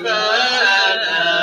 Bye.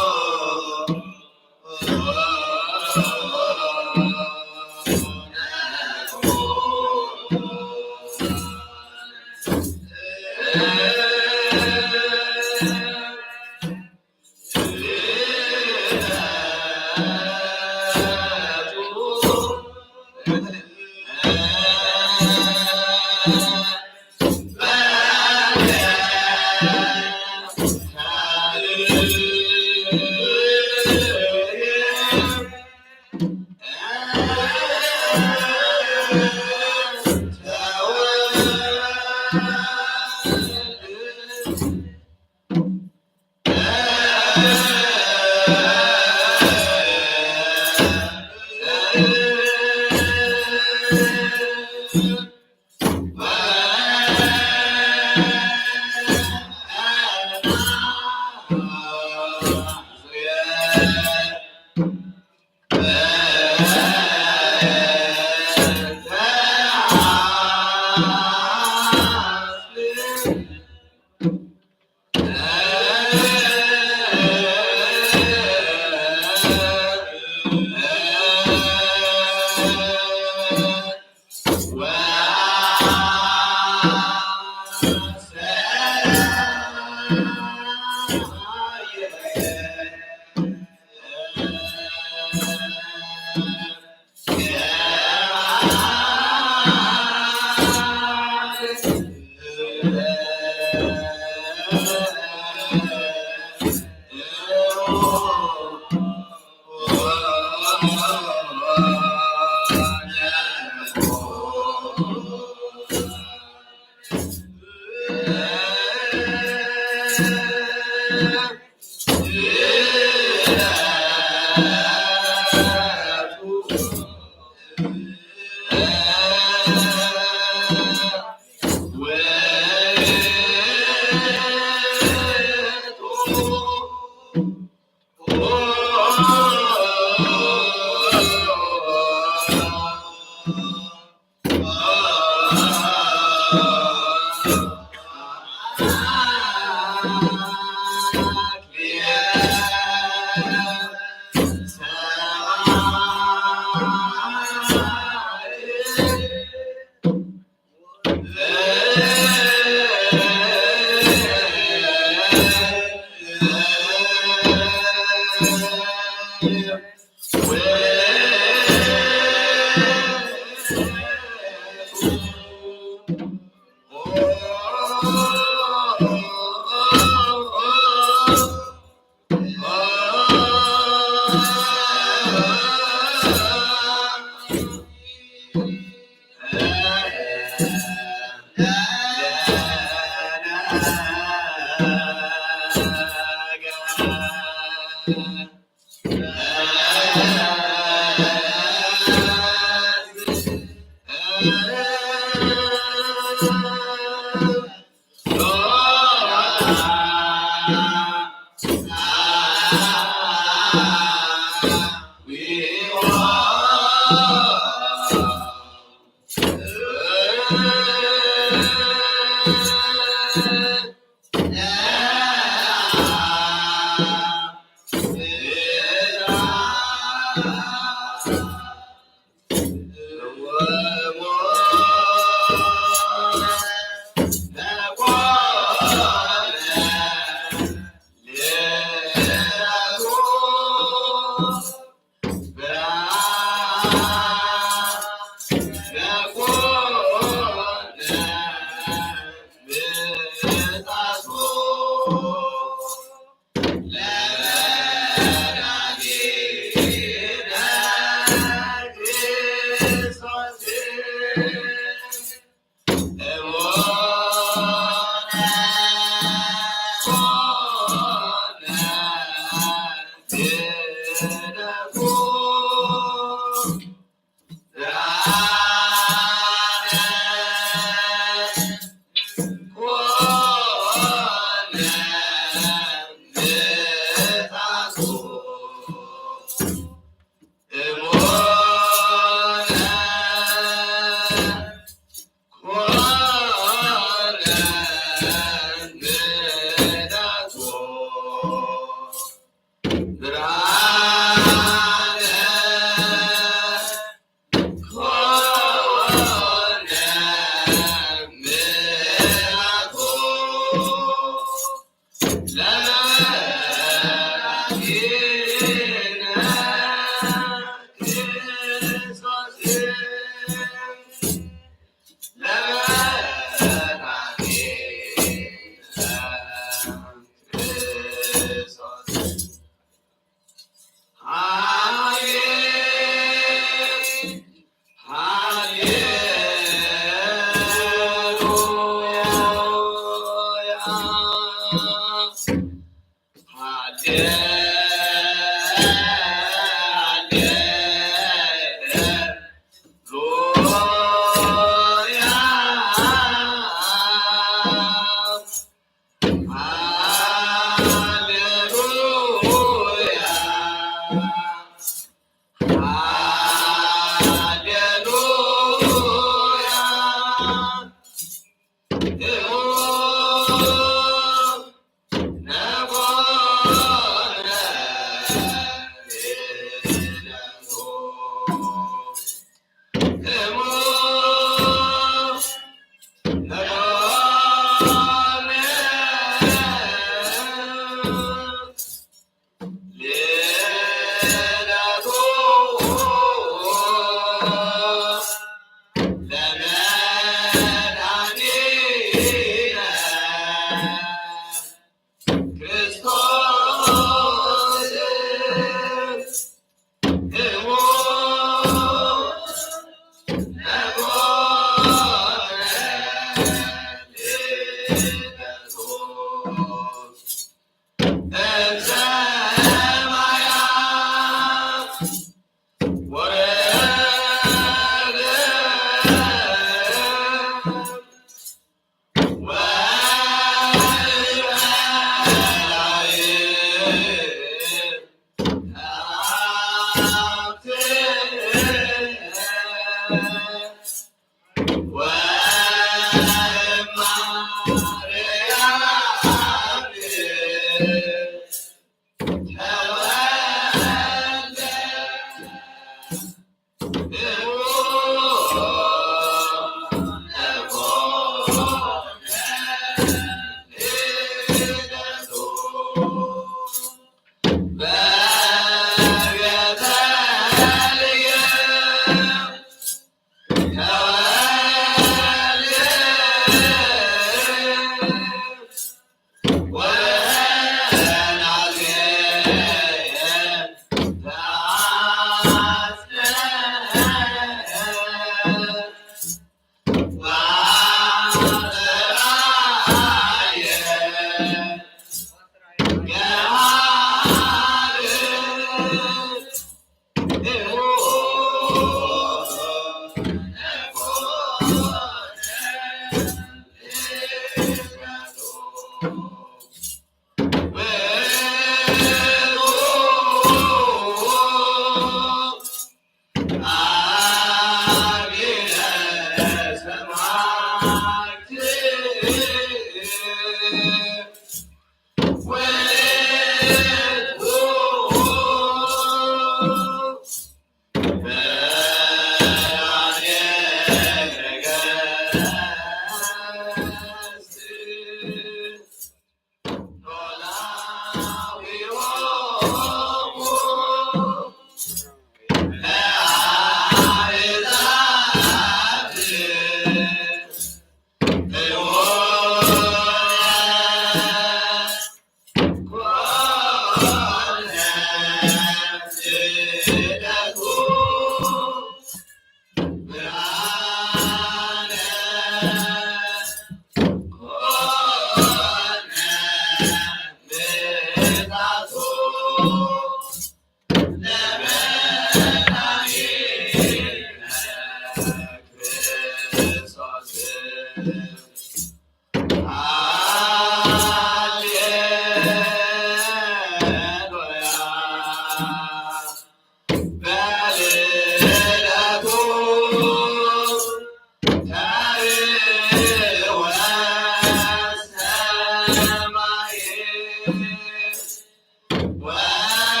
Wow.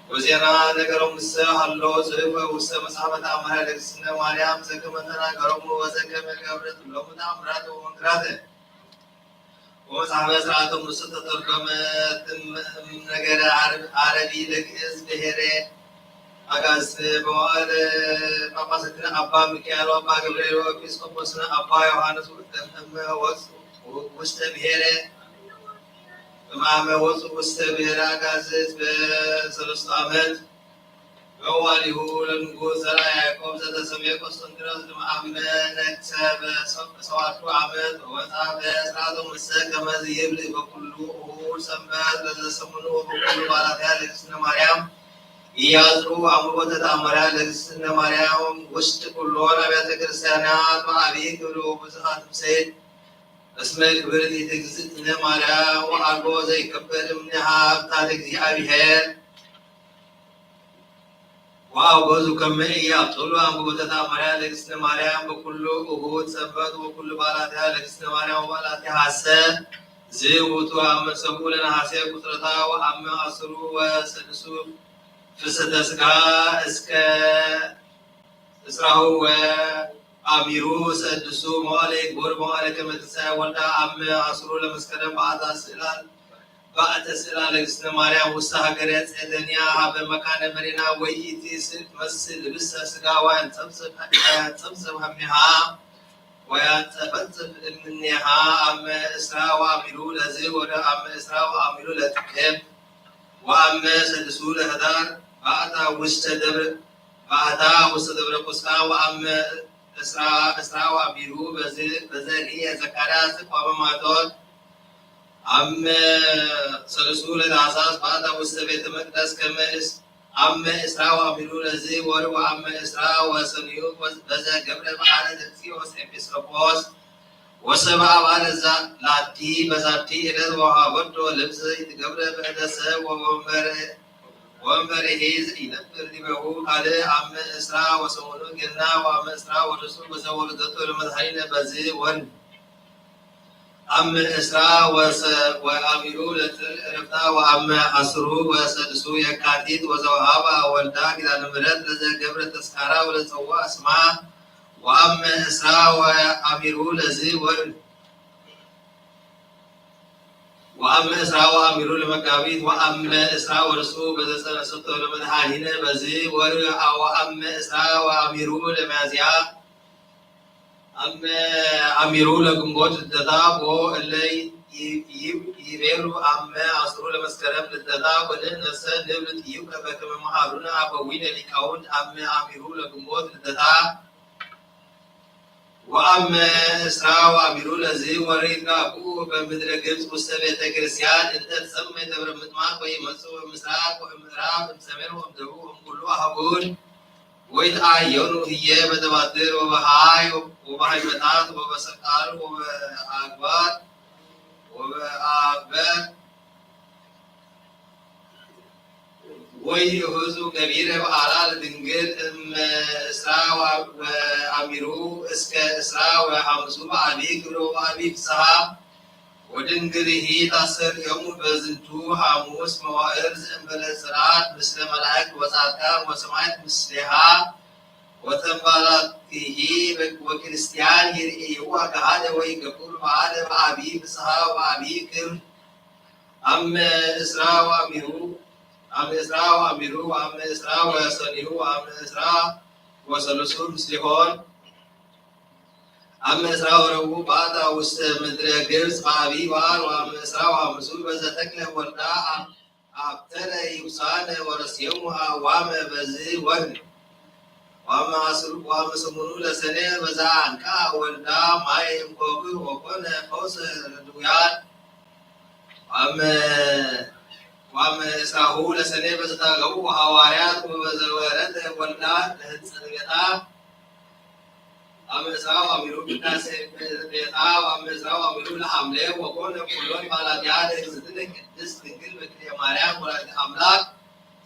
وزيرا ذكرهم السهل سيف والسمسحبة أمها لكسنا مريم زكمتنا كرم وزكم الكبرت لهم أمرات ومنكراته ومسحبة سرعة مستة تركمت نجار عربي لكيس بهره أجاز بوال بابا ستنا أبا ميكائيل وأبا جبريل وإسقوبوسنا أبا يوحنس وست بهره معه وستبهر أجازت بثلاث عامات أوله للنجوز زرع يعقوب زاد سمية قسطنطينوس محمد نكسب سبعة عامات ومسعى بأسرعة مساك ما يبلغ وكله سمات لذا سمنه وكل على ذلك سنة مريم يازرو عمرو تأمرها لسنة مريم وشت كلون أبيات كريستيانات وأبيك ولوبزات مسيد اسمك بردي تجزتنا مريم وأربو زي كبر منها بتاعتك زي أبيهر وأبوز كم يابطلوا عن بوتة مريم لكسنا مريم بكل أهود سبت وكل بالاتها لكسنا مريم وبالاتها حسن زيوتو أم سبولنا حسيب قطرتا وأم أسرو وسدسو فسد إسراهو وأميرو سدسو مالك بور مالك متسا ولدا أم أسرو لمسكرم بعد سئلة لكسنا مريم وستهجرت الدنيا بمكان مرينا ويتي تمثل بس سقا وان تمسب همها وان تبتب منها أم إسراء وأميرو لزي ودا أم إسراء وأميرو لتكيب وأم سدسو لهدار بعد وست دبر قسقا وأم إسراء وأميرو بزرية زكريا سقوا بماتون أم سلسول العصاص بعد وستبيت مقدس كمس أم إسراء وأميرو لزي ورو أم إسراء وسنيوك بزا قبل محالة تكسيوس إبسربوس ወሰብአ ባለዛ ላቲ በዛቲ ዕለት ወሀበቶ ልብስ ይትገብረ በእደሰ ወንበሬ ዘይነብር ዲበሁ ካልእ አመ እስራ ወሰሙኑ ገና ወአመ እስራ ወርሱ በዘወልደቱ ለመድኃኒነ በዚህ ወር አመ እስራ ወአሚሩ ለዕረፍታ ወአመ አስሩ ወሰድሱ የካቲት ወዘወሀበ ወልዳ ኪዳነ ምሕረት ለዘገብረ ተስካራ ወለጸዋ እስማ ወአመ እስራ ወአሚሩ ለዚህ ወር ወአመ እስራ ወአሚሩ ለመጋቢት ወአመ እስራ ወርሱ በዘጸነሰቶ ለመድኃኒነ በዚህ ወር ወአመ እስራ ወአሚሩ ለሚያዝያ አመ አሚሩ ለግንቦት ልደታ ቦ እለይ ይቤሉ አመ አስሩ ለመስከረም ልደታ ወለነሰ ንብል ጥዩቀ በከመ መሃሩነ አበዊነ ሊቃውንት አመ አሚሩ ለግንቦት ልደታ ወአመ እስራ ወአሚሩ ለዚህ ወር ይትጋቡ በምድረ ግብፅ ውስተ ቤተ ክርስቲያን እንተ ትሰመይ ደብረ ምጥማቅ ወይመጽኡ እምስራቅ ወእምዕራብ እምሰሜን ወእምደቡብ እምኩሉ አህጉር ወይትአየኑ ህየ በተባትር ወበሃይመታት ወበሰቃል ወበአግባር ወበአበር ወይሁዙ ገቢረ በዓላ ለድንግል እስራ ወአሚሩ እስከ እስራ ወሐሙሱ በአቢይ ክብረ ወአቢይ ፍስሐ ወድንግልሂ ታሰርዮሙ በዝንቱ ሐሙስ መዋዕል ዘእንበለ ጽርዓት ምስለ መላእክት ወጻድቃን ወሰማዕት ምስሌሃ ወተንባላቲሂ ወክርስቲያን ይርእይዋ ገሃደ ወይገብሩ በዓለ በአቢይ ፍስሐ ወአቢይ ክብር አመ እስራ ወአሚሩ ወአመ እስራ ወሰኒሁ ወአመ እስራ ወሰሉሱ ምስሊሆን አመ እስራ ወረቡዕ በአታ ውስተ ምድረ ግብፅ በአቢይ በዓል ወአመ እስራ ወሐሙሱ በዘተክለ ወልዳ አብተለ ይውሳነ ወረስዮሙ ዋመ በዚህ ወር ወአመ ሰሙኑ ለሰኔ በዘአንቃ ወልዳ ማየ እምኮብር ወኮነ ፈውሰ ለድውያን ወአመ እስራሁ ለሰኔ በዘታገቡ ሐዋርያት ወበዘወረደ ወልዳ ለሕንጸተ ቤታ አመ እስራ ወአሚሩ ቅዳሴ ቤታ ወአመ እስራ ወአሚሩ ለሐምሌ ወኮነ ኩሎን ባላትያ ለእግዝእትነ ቅድስት ድንግል በክልኤ ማርያም ወላዲተ አምላክ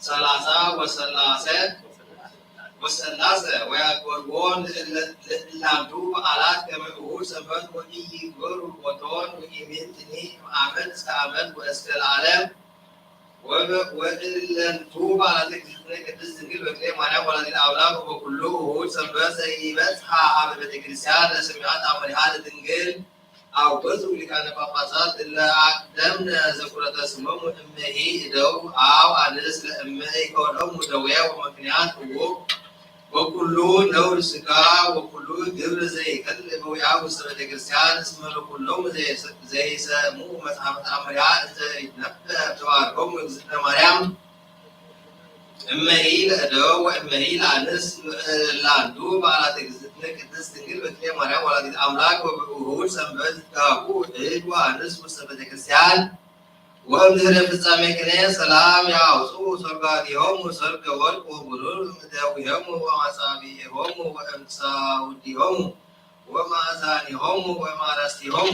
ሰላሳ ወሰላሰ ወያቆርቦን ለአንዱ በዓላት ከመ እሑድ ሰንበት ወኢይግበሩ ቦቶን ወኢምንትኒ አመት እስከ አመት ወእስከ ለዓለም ወእለንቱ በዓላተ እግዝእትነ ቅድስት ድንግል በክልኤ ማርያም ወላዲተ አምላክ ወበኩሉ እሑድ ሰንበት ዘይበጽሐ ኀበ ቤተ ክርስቲያን ለስምዓት አምሪሃ ለድንግል አውገዙ ሊቃነ ጳጳሳት እለ አቅደምነ ዘኩረተ ስሞሙ እመሂ እደው አው አንስት ለእመ ኢኮኖሙ ደዌ ወምክንያት እውቅ ወኩሉ ነውር ሥጋ ወኩሉ ግብር ዘይከል በውያ ውስተ ቤተ ክርስቲያን እስመ ለኩሎሙ ዘይሰምዑ መጽሐፈ ተአምሪሃ እንዘ ይትነበብ ተባርኮሙ እግዝእትነ ማርያም እመሂ ለእደው ወእመሂ ለአንስት ለአንዱ በዓላተ እግዝእትነ ቅድስት ድንግል በክልኤ ማርያም ወላዲተ አምላክ ወበእሑድ ሰንበት ይትጋቡ እድ ወአንስት ውስተ ቤተ ክርስቲያን ወእምድኅረ ፍጻሜ ቅኔ ሰላም ያውጽኡ ሰርጋቲሆሙ ሰርገ ወርቅ ወብሩር እምደዊሆሙ ወመጻብዒሆሙ ወእምሳውዲሆሙ ወማእዛኒሆሙ ወማረስቲሆሙ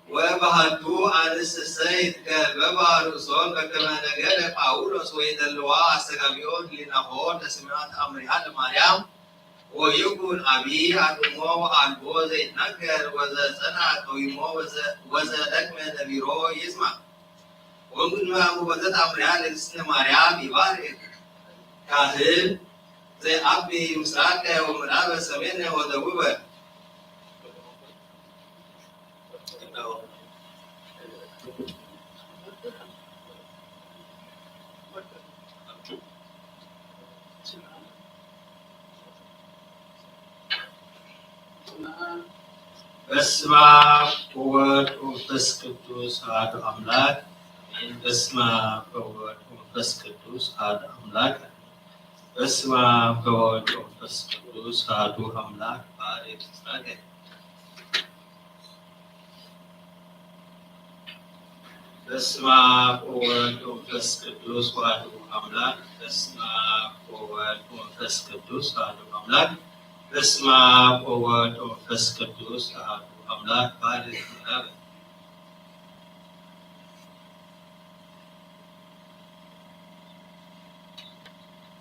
ወባህቱ አንስትሰ ይትገበባ ርእሶን በከመ ነገረ ጳውሎስ ወይደልዋ አስተጋቢኦ ህሊናሆን ለስምዓት ተአምሪሃ ለማርያም ወይኩን አቢይ አድሞ ወአልቦ ዘይትናገር ወዘጸንዐ ቀዊሞ ወዘደክመ ነቢሮ ይስማዕ ወእምቅድመ አቡበተ ተአምሪሃ ለእግዝእትነ ማርያም ይባርክ ካህን ዘይዐቢ ምስራቀ ወምዕራበ ሰሜነ ወደቡበ በስመ አብ ወወልድ ወመንፈስ ቅዱስ አሐዱ አምላክ። በስመ አብ ወወልድ ወመንፈስ ቅዱስ አሐዱ አምላክ። በስመ አብ ወወልድ ወመንፈስ ቅዱስ አሐዱ አምላክ። ባርክ ይስሐቅ። በስመ አብ ወወልድ ወመንፈስ ቅዱስ አሐዱ አምላክ። በስመ አብ ወወልድ ወመንፈስ ቅዱስ አሐዱ አምላክ። በስመ አብ ወወልድ ወመንፈስ ቅዱስ አሐዱ አምላክ ባሕርይ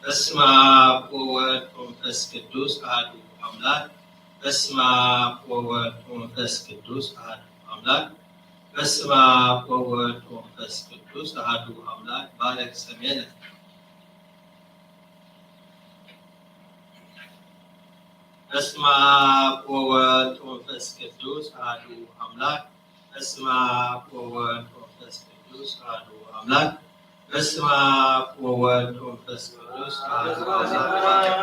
በስመ አብ ወወልድ ወመንፈስ ቅዱስ አሐዱ አምላክ በስመ አብ ወወልድ ወመንፈስ ቅዱስ አሐዱ አምላክ በስመ አብ ወወልድ ወመንፈስ ቅዱስ አሐዱ አምላክ ባረክ ሰሜነ በስመ አብ ወወልድ ወመንፈስ ቅዱስ አሐዱ አምላክ በስመ አብ ወወልድ ወመንፈስ ቅዱስ አሐዱ አምላክ በስመ አብ ወወልድ ወመንፈስ ቅዱስ አሐዱ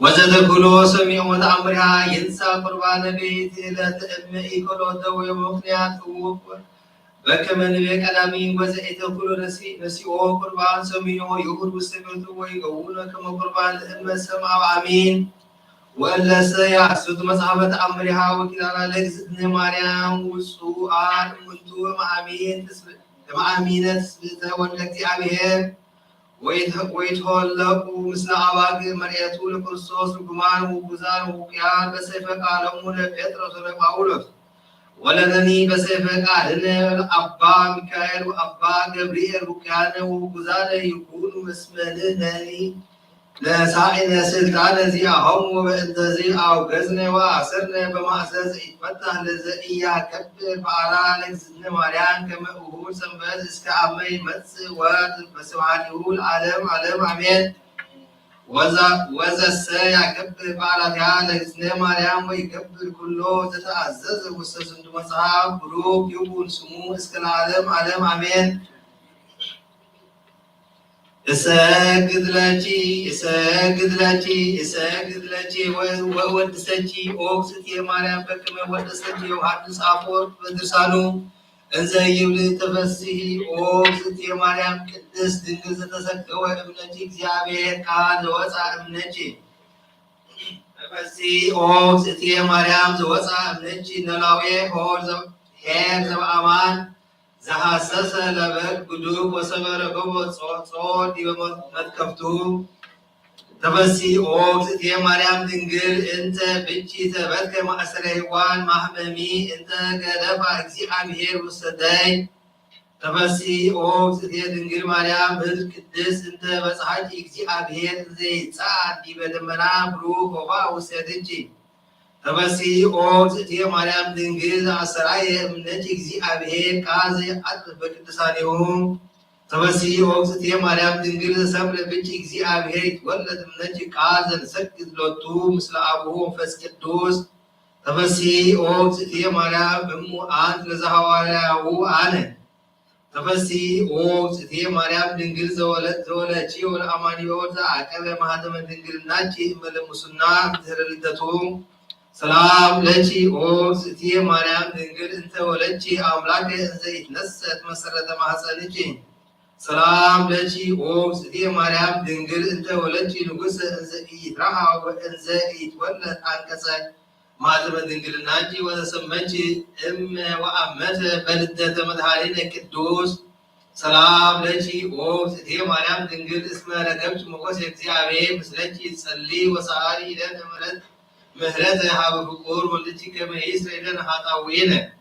وتدخلو سميع وتعمرها ينسى قربان بيت لا تأمئي كلو دوي مقنيات بكمن بك ألامين وزئت كل نسيو قربان سميع يهود وسبت ويقول كما قربان أم السماء وعمين وألا سيحسد مصعبة أمرها وكذا لك زدن مريم وسوء منتو معامين تثبت والتي عليهم ويتولقوا مثل عواقب مريتو لكرسوس الجمان وبزار وقيان بسيف قالوا لبيترس لباولوس ولدني بسيف قال أبا ميكائيل وأبا جبريل وقيان وبزار يكون اسمنني لا سائل سلطان زي أهم وبأنت زي أو غزن وأسرنا بمعسس إتفتح لزئيا كبر فعلا لكزن مريان كما أهول سنبز إسكا أمي متس وبسوعاته العالم علم عمين وزا السايا كبر فعلا لكزن مريان ويكبر كله تتعزز وستسند مصحاب بروك يبون سمو إسكا العالم علم عمين أساجد لك وودستي أوكستي مريم بكم وودستي وحدث عفور بدرسانو أنزل يبلي تفسيه أوكستي مريم قدس دنجز تسكوا ابنتي እግዚአብሔር ቃል ወፃ እምነቺ ተፈሲ أوكستي مريم ዘወፃ እምነቺ ነላዌ ሆር ዘበአማን زحسس لبك قدوب وسبر قبض صوت بمتكفتو تفسي أوكس تي مريم تنقل انت بجي تبتك مع سريوان محممي انت قدفع اكسي عمير والسداي تفسي أوكس تي تنقل مريم بالكدس انت بصحاج اكسي عمير زي ساعد دي بدمنا بروك وفا والسدجي تبسي أوكس تي مريم دنجز عسراي منك እግዚአብሔር ቃል አጥፍ በቅዱሳኔውም تبسي أوكس تي مريم دنجز ሰብረ ብጭ እግዚአብሔር ይትወለድ منك ቃል ዘንሰግድ ሎቱ ምስለ አቡሁ መንፈስ ቅዱስ تبسي أوكس تي مريم እሙ አንት ለዘሐዋርያው አነ تبسي أوكس تي مريم دنجዝ ዘወለቺ ወለአማኒ ወዛ አቀበ ማህተመ ድንግልናቺ መለሙስና ተረልተቱ سلام لكي أوكس تي مريم دنجل انت ولكي أملاك انت اتنست مسرة محسنكي سلام لكي أوكس تي مريم دنجل انت ولكي نقص انت اترحى وانت اتولد عنكسك ماتم دنجل ناجي وتسمتي وأمت بلدة مدهارين كدوس سلام لكي أوكس تي مريم دنجل اسمها رقبت مقوس اكزيابي مسلكي تسلي وسعاري لن أمرت مهرز هاب فقور ولتي كما يسرين حطاوين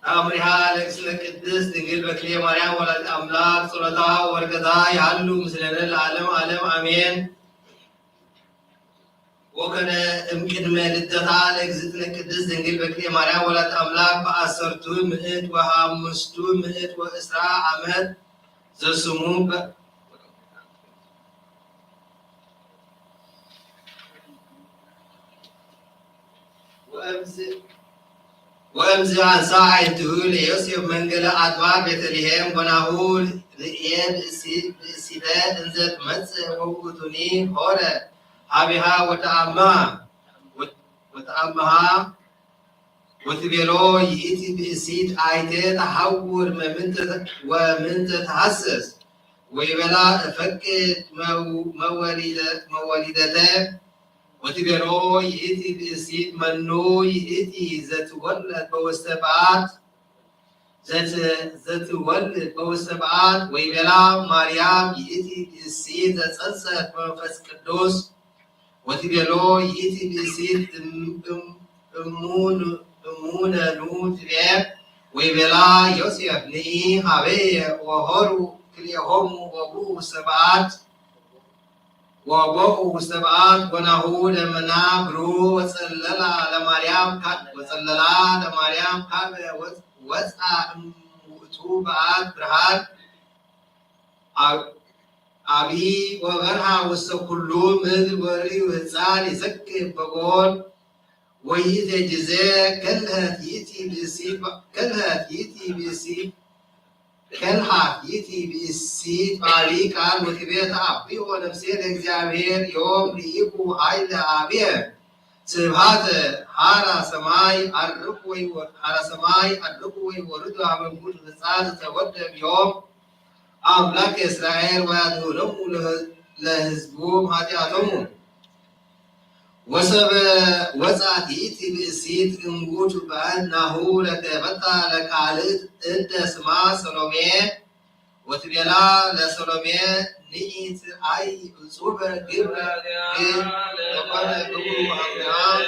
أمرها لكسلك الدس دنجل بكلي مريم ولا الأملاك صلتها ورقضها يعلو مثلنا العالم عالم أمين وكان امكن ما لدتها لكزتلك الدس دنجل بكلي مريم ولا الأملاك بأسرتو مئت وهامستو مئت وإسراء عمد زسموب وأمز عن ساعة تقول يوسف منقل أدوار بيتلهم ونقول لإياب السيدات انزت مس وقتني هورا حبها وتأمها وتبيرو يأتي بإسيد آيتي تحور ومن تتحسس ويبلا فكت مولدته وتبيرو يأتي بإسيد منو يأتي زتولد بوستبعات ويبلا مريم يأتي بإسيد زتسلسل منفس قدوس وتبيرو يأتي بإسيد أمون نوت ريب ويبلا يوسف ني هاوي وهورو كليهم وبو سبعات وبو سبعات ونهود منا برو وصللا لمريم كات وصللا لمريم كات وسع مؤتوبات برهان أبي وغرها وسكلو مذ وري وزال يسكي بقول وإذا جزاء كلها تيتي بسيب ከልሃት ይእቲ ብእሲት ባሪ ቃል ወትቤት አብዮ ነፍሴ ለእግዚአብሔር ዮም ርኢኩ ኃይለ አብየ ስብሐተ ሐራ ሰማይ አርቁ ወይወርዱ አበ እሙድ ሕፃን ዘተወደብ ዮም አምላክ እስራኤል ወያድኅኖሙ ለሕዝቡ ኃጢአቶሙ ወሰበ ወጻት ይእቲ ብእሲት እምጉድ በአናሁ ለተመታ ለካልእት እደ ስማ ሰሎሜ ወትቤላ ለሰሎሜ ንኢት አይ እጹበ ግብረ ለኮነ ግብሩ አብርሃም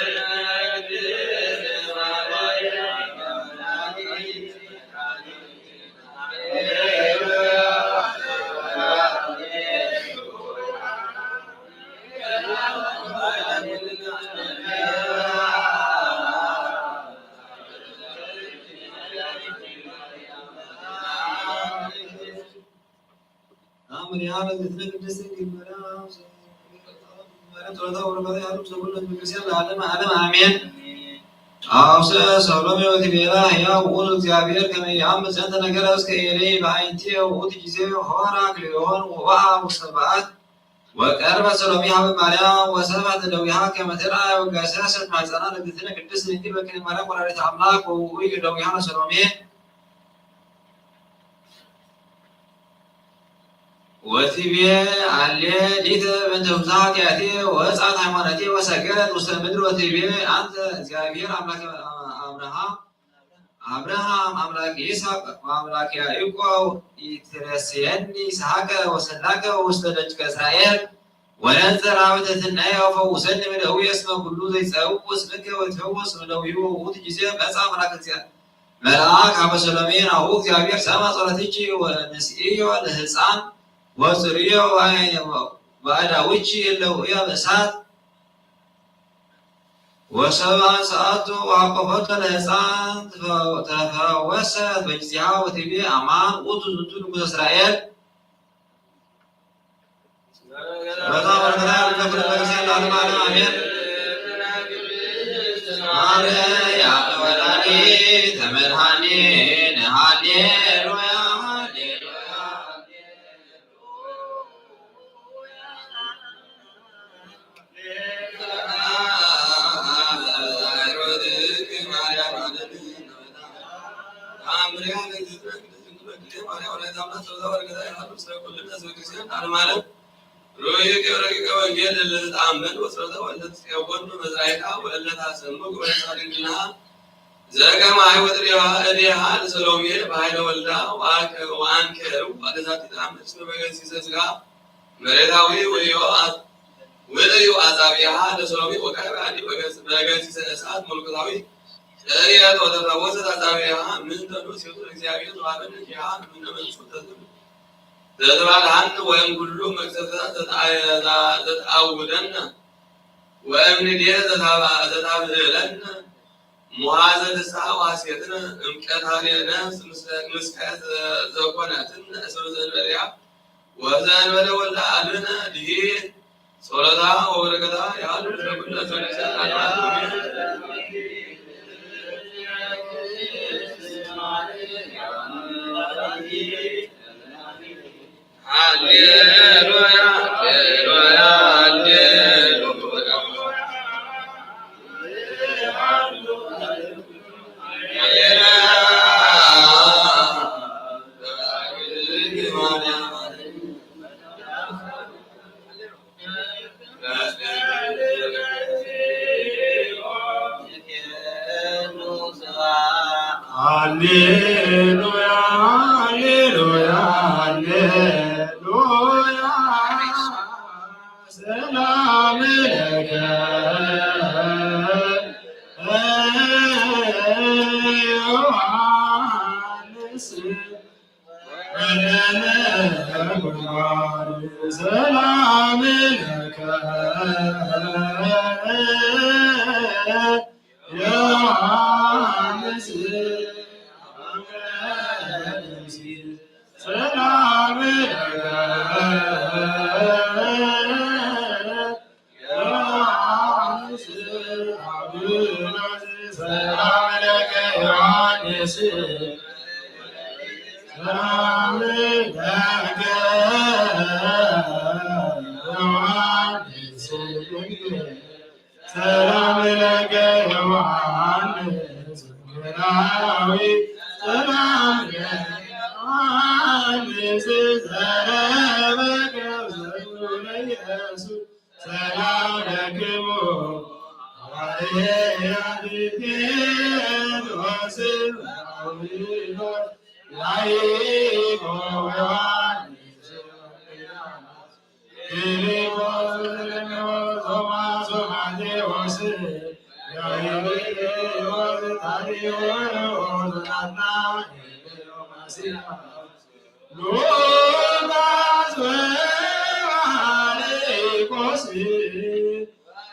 አውሰ ሰሎሜ ወትቤላ ሕያው ውእቱ እግዚአብሔር ከመ ይአምር ዘንተ ነገረ እስከ ኤሌ በአይንቴ ውእቱ ጊዜ ሆራ ክልኤሆን ወበአ ውስተ በዓት ወቀርበ ሰሎሜ ሀበ ማርያም ወሰብሐት እደዊሃ ከመ ትርአይ ወገሰሰት ማኅፀና ለእግዝእትነ ቅድስት ድንግል በክንደ ማርያም ወላዲተ አምላክ ወውእቱ እደዊሃ ለሰሎሜ ወትቤ አሌ ሊተ በእንተ ፍስሐ ኃጢአቴ ወወጻት ሃይማኖቴ ወሰገደት ውስተ ምድር ወትቤ አንተ እግዚአብሔር አምላከ አብርሃም አምላከ ይስሐቅ ወአምላከ ያዕቆብ ኢትሬስየኒ ይስሐቀ ወሰላከ ውስተ ደቂቀ እስራኤል ወነጽር ዓመተ ትንሣኤ ወፈውሰኒ እምደዌ እስመ ኩሉ ዘይጸውዕ እስምከ ወይትፈወስ እምደዌሁ ውእቱ ጊዜ መጽአ መልአክ ሀበ ሰሎሜ ናሁ እግዚአብሔር ሰምዐ ጸሎትኪ ወንሥእዮ ለሕፃን ወጽርዮ ባዕዳውኪ እለውእየ በእሳት ወሰብአ ሰዓቱ ወአቆፈቶ ለሕፃን ተፈወሰት በጊዜሃ ወትቤ አማን ውእቱ ዝንቱ ንጉሠ እስራኤል በጣም ወርደታ ያልከፍል በጊዜን ለዓለመ ዓለም አሜን። ማርያም ወላዲተ መድኃኒነ ሃሌሉያ ዘገማይ ወጥሪያ እዲሃ ሰሎሜ በኃይለ ወልዳ ወአንከሩ ወደዛት ተአምር በገጽ ስጋ መሬታዊ ወዮ አዛቢያ ለሰሎሜ ወካባዲ በገጽ እሳት መልኩታዊ እያት ወተፈወሰ አዛቢያ ምን ተኖስ እግዚአብሔር ተባረከ ያ ምን መንሱት ዘተባልሃን ወይም ሁሉ መቅሰፍታት ተጣውደን ወይም ንዲየ ተታብለን ሙዓዘ ተስዓ ዋሴትን እምቀታኔ ነፍስ ምስካት ዘኮነትን እስር ዘንበልያ ወዘንበለ ወልዳ አልነ ድሂ ጸሎታ ወበረከታ ያሉ ለኩለ ዘንሰ ሃሌሉያ ሃሌሉያ ሃሌሉያ ሃሌሉያ ሃሌሉያ ሰላም ለከ ዮሐንስ ሰላም ለከ ዮሐንስ ሰላም ለከ ዮሐንስ ሰላም ለከ ዮሐንስ ሰላም ለከ ዮሐንስ ሰላም ለከ ዮሐንስ ወንጌላዊ ሰላም ለከ ዮሐንስ ዘረበከ ዘሩነ ኢየሱስ ሰላም ለክሙ ሐዋርያት ወስብሐት ያዕቆብ ዮሐንስ ፊልጶስ ቶማስ ማቴዎስ ያዕቆብ ታዴዎስ ናትናኤል ሉቃስ ወማርቆስ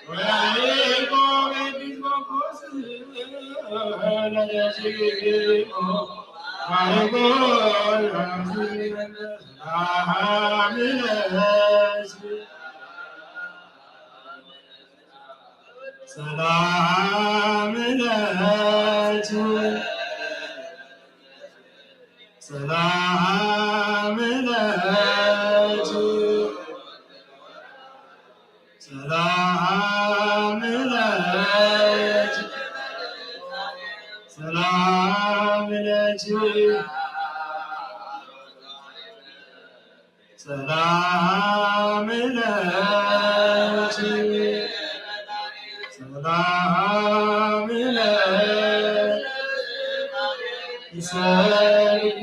ወያዕቆብ ኤጲስቆጶስ ሰላም ለኪ ሰላም ለኪ ሰላም ለኪ ሰላም ለኪ ሰላም ለኪ ሰላም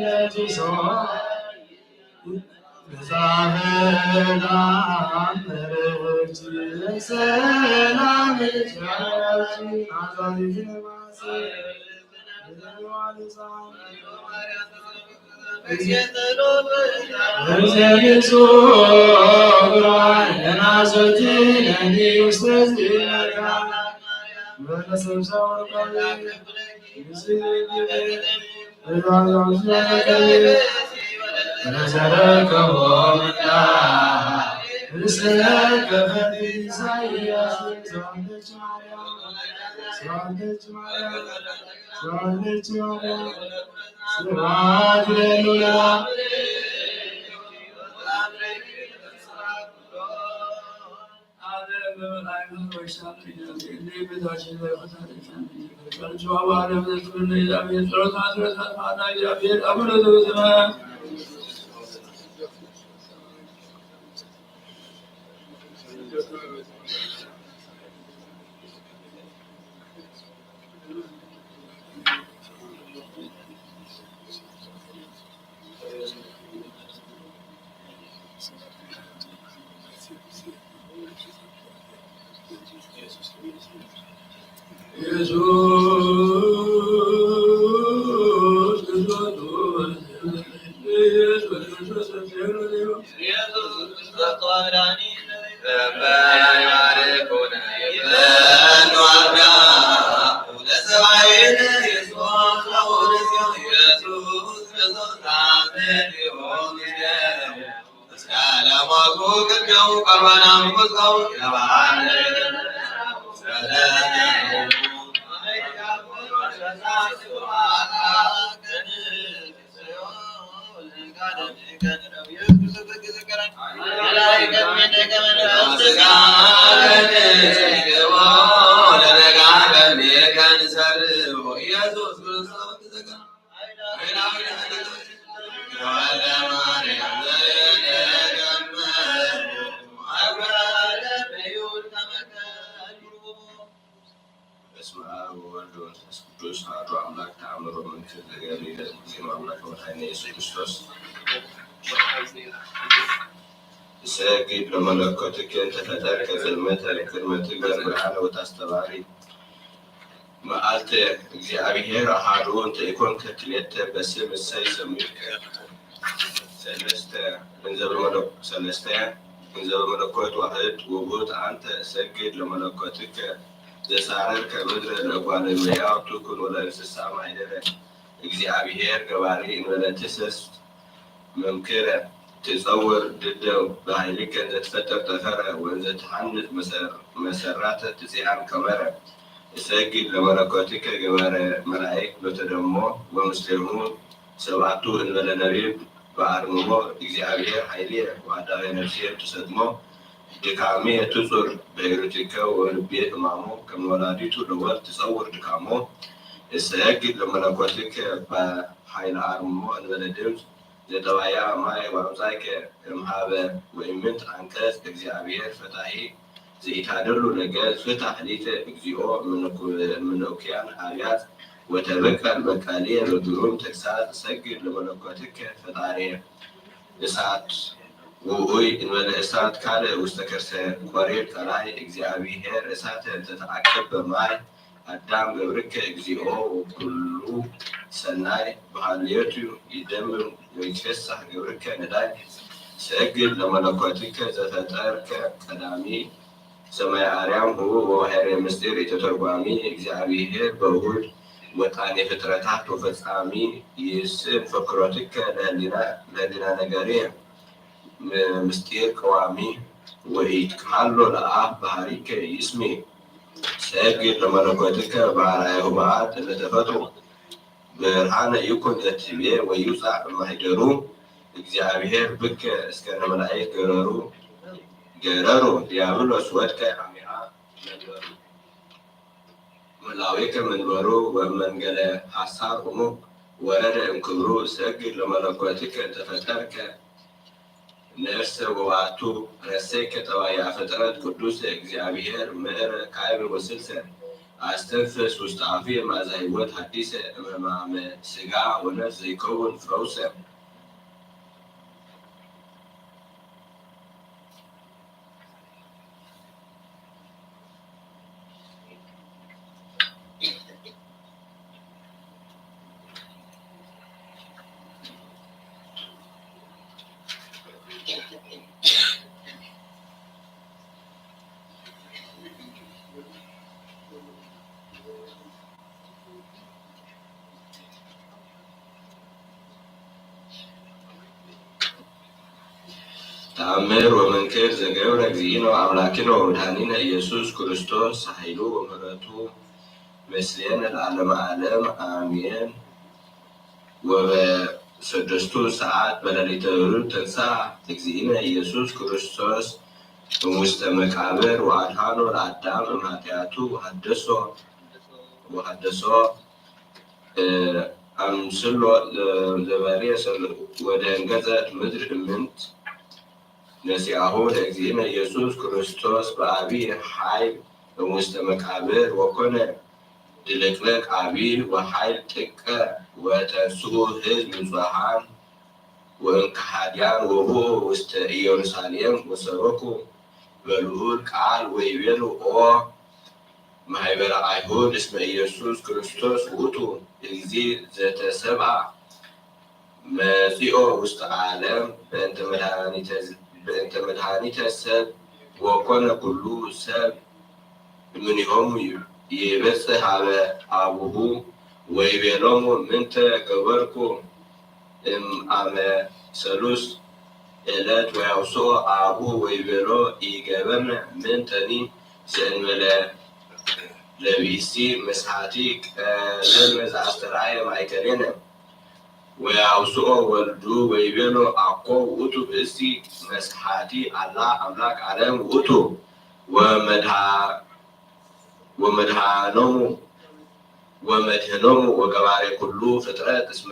ለኪ ሰላም ሰግድ ለመለኮትከ እንተ ፈጠርከ ጽልመተ ለቅድመትከ ብርሃነ ወታስተባሪ መዓልተ እግዚአብሔር አሐዱ እንተ ኢኮንከ ክልኤተ በስም እሰይ ሰሚከ ሰለስተ ገንዘበ መለኮት ዋሕድ ውእቱ አንተ ሰግድ ለመለኮትከ ዘሳረርከ ምድረ ለእጓለ እመሕያው ትኩን ወለእንስሳ ማኅደረ እግዚአብሔር ገባሪ እንበለ ትስስት መምክረ ትጸውር ድደው በኃይልከ እንዘ ትፈጥር ጠፈረ ወእንዘ ትሐንጽ መሰራተ ትጽአን ቀመረ እሰግድ ለመለኮትከ ገባረ መላእክት በተደሞ ወምስሌሁ ሰባቱ እንበለ ነቢብ በአርምሞ እግዚአብሔር ኃይሌ ወአዳቤ ነፍሴ ትሰጥሞ ድካሜ ትጹር በሄሮቲከ ወልቤ ሕማሞ ከመወላዲቱ ለወልድ ትጸውር ድካሞ እሰግድ ለመለኮትከ በኃይለ አርምሞ እንበለ ድምፅ ዘጠባያ ማይ ወአምሳከ እምሃበ ወኢምንት አንቀጽ እግዚአብሔር ፈታሒ ዘኢታደሉ ነገር ፍትሕ ሊተ እግዚኦ ምንኩያን አብያት ወተበቀል በቃሌ በግሩም ተግሳጽ ሰግድ ለመለኮትከ ፈጣሪ እሳት ውዑይ እንበለ እሳት ካለ ውስተ ከርሰ ቆሬብ ቀላይ እግዚአብሔር እሳተ ተተአከብ በማይ አዳም ገብርከ እግዚኦ ወኩሉ ሰናይ በሃልየቱ ይደምም ወይትፌሳህ ገብርከ ነዳይ ሰግድ ለመለኮትከ ዘፈጠርከ ቀዳሚ ሰማይ አርያም ሁሉ ወባሕርየ ምስጢር የተተርጓሚ እግዚአብሔር በውሁድ ወጣኔ ፍጥረታት ወፈጻሚ ይስብ ፈክሮትከ ለህሊና ነገሬ ምስጢር ቀዋሚ ወኢትካሎ ለአብ ባህሪከ ይስሜ ሰግድ ለመለኮትከ በአርአያሁ በአት ለተፈጥሮ ብርሃነ ይኩን ዘትቤ ወይውፃእ እማይደሩ እግዚአብሔር ብከ እስከነ መላእክት ገረሩ ዲያብሎስ ወድቀ አሚሃ መንበሩ መላዊከ መንበሩ ወመንገለ ሐሳብ ሆኖ ወረደ እምክብሩ ሰግድ ለመለኮትከ ተፈጠርከ ነፍሰ ወባቱ ረሴከ ጠባያ ፍጥረት ቅዱስ እግዚአብሔር ምዕረ ካይብ ወስልሰ አስተንፍስ ውስተ አፍየ መዓዛ ሕይወት ሐዲሰ እመማመ ሥጋ ወነፍስ ዘይከውን ፈውሰ ተአምር ወመንክር ዘገብረ እግዚእነ አምላክነ ወመድኃኒነ ኢየሱስ ክርስቶስ ኃይሉ ወምሕረቱ ምስሌነ ለዓለመ ዓለም አሜን። ወበስድስቱ ሰዓት በሌሊተ ርብ ተንሥአ እግዚእነ ኢየሱስ ክርስቶስ እሙስተ መቃብር ወአድኃኖ ለአዳም እምኃጢአቱ ወሐደሶ አምስሎ ዘበርየ ወደንገጸት ምድር እምንት ነሲአሁ ለእግዚእነ ኢየሱስ ክርስቶስ በዐቢይ ኃይል እሙስተ መቃብር ወኮነ ድልቅልቅ ዐቢይ ወኃይል ጥቀ ወተንሥኡ ሕዝብ ንጹሐን ወእምከሃድያን ወቦኡ ውስተ ኢየሩሳሌም ወሰበኩ በልዑል ቃል ወይቤሉ ኦ ማኅበረ አይሁድ እስመ ኢየሱስ ክርስቶስ ውእቱ እግዚእ ዘተሰብአ መጺኦ ውስተ ዓለም በእንተ መድኃኒተ ሰብ ወኮነ ኩሉ ሰብ እምኔሆሙ ይበጽሕ ሀበ አቡሁ ወይቤሎሙ ምንተ ገበርኩ እምአመ ሰሉስ ዕለት ወያውስኦ አቡሁ ወይቤሎ ኢገበርነ ምንተኒ ዘእንበለ ለቢሲ መስሓቲ ቀደመ ዘአስተርአየ ማእከሌነ ወያውስኦ ወልዱ ወይቤሎ አኮ ውእቱ ብእሲ መስሓቲ አላ አምላክ ዓለም ውእቱ ወመድኅኖሙ ወገባሬ ኩሉ ፍጥረት እስመ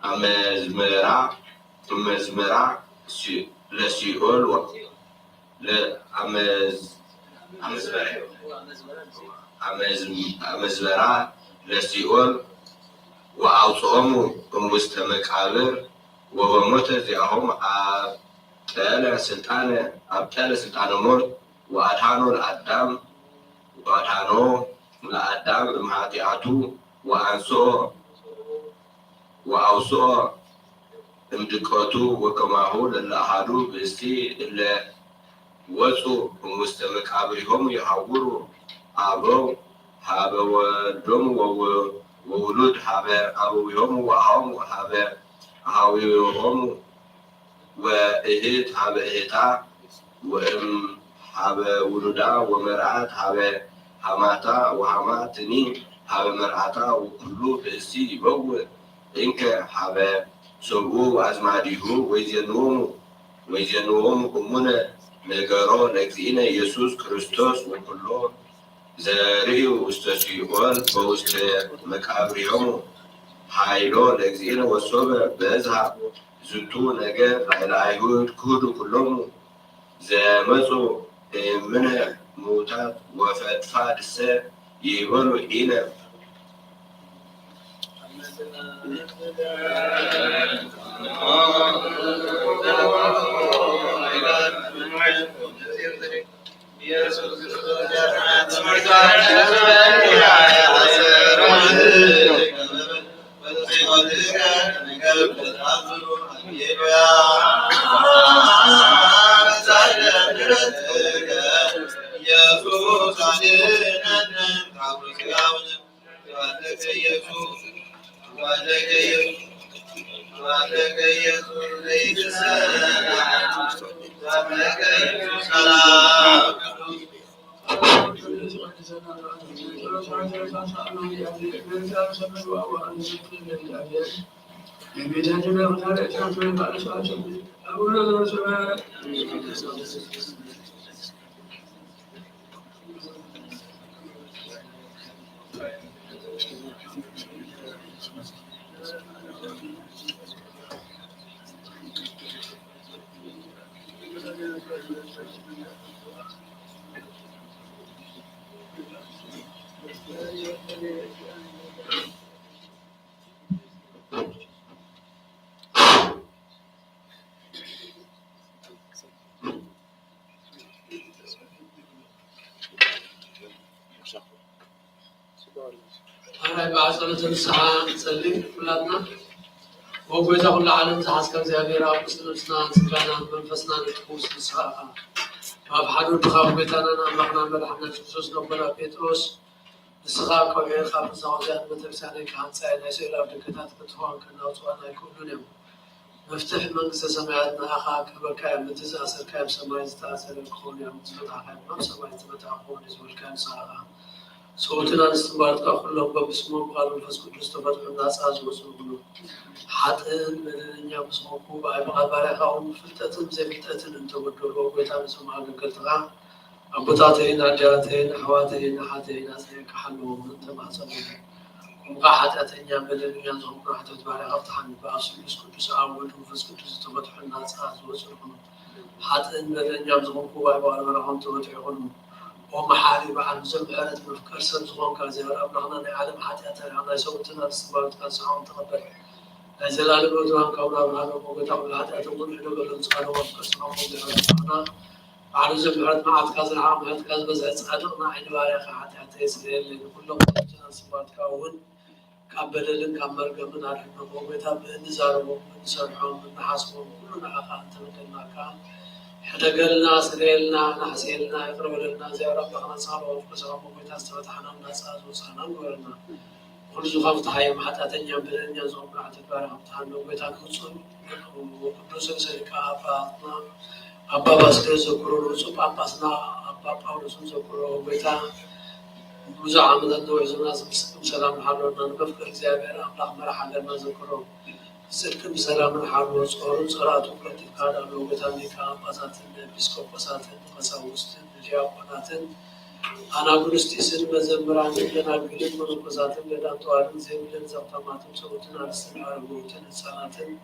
አመዝመራ ለሲኦል አመዝመራ ለሲኦል ወአውፅኦሙ እምውስተ መቃብር ወበሞተ ዚአሆሙ አብጠለ ስልጣነ ሞት ወአድኃኖ ለአዳም እምኃጢአቱ ወአውስኦ እምድቀቱ ወከማሁ ለለአሐዱ ብእሲ እለ ወፁ እምውስተ መቃብሪሆሙ ይሐውሩ አበው ሀበ ወልዶሙ ወውሉድ ሀበ አበዊሆሙ ወአኀሙ ሀበ አኀዊሆሙ ወእህት ሀበ እህታ ወእም ሀበ ውሉዳ ወመርዓት ሀበ ሐማታ ወሐማትኒ ሀበ መርዓታ ወኩሉ ብእሲ ይበውእ እንከ ሀበ ሰብኡ አዝማዲሁ ወይዜንዎሙ እሙነ ነገሮ ለእግዚእነ ኢየሱስ ክርስቶስ ወኩሎ ዘርእዩ ውስተ ሲኦል በውስተ መቃብሪሆሙ ኃይሎ ለእግዚእነ ወሶበ በዝሃ ዝንቱ ነገር ላዕለ አይሁድ ክህዱ ኩሎሙ ዘመፁ እምነ ሙታት ወፈድፋድሰ ይበሉ ኢነ بعثنا الساعة نسلم كلنا وقويتا كل عالم زحاسكم زيادير أبوسنا سكانا منفسنا نتقوس الساعة أبحادو بخاو بيتانا نعمقنا ملحنا كرسوس نقبنا بيتروس الساعة كوعي خاف زعزات متبساني كان سعيد هسيلا ودكتات بتوان كنا وطوانا يكونون يوم مفتح منقصة سماعتنا أخاك بكاية متزاسر كاية سماعي زتاسر الكون يوم تفتح حيب نم سماعي تفتح أخوان يزول كان ساعة صوتنا نستمرت كلهم باسمهم قالوا الفس قدس تفتح الناس عزوزهم حتى من يبصموا كوبا يبغى بارقهم فتتم زبيتتن انت ودلوا بيتا مسمع قلتها أبوتاتين أجاتين حواتين حاتين أسيك حلوهم انت ما صبروا وقاحت أتنيا بدل ينزهم راح تتبارك أفتحن بأصل الفس قدس أول وفس قدس تفتح الناس عزوزهم حتى بدل ينزهم كوبا يبغى بارقهم تفتحهم ومحارب عن زمعات مفكر سنزغون كازيار أبنغنا نعلم حتى عنا يسوتنا الاستمارات كان سعون تقبل أجلال الودوان كونا بهذا وقتهم لحتى أتقول حلو بالانسقال ومفكر سعون تقبل على زمعات معات كاز العام هات كاز بزعت صادقنا عين باريخة حتى يسرين لأن كلهم تجنا الاستمارات كاون كابدلن كامرقا من عرحنا وقتها بنزارهم بنسرحهم بنحاسبهم كلنا أخا تمكننا كان حدقلنا سريلنا نحسيلنا يقرب لنا زي ربنا صار وفقسهم وقتها استفتحنا الناس وصحنا نقولنا كل زخم تحيم حتى تنيم بالدنيا زوم راح تتبارك امتحان وقتها كنصن وقدوس سريكا أباطنا أبا باسكر زكرو وصوب أباسنا أبا باولوس زكرو وقتها بوزع عمد الدوع زناس بسلام حالونا نبفكر زيابير أملاح مرحا لنا زكرو سلكم سلام الحرب وصورون صلاة وكتب كادا لوغتان نكا باساتن بسكوباساتن قساوستن جاوباناتن أنا قلستيسن مزمران لنا قلت منقصاتن لدان توارن زيبلن زبطاماتن سوتن عرسن عربوتن إنساناتن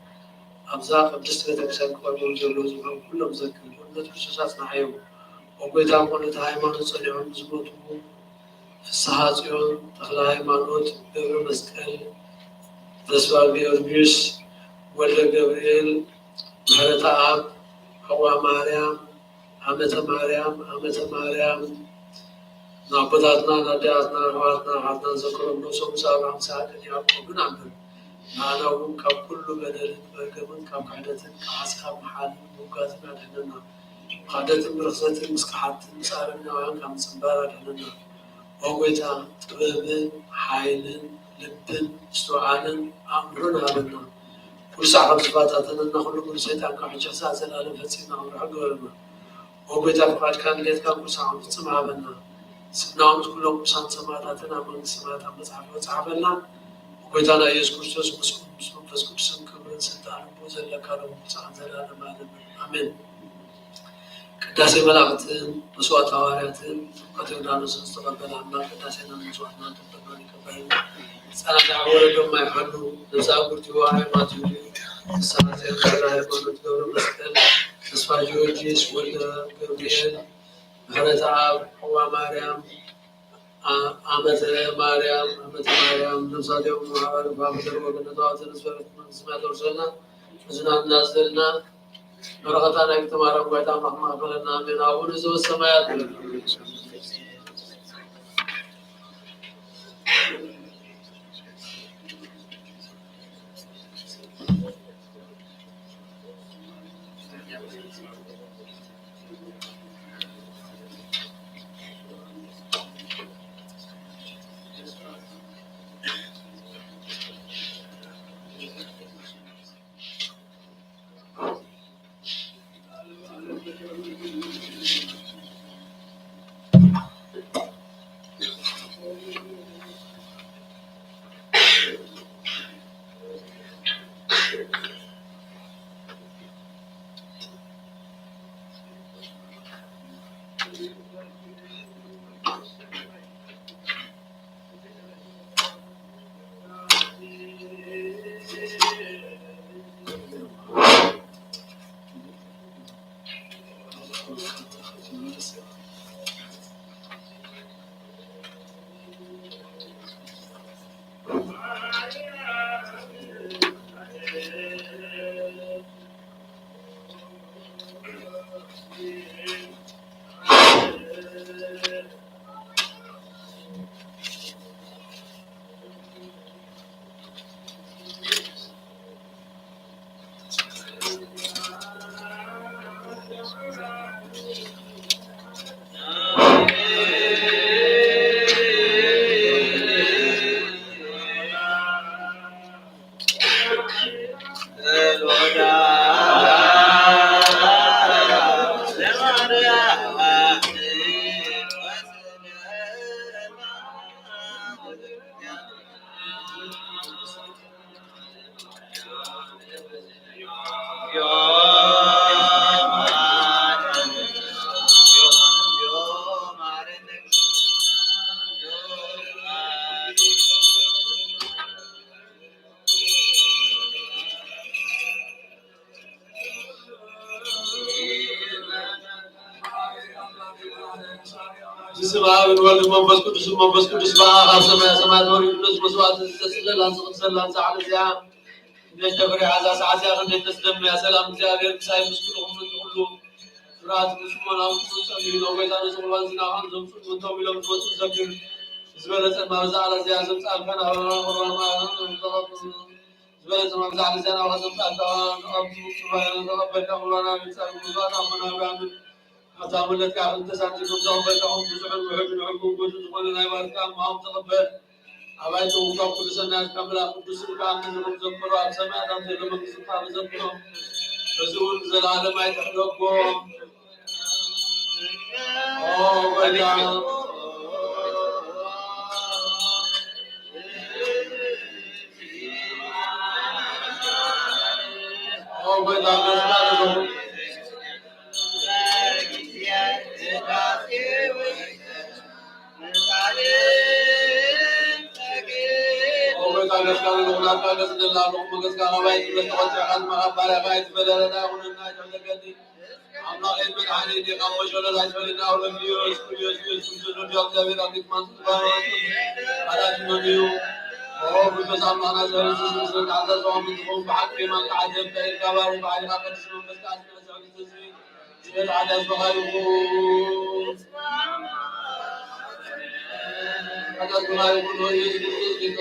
أبزاق قدست لتكسان قوامون جلوزهم كلهم ذكر ونت بشاشاتنا حيو وقويتان قلت هايمان صليعون مزبوطهم في السحاتيون تخلا هايمانوت ببر مسكال تسوى بيورجيس ولا جبريل مهرة آب حوا مريم أمة مريم نعبداتنا ندياتنا رواتنا حتنا ذكرهم نصوم سابعا ساعة يعقوب نعمل معناهم ككل بدل برقم كقعدة كعسكر محل موجات عندنا قعدة برخصة مسكحات مسارنا وعن كم سنبارة عندنا وقيتا طبب حيل لبن استوعانا أمرنا بنا كل ساعة صفاتنا نقول كل شيء عن كحجة ساعة الألف فتينا أمر حقولنا وقيتا فقد كان ليت كان كل ساعة تسمع بنا ስናውን ኩሎም ቅዱሳን ሰማዕታትን ኣብ መንግስቲ ሰማያት ኣብ መጽሓፍ ወጻሕፈና ጎይታና ኢየሱስ ክርስቶስ ምስ መንፈስ ቅዱስን ክብርን ስልጣንን ብኡ ዘለካ ሎሙ ብፅዓን ዘላለም ዓለም ኣሜን። ቅዳሴ መላእክትን መስዋዕት ሐዋርያትን ጥምቀተ ዮርዳኖስን ዝተቐበለ ኣምላክ ቅዳሴና መስዋዕትና ተቀበል ይቀበል። ህፃናት ወረዶም አይፈሉ ነዛ ጉርቲ ሃይማኖት ተሳተ ሃይማኖት ገብረ መስቀል ተስፋ ጊዮርጊስ ወልደ ገብርኤል ምህረት አብ ሕዋ ማርያም አመተ ማርያም ነብሳቸው ማህበር ባምደር ወገነታው ተነስፈረት መንስማት ወርሰና ዝናና ዘለና በረከታና ከተማራ ጓይታ ማህማፈለና አሜን። አቡነ ዘበሰማያት ስብሐት ወልድ መንፈስ ቅዱስ በአብ ሰማይ ሰማያት ወሪድ ቅዱስ መስዋዕት ተስለል አንጽል አንጻልዚያ እንደተፈሪ ዓዛ ሰዓዚያ እንደተስደም ያ ሰላም እግዚአብሔር ሳይ ምስኩልኩም ሁሉ ፍርሃት ምስሞናው ጸልዩ ነው ጌታ ነው ዝናውን ዘምጹ ወንተው ቢለው ወጡ ዘክር ዝበለጸ ማብዛላ ዚያ ዘምጻል ፈና ወራማ ዝበለጸ ማብዛላ ዚያ ነው ዘምጻል አብ ሱባኤ ተቀበልካ ሙላና ቢጻል ሙላና መናባን أتعاملت كأنت سانتي كم بيتهم بسحر وحب عقوب وجود من العباد كم هم تقبل أبايت وقف كل سنة كملا قدس كان نزلهم زبروا أسماء دم زلهم سبحان زبرهم رسول زلال ما يتحلقهم أوه بيتهم أوه بيتهم كان الأولاد كان يسد الله لهم مجلس كان بايت بالتوسع عن مغفرة بايت بدلنا وننا جلدي عمنا غير من عيني قام وجل الله يسلنا ولم يوس كل جاب جابر عندك ما تبارك على جنوديو أو بس عمنا نزل على زوام من بعد ما قعد في الكبار بعد ما قد سلم بس كان نزل تزين سير على البغايو هذا البغايو كله يجي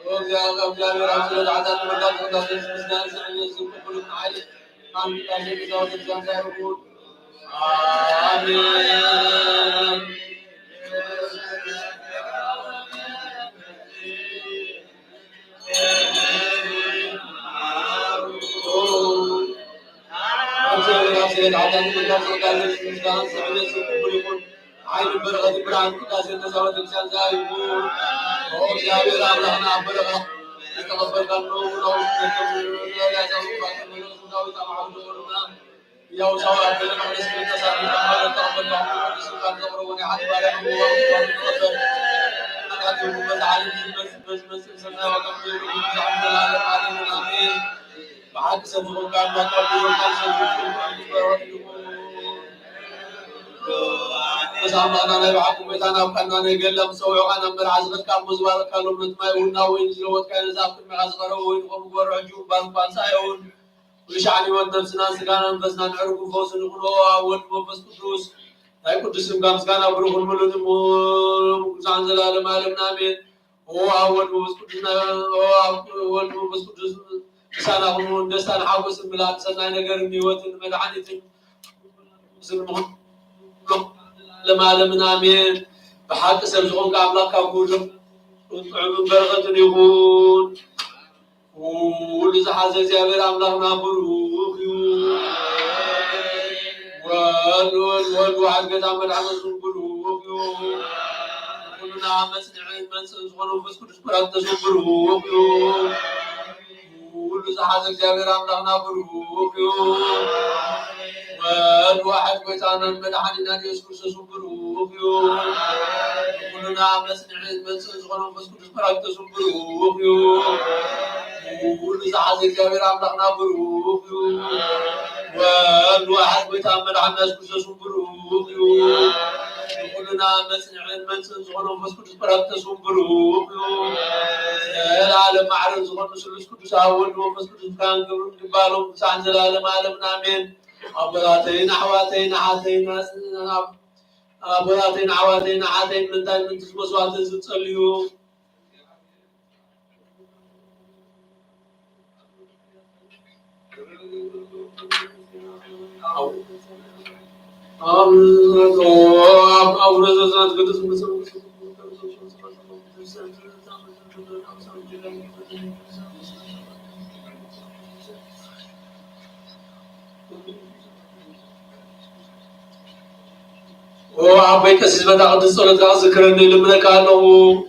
وجاء جابر عبد العزيز وقال قد استثناء سعيد كل عالم قام بتاجر بزوج الجنة يقول آمين عين برغة برعان قداس النزوة الإنسان زايبون وإجابة رابلغنا برغة يتغفر قلنه ولو لا يزالوا فاتنه ويتعمعون دورنا يا وشاور أبدا ونسل التسامي فقال تقبل لهم ونسل قد ضمروني حتى لهم وغفر أن أدعو بس عليم بس سنة وقبل عبد العالم عليم الأمين بعد سنتهم كان ما قبل وقال سنتهم وسامعنا نبعكم بيتنا وكنا نقلم سوي وأنا من عزبت كان مزبار كانوا نتمايون ناوين زلوت كان زاكم معزبرون ومقر عجوب بان سايون وشعني ونفسنا سكانا نفسنا نعرف فوس نقول أول مفس قدوس هاي قدوس مقام سكانا بروح الملون مقصان زلال مالم نامين هو أول مفس قدوسنا هو أول مفس قدوس سانا هم دستان حاوس الملاد سنا نقر نيوت المدعنة مسلمون لما لمن آمين بحق سبزقون كاملا كابولم وطعم برغة يغون ولذا حازة زيابير أملاكنا بروخ والواحد قد عمل عمل بروخ كلنا عمل سنعين من سنسخنوا بس كل سبرات تسو بروخ ولذا حازة زيابير أملاكنا بروخ والواحد قيتانا المدحننا يسكر سسبروك كلنا مسنعين من سنسخنا فسكر سبرات تسبروك ولذا حزيك جابر عملقنا بروك والواحد قيتانا المدحننا يسكر سسبروك كلنا مسنعين من سنسخنا فسكر سبرات تسبروك العالم معرض سخن سلسكر ساول وفسكر سبكان قبل قبالهم سعن زلالم عالمنا آمين أبراتين عواتين عاتين أبراتين عواتين عاتين من تاين من تسمسوات تسليو أو رزقات قدس مسلم وعبيك سيدنا داود الصلاة ذكرني لمن كانوا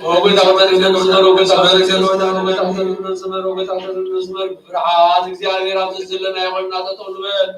وبيت عطر من الزمر وبيت عطر من الزمر وبيت عطر من الزمر وبيت عطر من الزمر فرحات እግዚአብሔር አብዝልን ያቆይና ተጠውልበን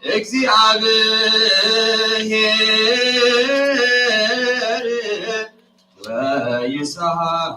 እግዚአብሔር ወይስሐቅ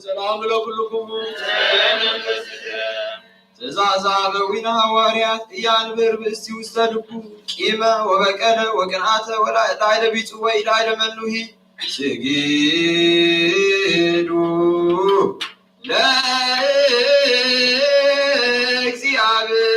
ሰላም ለኩልኩም ትእዛዛ በዊነ ሐዋርያት እያንብር ብእስቲ ውስተ ልቡ ቂመ ወበቀለ ወቅንዓተ ወላዕለ ቢጹ ወኢላዕለ መኑሂ ስጊዱ ለእግዚአብሔር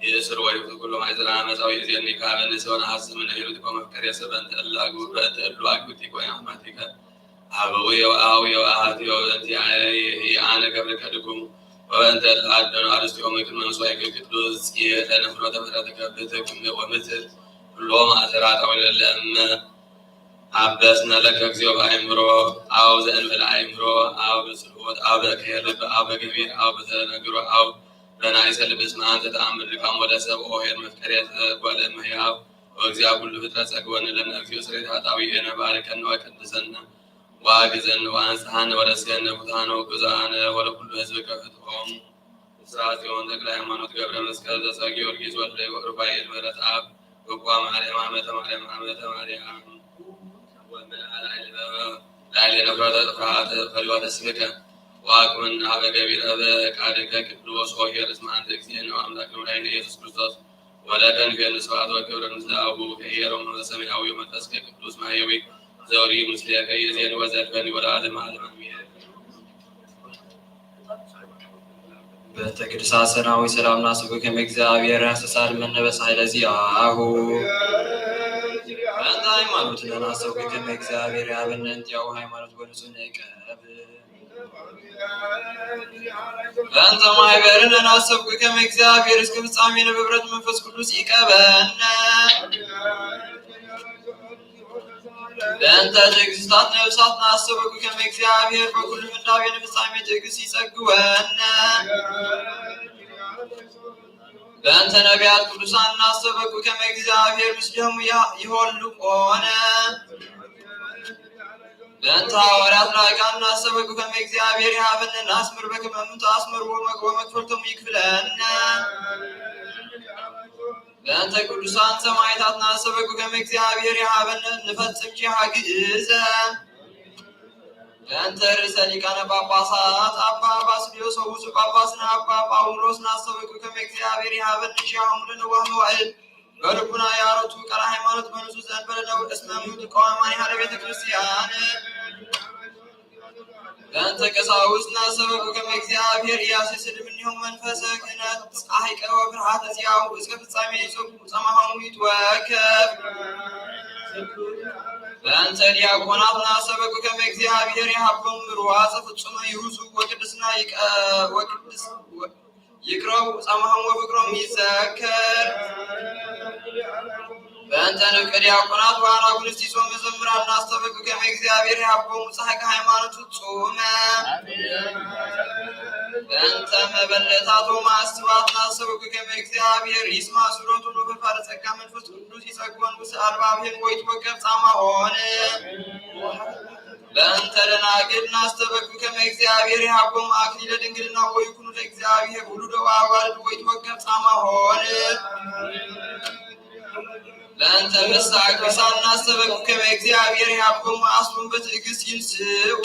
የስር ወይ ሁሉ ማይዘራ መጻው የዚህን ካበን ሰውን ሐሰብ ምን ይሉት ቆመከር ያሰበን ተላጉ በተሉ አግብቲ ቆይ አማቲካ አበው የዋው የዋት የወንቲ ያነ ገብረ ከድኩም ወንተ አደኑ አርስቲ ወመክን መንሷይ ቅዱስ የለነፍሮ ተመረተ ከብተክ ወምት ሎማ አዘራታው ለለም አበስና ለከ እግዚኦ ባይምሮ አው ዘእንበል አይምሮ አው በስልወት አው በከለብ አው በገቢር አው በተነግሮ አው በናይ ሰልብስ ማንተ ተአምር ካም ወደ ሰብ ኦሄር መፍቀሪያት ጓለ መያው ወግዚያ ሁሉ ፍጥረት ጸግወን ለነ እግዚኦ ስሬት አጣዊ የነባርከን ወቀድሰን ዋግዘን ዋንሳን ወረስከን ቡታን ወግዛን ወለ ሁሉ ህዝብ ከፍትሆም ስራት የሆን ተክለ ሃይማኖት ገብረ መስቀል ዘጸጊ ጊዮርጊስ ወልደ ሩፋኤል ምህረት አብ ወቋ ማርያም አመተ ማርያም ላይለ ነፍረተ ጥፍራት ፈሊዋተ ስብከ ዋቅምና በገቢረ በቃድከ ቅዱስ ሆሄር እስመ አንተ እግዚእነ አምላክ ወላዲተ ኢየሱስ ክርስቶስ ወለከን ከንስዋት ወክብር ምስለ አቡከ ከሄሮም ሰማያዊ መንፈስ ቅዱስ ማህየዊ ዘውሪ ምስሌከ የዜን ወዘልፈን ወለዓለመ ዓለም አሜን። በተቅድሳ ሰናዊ ሰላምና ስቡከ እግዚአብሔር ያስተሳል መነበስ ኃይለ ዚአሁ አንተ ሃይማኖት ለናሰው ከመ እግዚአብሔር ያብነን ያው ሃይማኖት ወንጹ ነቀብ በእንተ ማኅበርነ ናሰብኩ ከመ እግዚአብሔር እስከ ፍጻሜ በኅብረት መንፈስ ቅዱስ ይቀበልነ በእንተ ትዕግሥታት ነፍሳት ናሰብኩ ከመ እግዚአብሔር በኩሉ ምንዳቤ ፍጻሜ ትዕግሥት ይጸግወነ በእንተ ነቢያት ቅዱሳን ናሰብኩ ከመ እግዚአብሔር ምስሌሆሙ ይሆልቆነ በእንተ ሐዋርያት ላይቃን ናሰብኩ ከመ እግዚአብሔር ይሃበነ ናስምር በከመ እምንቱ አስምር ወመክፈልቶሙ ይክፍለነ በእንተ ቅዱሳን ሰማዕታት ናሰብኩ ከመ እግዚአብሔር ይሃበነ ንፈጽም ኪሃ ግእዘ በእንተ ርእሰ ሊቃነ ጳጳሳት አባ ባስልዮስ ወብፁዕ ጳጳስነ አባ ጳውሎስ ናሰብኩ ከመ እግዚአብሔር ይሃበነ ሺሃሙ ለነዋህ መዋዕል በልቡና ያረቱ ቃለ ሃይማኖት በንጹሕ ዘእንበለ ነውር እስመ እሙንቱ ቀዋማኒ ሀደ ቤተ ክርስቲያን በእንተ ቀሳውስት ናሰብኩ ከመ እግዚአብሔር ኢያሴስል እምኔሆሙ መንፈሰ ክህነት ጸሐይቀ ወፍርሃተ ዚአሁ እስከ ፍጻሜ ይጾሙ ጸማሆሙ ይትወከፍ በእንተ ዲያቆናት ናሰብኩ ከመ እግዚአብሔር ይሃቦሙ ምሩዋፀ ፍጹመ ይሁሱ ወቅድስና ይቅረቡ ጸማሆሙ ወፍቅሮሙ ይዘከር በእንተ ንፍቀ ዲያቆናት ወአናጉንስጢስ ወመዘምራን ናሰብኩ ከመ እግዚአብሔር ይሃቦሙ ጸሐይቀ ሃይማኖት ፍጹመ በእንተ መበለታት ወማእስባት ናሰብኩ ከመ እግዚአብሔር ይስማ ጸሎቱን ወበፋረ ጸጋ መንፈስ ቅዱስ ይጸግወን ውስተ አልባብሔር ወይትወከፍ ጻማሆነ በእንተ ደናግል ናሰብኩ ከመ እግዚአብሔር ይሃቦሙ አክሊለ ድንግልና ወይኩኑ ለእግዚአብሔር ውሉደ ወአዋልድ ወይትወከፍ ጻማሆነ በእንተ መሳቅሳን ናሰብኩ ከመ እግዚአብሔር ይሃቦሙ አስሩን በትዕግሥት ይንስኡ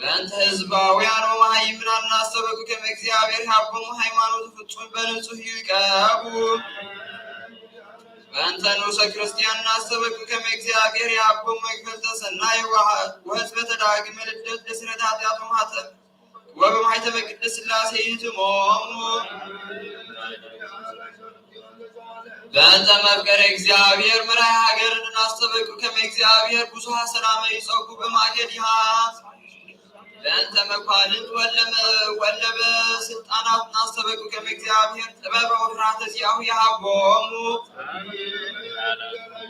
በእንተ ሕዝባውያን ወመሃይምናን ናሰብኩ ከመ እግዚአብሔር ይሃቦሙ ሃይማኖት ፍጹም በንጹሕ ይቀቡ በእንተ ንዑሰ ክርስቲያን ናሰብኩ ከመ እግዚአብሔር ይሃቦሙ መክፈልተ ሠናይ ወሕዝበተ ዳግመ ልደት ለስርየተ ኃጢአት ወበማኅተመ ቅድስት ሥላሴ ይሕትሞሙ በእንተ መፍቀሬ እግዚአብሔር ምራይ ሀገርን ናሰብኩ ከመ እግዚአብሔር ብዙኃ ሰላመ ይጸጉ በማእከሊሃ በእንተ መኳንንት ወለበ ስልጣናት ናሰብኩ ከመ እግዚአብሔር ጥበበ ወፍርሃተ ዚአሁ ይሃቦሙ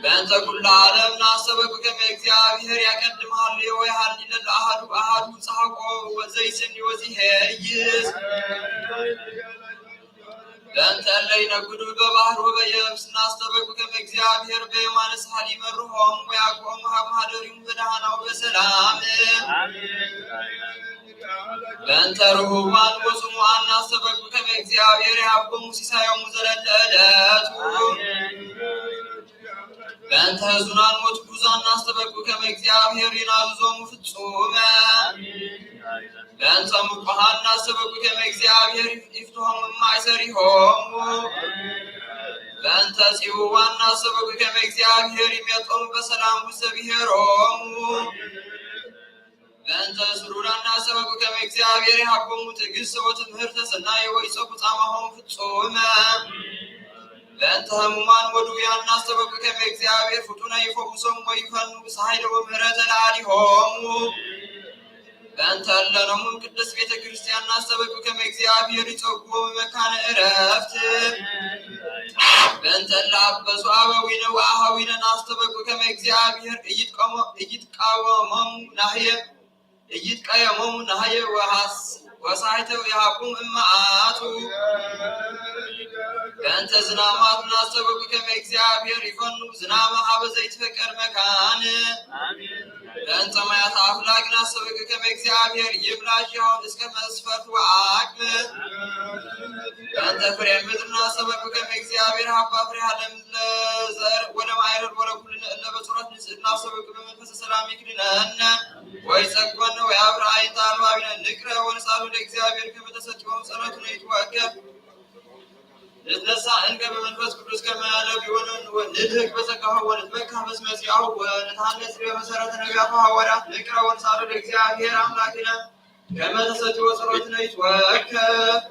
በእንተ ኩሉ ዓለም ናሰብኩ ከመ እግዚአብሔር ያቀድም ሀልዮ ወይሃልል ለአሐዱ አሐዱ ጸሐቆ ወዘይስኒ ወዚሄይስ በእንተ እለ ይነግዱ በባሕር ወበየብስ ናሰብኩ ከመ እግዚአብሔር በየማነ ሳህል ይመርሖሙ ወያዕቅቦሙ ሀበ ማኅደሪሁ በደኅና ወበሰላም በእንተ ርሁባን ወጽሙዓን ናሰብኩ ከመ እግዚአብሔር ይሃቦሙ ሲሳዮሙ ዘለለ ዕለቱ በእንተ ሕዙናን ወትኩዛን ናሰብኩ ከመ እግዚአብሔር ይናዝዞሙ ፍጹመ በእንተ ምቁሃን ናሰብኩ ከመ እግዚአብሔር ይፍትሖሙ እማእሰሪሆሙ በእንተ ጽዋን ናሰብኩ ከመ እግዚአብሔር ይሜጦሙ በሰላም ውስተ ብሔሮሙ በእንተ ስሩራን ናሰብኩ ከመ እግዚአብሔር ይሃቦሙ ትዕግሥተ ወትምህርተ ሠናይ ወይጸጉ ጻማሆሙ ፍጹመ በእንተ ሕሙማን ወድውያን ናሰብኩ ከመ እግዚአብሔር ፍጡነ ይፈውሶሙ ወይፈኑ ኃይለ ወምሕረተ ለአሊሆሙ በእንተ እለ ነሙ ቅድስት ቤተ ክርስቲያን ናሰብኩ ከመ እግዚአብሔር ይጸጉ በመካነ ዕረፍት በእንተ እለ አበሱ አበዊነ ወአኀዊነ ናሰብኩ ከመ እግዚአብሔር ኢይትቀየሞሙ ናህየ ወሳሕተ ይሃቦሙ እመዓቱ በእንተ ዝናማት ናሰብኩ ከመ እግዚአብሔር ይፈኑ ዝናመ ሀበ ዘይትፈቀድ መካን በእንተ ማያተ አፍላግ ናሰብኩ ከመ እግዚአብሔር ይብላሻውን እስከ መስፈርት ወአቅም በእንተ ፍሬ ምድር ናሰብኩ ከመ እግዚአብሔር ሀባ ፍሬሃ ለዘር ወለማይረር ወለኩልነ እለ በጸሎት ንጽሕት ናሰብኩ በመንፈሰ ሰላም ይክድነነ ወይጸግወነ ወያብርሃይንተ አልባቢነ ንቅረ ወንጻሉ ለእግዚአብሔር ከመ ተሰጥዖሙ ጸሎቱነ ይትወከፍ ንትነሣ እንከ በመንፈስ ቅዱስ ከመ ነቢዩን ንድህግ በጸጋሁ ወንትመካ በስመ ዚአሁ ወንትሐነጽ በመሠረተ ነቢያቱ ሐዋርያት ንቅረ ወንጻሉ ለእግዚአብሔር አምላክነ ከመ ተሰጥዖ ጸሎቱነ ይትወከፍ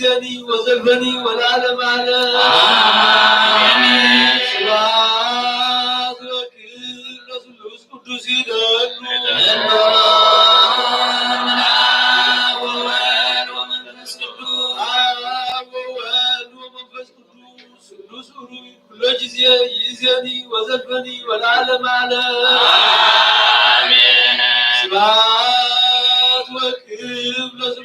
يزني وزلفني والعالم على آمين سبحان وكيل رسول قدوس يزني وزلفني والعالم على آمين سبحان وكيل رسول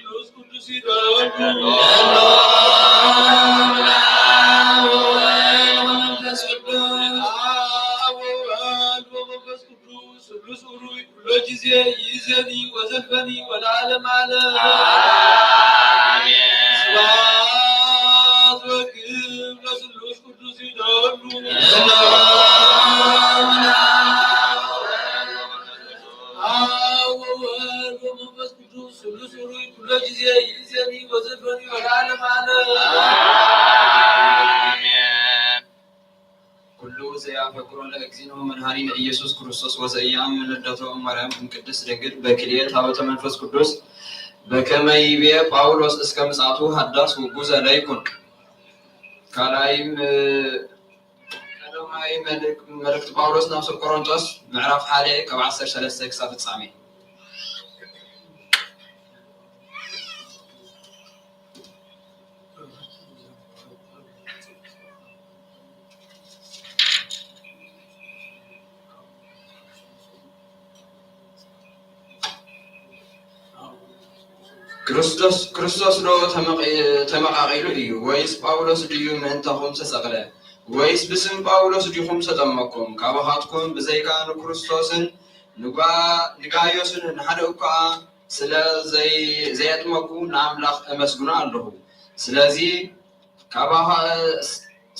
يزني وزلفني والعالم على آمين صلاة وكيل رسول القدس يزني وزلفني والعالم على آمين كل زيافكرون لأكزينه من هارين إيسوس كريستوس وزيام من الدته مريم من قدس رجل بكلية هاوت منفس قدوس بكما يبيع باولوس اسكم ساعته حداس وجوز عليكم كلايم ملك باولوس نفس الكورنثوس معرف حالي كوعسر 3 كسافة سامي ክርስቶስ ዶ ተመቃቂሉ እዩ ወይስ ጳውሎስ ድዩ ምእንተኹም ተሰቕለ ወይስ ብስም ጳውሎስ ዲኹም ተጠመቅኩም ካባኻትኩም ብዘይካ ንክርስቶስን ንጋዮስን ንሓደ እኳ ስለ ዘየጥመኩ ንኣምላኽ እመስግኑ ኣለኹ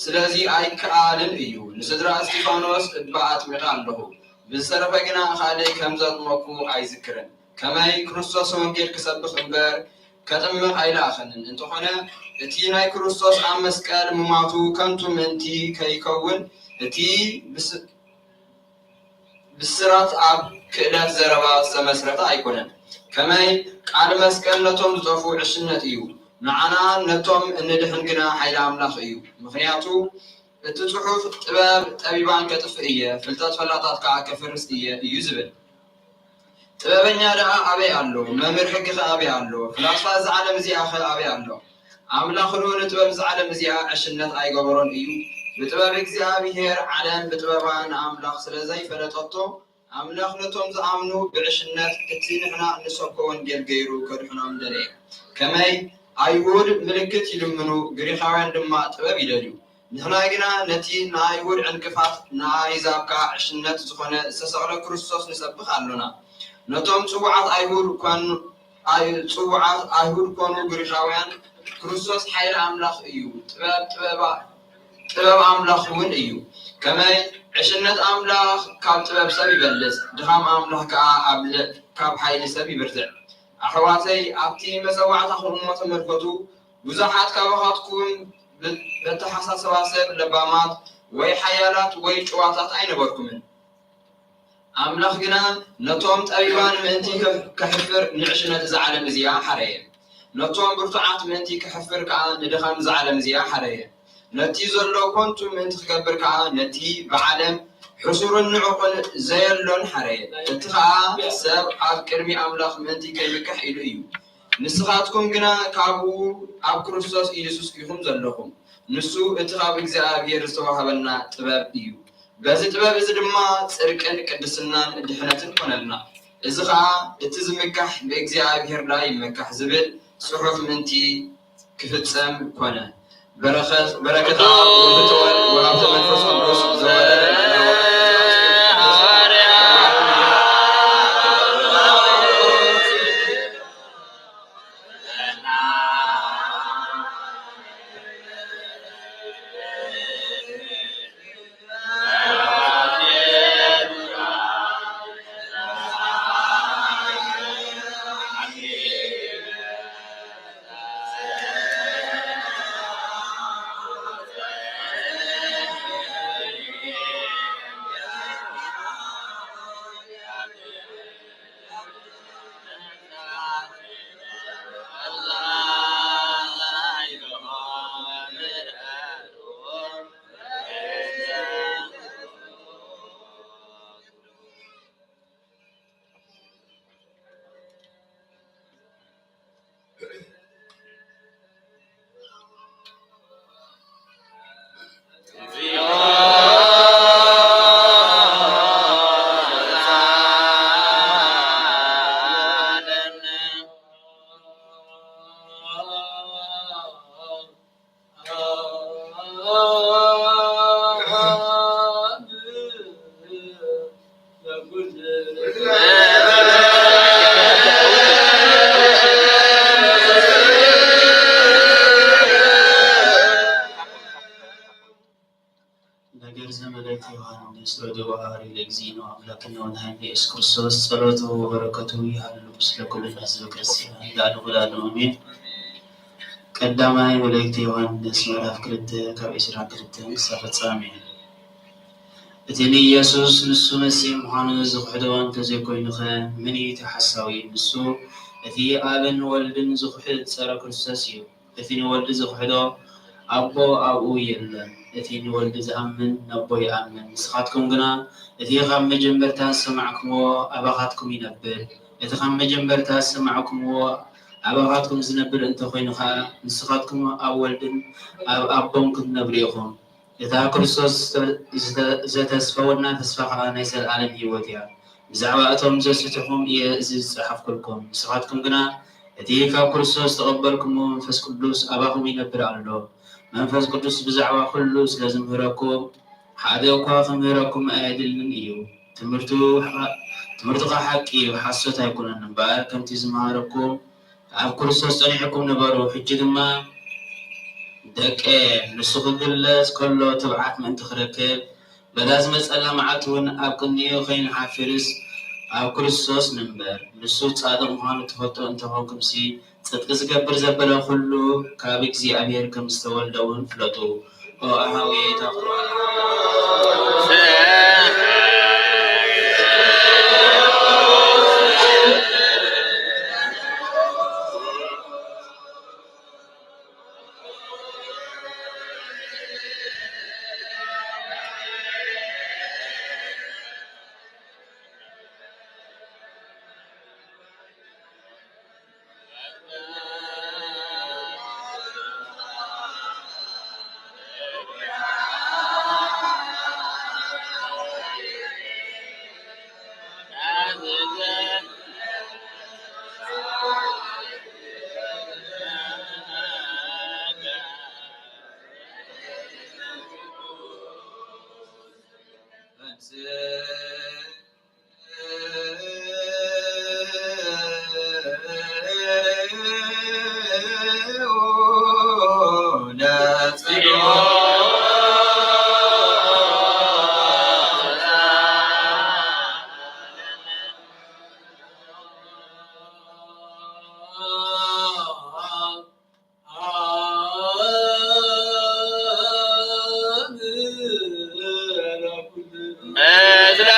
ስለዚ ኣይከኣልን እዩ ንስድራ እስጢፋኖስ እባ ኣጥሚቐ ኣለኹ ብዝተረፈ ግና ካልእ ከም ዘጥመኩ ኣይዝክርን ከመይ ክርስቶስ ወንጌል ክሰብኽ እምበር ከጥምቕ ኣይለኣኸንን እንተኾነ እቲ ናይ ክርስቶስ ኣብ መስቀል ምማቱ ከንቱ ምእንቲ ከይከውን እቲ ብስራት ኣብ ክእለት ዘረባ ዝተመስረተ ኣይኮነን ከመይ ቃል መስቀል ነቶም ዝጠፉ ዕሽነት እዩ ንዓና ነቶም እንድሕን ግና ሓይሊ ኣምላኽ እዩ ምክንያቱ እቲ ጽሑፍ ጥበብ ጠቢባን ከጥፍእ እየ ፍልጠት ፈላጣት ከዓ ከፍርስ እየ እዩ ዝብል ጥበበኛ ደኣ ኣበይ ኣሎ መምህር ሕጊ ኸ ኣበይ ኣሎ ፍላስፋ ዝዓለም እዚኣ ኸ ኣበይ ኣሎ ኣምላኽ ዶ ንጥበብ ዝዓለም እዚኣ ዕሽነት ኣይገበሮን እዩ ብጥበብ እግዚኣብሔር ዓለም ብጥበባ ንኣምላኽ ስለዘይፈለጠቶ ኣምላኽ ነቶም ዝኣምኑ ብዕሽነት እቲ ንሕና እንሰብኮ ወንጌል ገይሩ ከድሕኖም ደለየ ከመይ ኣይሁድ ምልክት ይልምኑ ግሪኻውያን ድማ ጥበብ ይደልዩ ንሕና ግና ነቲ ንኣይሁድ ዕንቅፋት ንኣሕዛብ ከዓ ዕሽነት ዝኾነ ዝተሰቕለ ክርስቶስ ንሰብኽ ኣሎና ነቶም ጽቡዓት ኣይሁድ ኮኑ ግሪኻውያን ክርስቶስ ሓይሊ ኣምላኽ እዩ ጥበብ ኣምላኽ እውን እዩ ከመይ ዕሽነት ኣምላኽ ካብ ጥበብ ሰብ ይበልፅ ድኻም ኣምላኽ ከዓ ካብ ሓይሊ ሰብ ይብርትዕ ኣሕዋተይ ኣብቲ መፀዋዕታኹም እሞ ተመልከቱ ብዙሓት ካባኻትኩም በተሓሳሰባ ሰብ ለባማት ወይ ሓያላት ወይ ጨዋታት ኣይነበርኩምን أملاخنا نتوم تقريبا منتي كحفر نعشنا زعلم زيا حرية نتوم برتعات منتي كحفر كعان ندخل زعلم زيا حرية نتي زلو كنتو منتي كبر كعان نتي بعلم حصور النعقل زيلون حرية اتخاء سب عب كرمي أملاخ منتي كيمكح إليو نسخاتكم جنا كابو أب كريستوس إيسوس كيهم زلهم نسو اتخاء بإግዚአብሔር ዝተዋሃበና ጥበብ እዩ በዚ ጥበብ እዚ ድማ ጽድቅን ቅድስናን ድሕነትን ሆነልና እዚ ከዓ እቲ ዝምካሕ በእግዚአብሔር ላይ ይመካሕ ዝብል ጽሑፍ ምንቲ ክፍጸም ኮነ በረከታ ወፍትወል ወሀብተ መንፈስ ቅዱስ ዘወረደ ኢየሱስ ክርስቶስ ጸሎቱ በረከቱ ይሃሉ ስለ ኩሉ ሕዝበ ክርስቲያን ዳሉ አሜን። ቀዳማይ መልእክት ዮሐንስ ምዕራፍ 2 ካብ 22 ክሳብ ፍጻሜ። እቲ ኢየሱስ ንሱ መሲሕ ምዃኑ ዝኽሕዶ እንተዘይኮይኑኸ ምን እዩ ሓሳዊ ንሱ እቲ ኣብን ወልድን ዝኽሕድ ጸረ ክርስቶስ እዩ። እቲ ንወልድ ዝኽሕዶ አቦ አብኡ የለን እቲ ንወልድ ዝኣምን ነቦ ይኣምን ንስኻትኩም ግና እቲ ካብ መጀመርታ ሰማዕኩምዎ ኣባኻትኩም ይነብር እቲ ካብ መጀመርታ ሰማዕኩምዎ ኣባኻትኩም ዝነብር እንተኮይኑ ከዓ ንስኻትኩም ኣብ ወልድን ኣብ ኣቦን ክትነብሩ ኢኹም እታ ክርስቶስ ዘተስፈወና ተስፋ ከዓ ናይ ዘለኣለም ህይወት እያ ብዛዕባ እቶም ዘስትሑም እየ እዚ ዝፀሓፍኩልኩም ንስኻትኩም ግና እቲ ካብ ክርስቶስ ተቐበልኩምዎ መንፈስ ቅዱስ ኣባኹም ይነብር ኣሎ መንፈስ ቅዱስ ብዛዕባ ኩሉ ስለ ዝምህረኩም ሓደ እኳ ክምህረኩም ኣየድልን እዩ ትምህርቱ ሓቂ እዩ ሓሶት ኣይኮነን እምበር ከምቲ ዝመሃረኩም ኣብ ክርስቶስ ጸኒዕኩም ነበሩ ሕጂ ድማ ደቀ ንሱ ክግለጽ ከሎ ትብዓት ምእንቲ ክረክብ በዳ ዝመጸላ መዓልቲ እውን ኣብ ቅድሚኡ ከይንሓፍርስ ኣብ ክርስቶስ ንበር ንሱ ጻድቕ ምዃኑ ትፈልጡ እንተኾንኩምሲ ጽድቂ ዝገብር ዘበለ ኩሉ ካብ እግዚኣብሔር ከም ዝተወልደ እውን ፍለጡ ኦ ኣሃውየ ተኽሩ أذن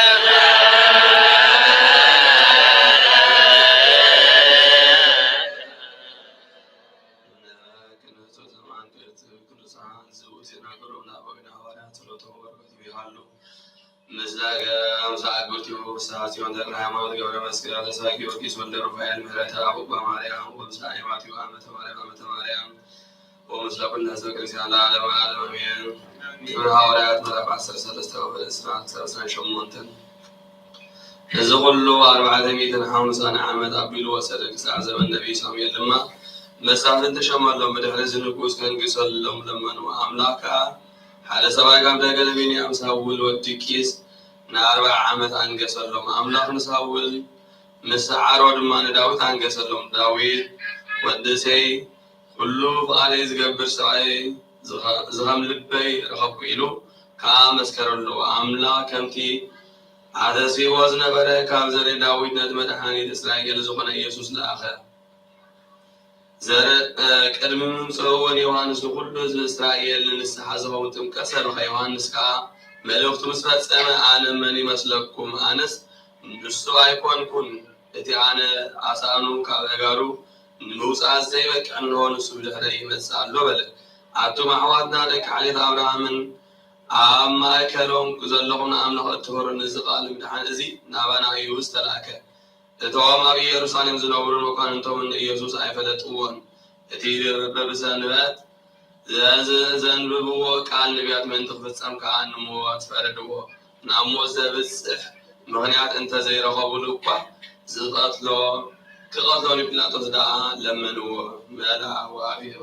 ምስላገ አምሳዕ ጉርቲሁ ሳሲዮን ተክለ ሃይማኖት ገብረ መስቀል ተሳኪ ጊዮርጊስ ወልደ ሩፋኤል ምህረተ አቡባ ማርያም ወምስለ ሃይማኖት አመተ ማርያም ወምስለ ኩሉ ሕዝበ ክርስቲያን ለዓለመ ዓለም አሜን። ግብረ ሐዋርያት ምዕራፍ 13 38 እዚ ኩሉ 450 ዓመት ኣቢሉ ወሰደ ክሳዕ ዘመን ነቢይ ሳሙኤል ድማ መሳፍንቲ ተሸመሎም ብድሕሪ እዚ ንጉስ ከንግሰሎም ለመኑ። ኣምላክ ከዓ ሓደ ሰብኣይ ካብ ነገደ ቢንያም ሳውል ወዲ ቂስ ን40 ዓመት አንገሰሎም። ኣምላክ ንሳውል ምስ ዓሮ ድማ ንዳዊት አንገሰሎም። ዳዊት ወዲ እሴይ ኩሉ ፍቓደይ ዝገብር ሰብኣይ ዝኸም ልበይ ረኸብኩ ኢሉ ከዓ መስከረሉ። ኣምላክ ከምቲ ሓተሲዎ ዝነበረ ካብ ዘሬ ዳዊት ነቲ መድሓኒት እስራኤል ዝኾነ ኢየሱስ ለኣኸ። ቅድሚ ምምፅኡ እውን ዮሃንስ ንኩሉ ህዝቢ እስራኤል ንስሓ ዝኸውን ጥምቀት ሰበኸ። ዮሃንስ ከዓ መልእኽቱ ምስ ፈፀመ ኣነ መን ይመስለኩም? ኣነስ ንሱ ኣይኮንኩን። እቲ ኣነ ኣሳኑ ካብ ኣጋሩ ንምውፃእ ዘይበቅዕ እንሆ ንሱ ብድሕረይ ይመፅእ ኣሎ በለ። ኣቱም ኣሕዋትና ደቂ ዓሌት ኣብርሃምን ኣብ ማእከሎም ዘለኹ ንኣምላኽ እትፈሩ እዚ ቃል ምድሓን እዚ ናባና እዩ ዝተላከ። እቶም ኣብ ኢየሩሳሌም ዝነብሩ መኳንንቶምን ኢየሱስ ኣይፈለጥዎን። እቲ በብሰንበት ዘንብብዎ ቃል ነቢያት ምእንቲ ክፍፀም ከዓ ንሞት ፈረድዎ። ናብ ሞት ዘብፅሕ ምክንያት እንተዘይረኸቡሉ እኳ ክቐትሎ ጲላጦስ ደኣ ለመንዎ። መልኣክ ኣብዮ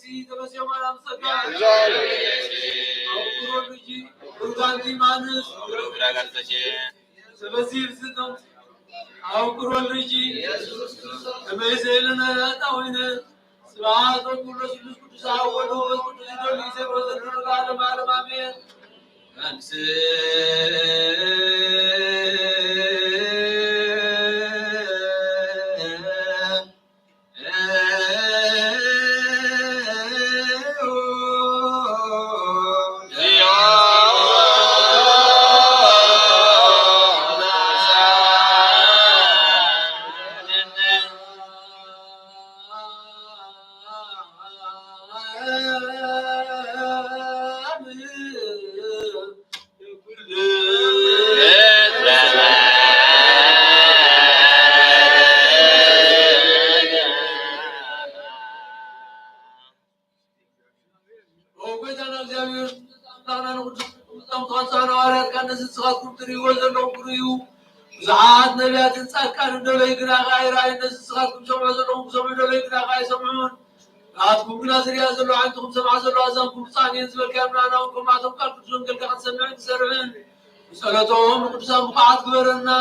Alexi, Tavasya Maram Saka, Guru Luigi, Guru Gandhi Manus, Guru Tavasir Siddham, Guru Luigi, Tavaselana, Tawina, Swat, Guru Luigi, Sawa, Guru Luigi, Guru Gandhi Manus, and زعاد نبيات سكان دولي غراغاي راي نسخكم سمعوا سمعوا دولي غراغاي سمعون عاتكم نازل يازلوا عندكم سمع زلوا ازمكم ثاني يزبل كامنا ناوكم عاتكم قلبتون قلقا قد سمعون سرعون وصلتهم قدسان بقعات كبرنا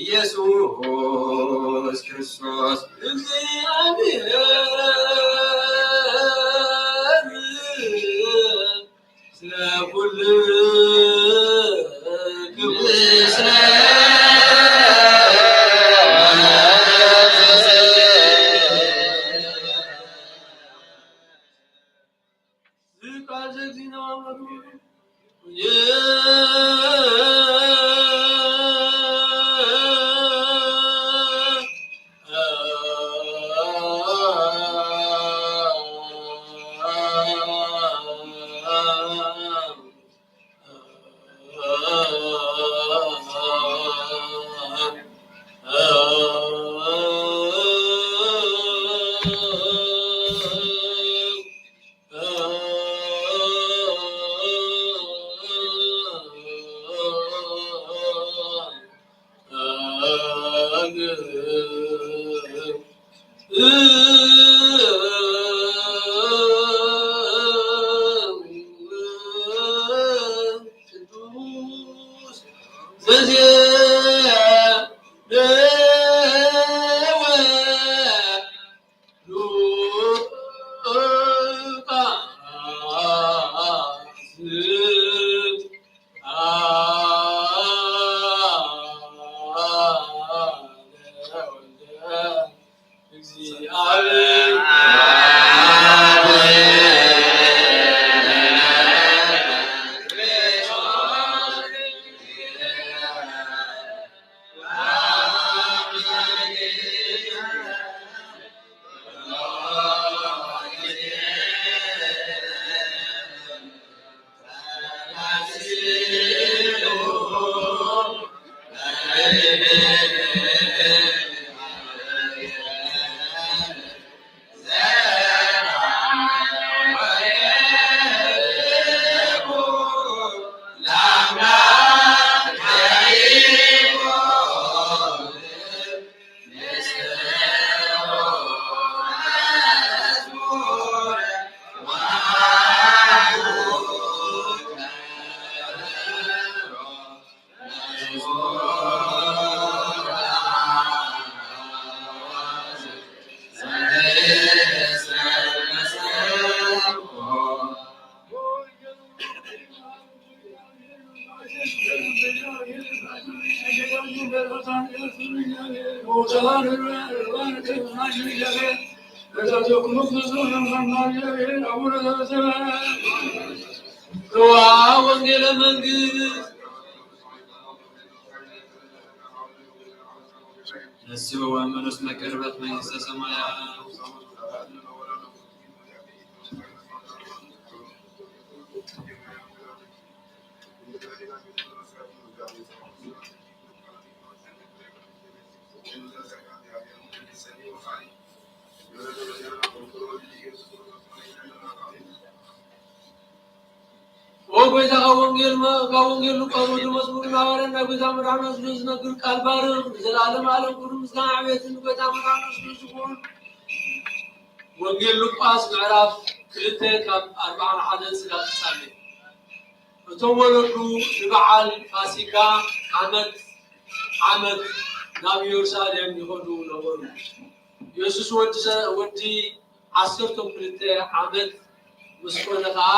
ኢየሱስ ክርስቶስ እግዚአብሔር ስለ ኩል ወንጌለ መንግስት ነስሑ ወመንፈስ መቀርበት መንግስተ ሰማያት ወጎይታ ወንጌል ሉቃስ ወደ መዝሙር ማወራና ጎይታ መራናስ ንግር ቃል ባርክ ዘላለም ዓለም ሁሉ ምስጋና አቤትን ጎይታ መራናስ ንዝሆን ወንጌል ሉቃስ ምዕራፍ 2 ካብ 41 ስላፍ ሳለ እቶም ወለዱ ንበዓል ፋሲካ ዓመት ዓመት ናብ ኢየሩሳሌም ይኸዱ ነበሩ። ኢየሱስ ወዲ 12 ዓመት ምስ ኮነ ከዓ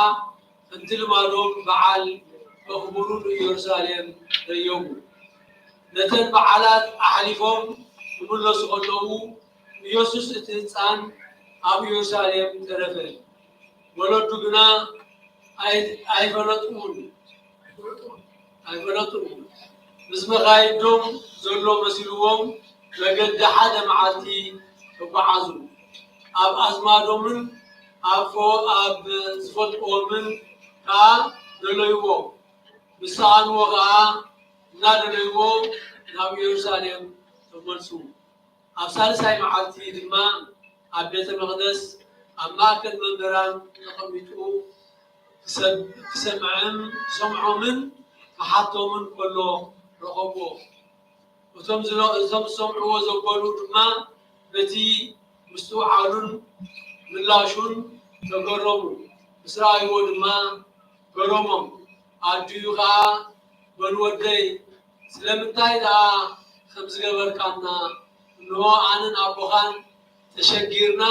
እንት ልማዶም በዓል ከኽብሩን ኢየሩሳሌም ደየቡ። ነተን በዓላት ኣሕሊፎም ክምለሱ ከለዉ ኢየሱስ እቲ ህፃን ኣብ ኢየሩሳሌም ተረፈ። ወለዱ ግና ኣይፈለጡን። ምስ መኻይዶም ዘሎ መሲልዎም መገዲ ሓደ መዓልቲ ተጓዓዙ። ኣብ ኣዝማዶምን ኣብ ዝፈልጥዎምን ከዓ ደለይዎ። ምሳኣንዎ ከዓ እናደለይዎ ናብ ኢየሩሳሌም ተመልሱ። ኣብ ሳልሳይ መዓልቲ ድማ ኣብ ቤተ መቅደስ ኣብ ማእከል መምህራን ተቐሚጡ ክሰምዖምን ክሓቶምን ከሎ ረኸብዎ። እቶም ዝሰምዕዎ ዘበሉ ድማ በቲ ምስትውዓሉን ምላሹን ተገረሙ። ምስ ረኣይዎ ድማ ገረሞም። ኣድዩ ከዓ በልወደይ ስለምንታይ ደኣ ከምዝገበርካና እንሆ ኣነን ኣቦኻን ተሸጊርና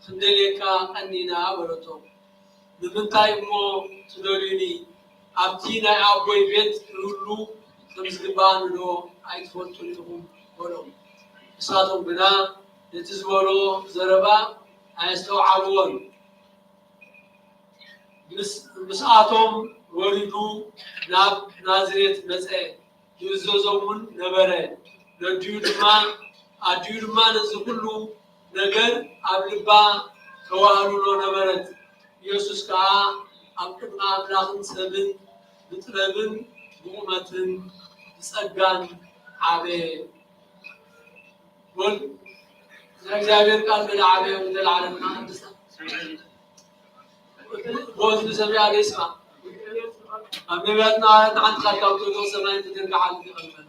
ክንደልየካ ቀኒና በለቶም። ንምንታይ እሞ ትደልዩኒ? ኣብቲ ናይ ኣቦይ ቤት ክህሉ ከምዝግባእኒ ዶ ኣይትፈልጡን ኢኹም በሎም። ንሳቶም ግና ነቲ ዝበሎ ዘረባ ኣየስተውዓልዎን። ምስኣቶም ወሪዱ ናብ ናዝሬት መፀ። ይእዘዞምን ነበረ። ኣድዩ ድማ ነዚ ኩሉ ነገር ኣብ ልባ ተዋህሉሎ ነበረት። ኢየሱስ ከዓ ኣብ ቅድሚ ኣምላኽን ሰብን ብጥበብን ብቑመትን ብጸጋን ዓበየ። እግዚአብሔር ቃል በለዓበየ ወለዓለምና ቅድሳ ቦዝ ብሰሚያ ለይስማ ኣብ ነቢያትና ንሓንቲ ካልካው ዘሎ ሰማይ ትድርግዓል ይቐልመሉ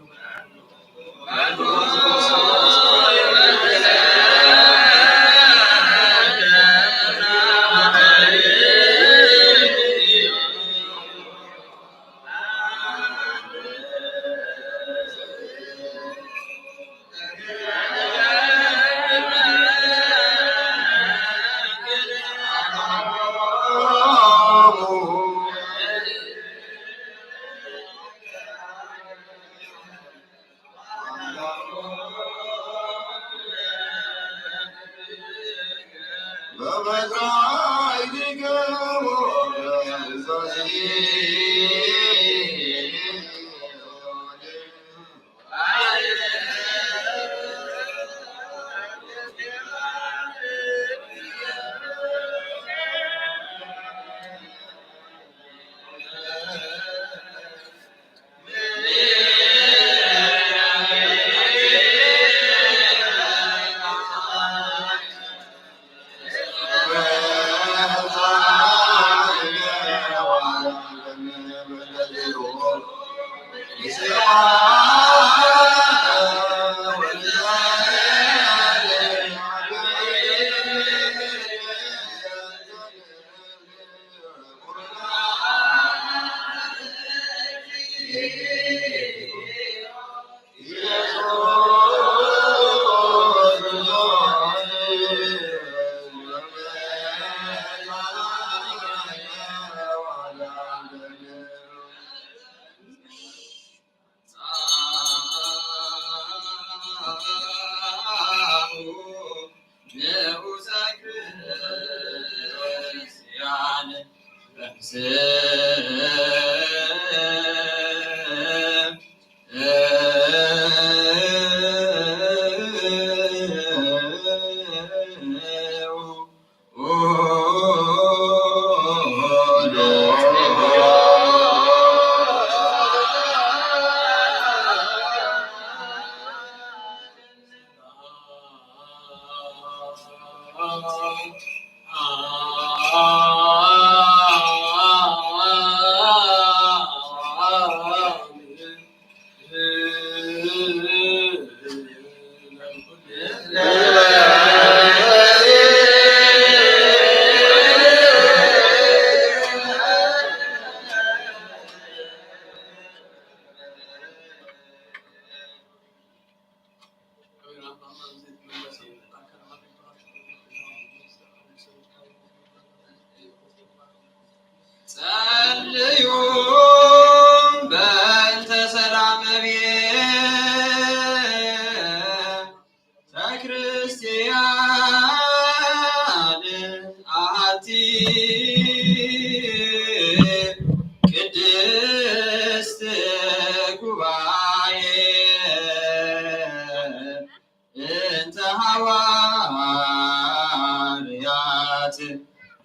በእንተ ሐዋርያት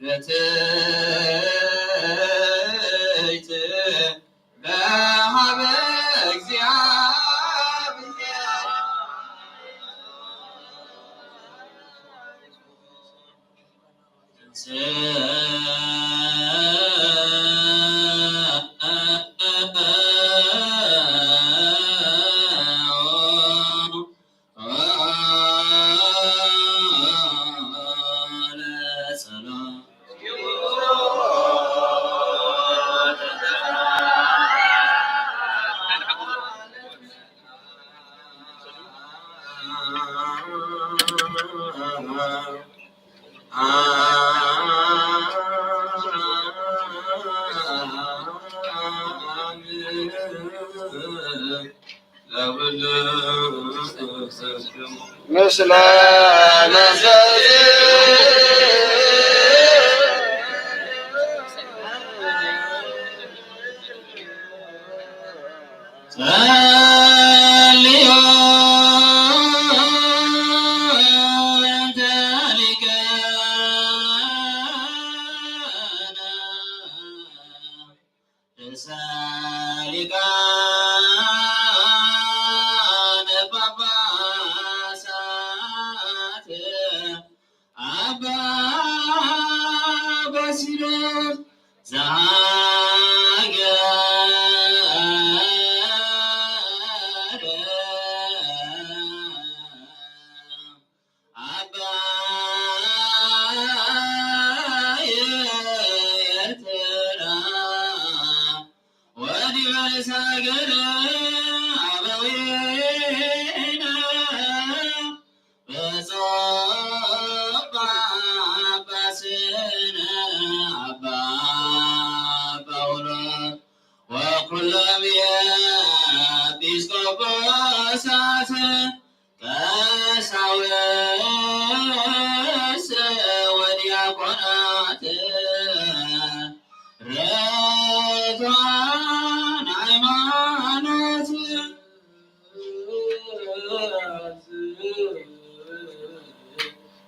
ርትዕት በሀበ ምስለ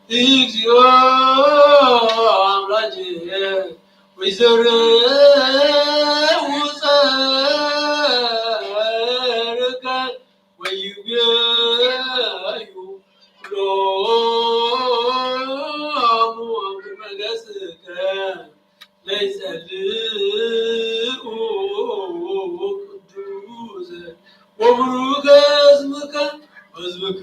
እግዚኦ አምላኬ ወይዘር ውፀርከ ወይቤዩ ሎሙ መገስከ ለይጸልኡ ቅዱስ ወቡሩከ እስምከ ሕዝብከ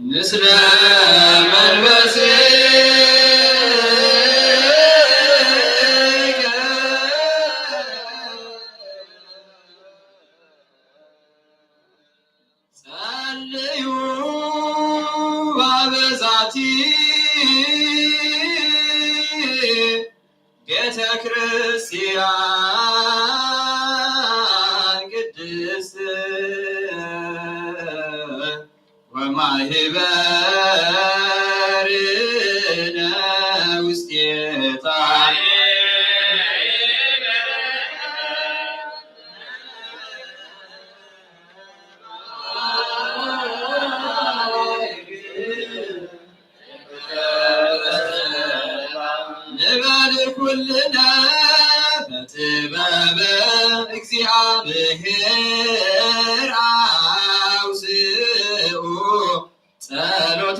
ምስለ መንፈስ ጸልዩ ባበዛቲ ቤተ ክርስቲያን ቅድስት ወማህበርነ ውስቴታ ንበል ኩልነ በጥበበ እግዚአብሔር አውስኡ ጸሎተ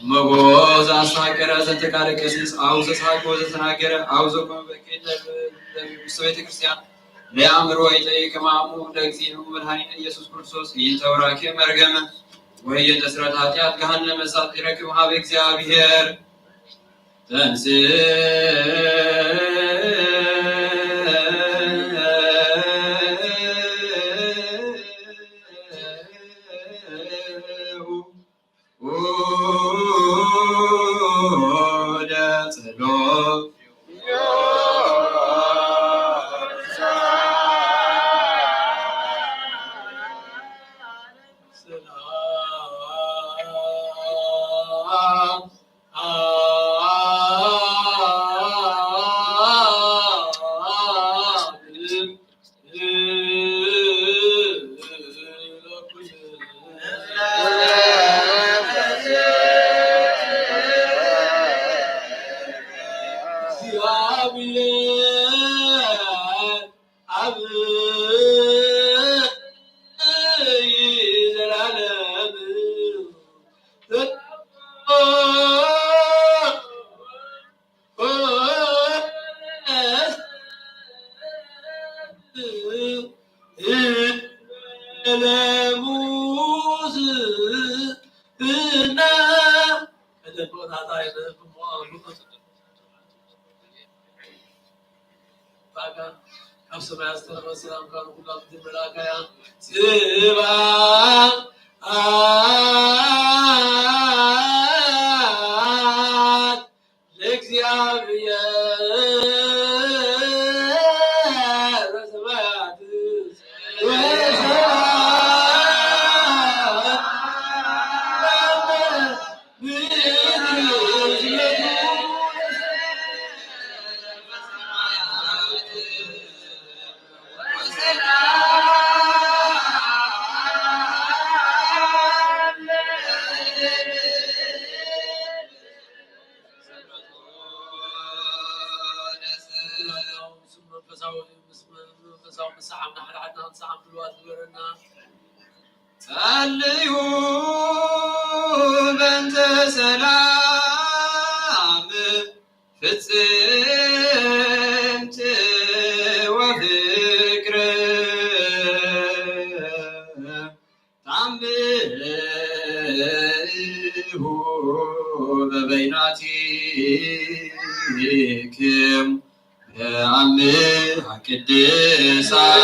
መጎዝ አሳከረ ዘተካለ ቀሲስ አውዘ ሳቆ ዘተናገረ አውዘ ኮንበከተ በቤተ ክርስቲያን ለአእምሮ ይጠይቅማሙ ለእግዚእነ መድኃኒነ ኢየሱስ ክርስቶስ ይተውራኬ መርገመ ወይ የተስረት ኃጢአት ገሃነመ እሳት ይረክብ ሀበ እግዚአብሔር ተንስ ጸልዩ በእንተ ሰላም ፍጽምት ወፍቅር ታምሁ በበይናቲክም በአምሃ ቅድሳት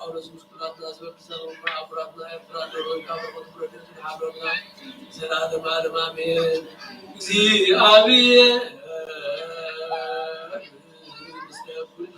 ጳውሎስ ምስኩላትና ስበክሰሩ አቡራትና ኤርትራና ሮይካ በቆጥብረድ ሓብረና ዘላለም ዓለም አሜን። እግዚአብሔር ምስለ ኩል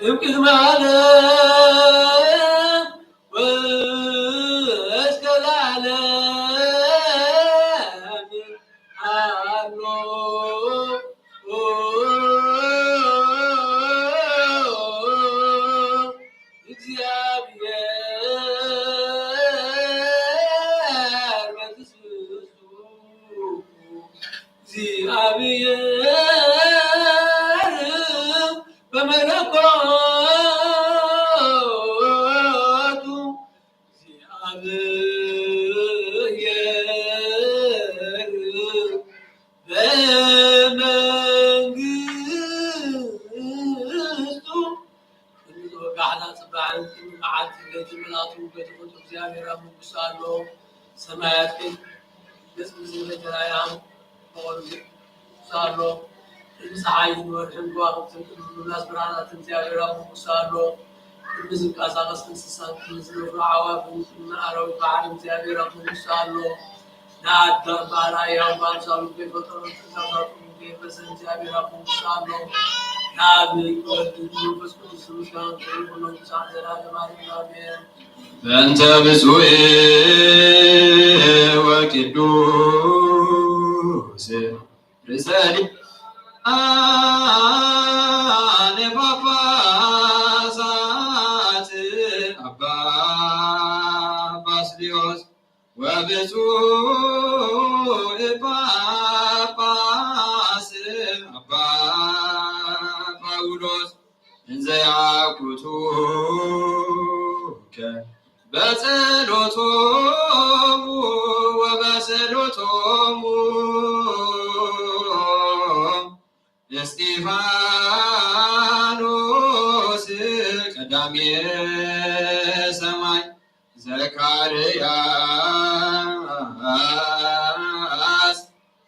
يمكن معنا واشكال علام عنه እግዚአብሔር በመለኮቱ በመንግስቱ ጋዕላ ጽባዕን መዓልቲ ቤት ምልአቱ ቤት ቁጡ እግዚአብሔር ኣብ መንግስቱ ኣሎ ሰማያት ግን ደስ ብዝብል ተራእያም በቆሉ ኣሎ ፀሓይን ወርሕን ከዋክብትን ምናስ ብርሃናትን እግዚአብሔር ኣብ መንግስቱ ኣሎ ዝንቀሳቀስ እንስሳት ዝነብሩ ኣዕዋፍን ኣራዊት ባሕሪ እግዚአብሔር ኣብ መንግስቱ ኣሎ ንኣዳም በኣርኣያው በኣምሳሉ ከይፈጠሮ ትእዛዛቱ ከይፈሰን እግዚአብሔር ኣብ መንግስቱ ኣሎ ናብ ወልድ መንፈስ ቅዱስ ምስጋና ይሁን ክሳዕ ዘላለም አሜን። በእንተ ብፁዕ ወቅዱስ ርእሰ ሊቃነ ጳጳሳት አባ ባስልዮስ ወብፁዕ ጳጳስ አባ ጳውሎስ እንዘ ያኩቱከ በጸሎቶሙ ወበጸሎቶሙ እስጢፋኖስ ቀዳሜ ሰማይ ዘካርያስ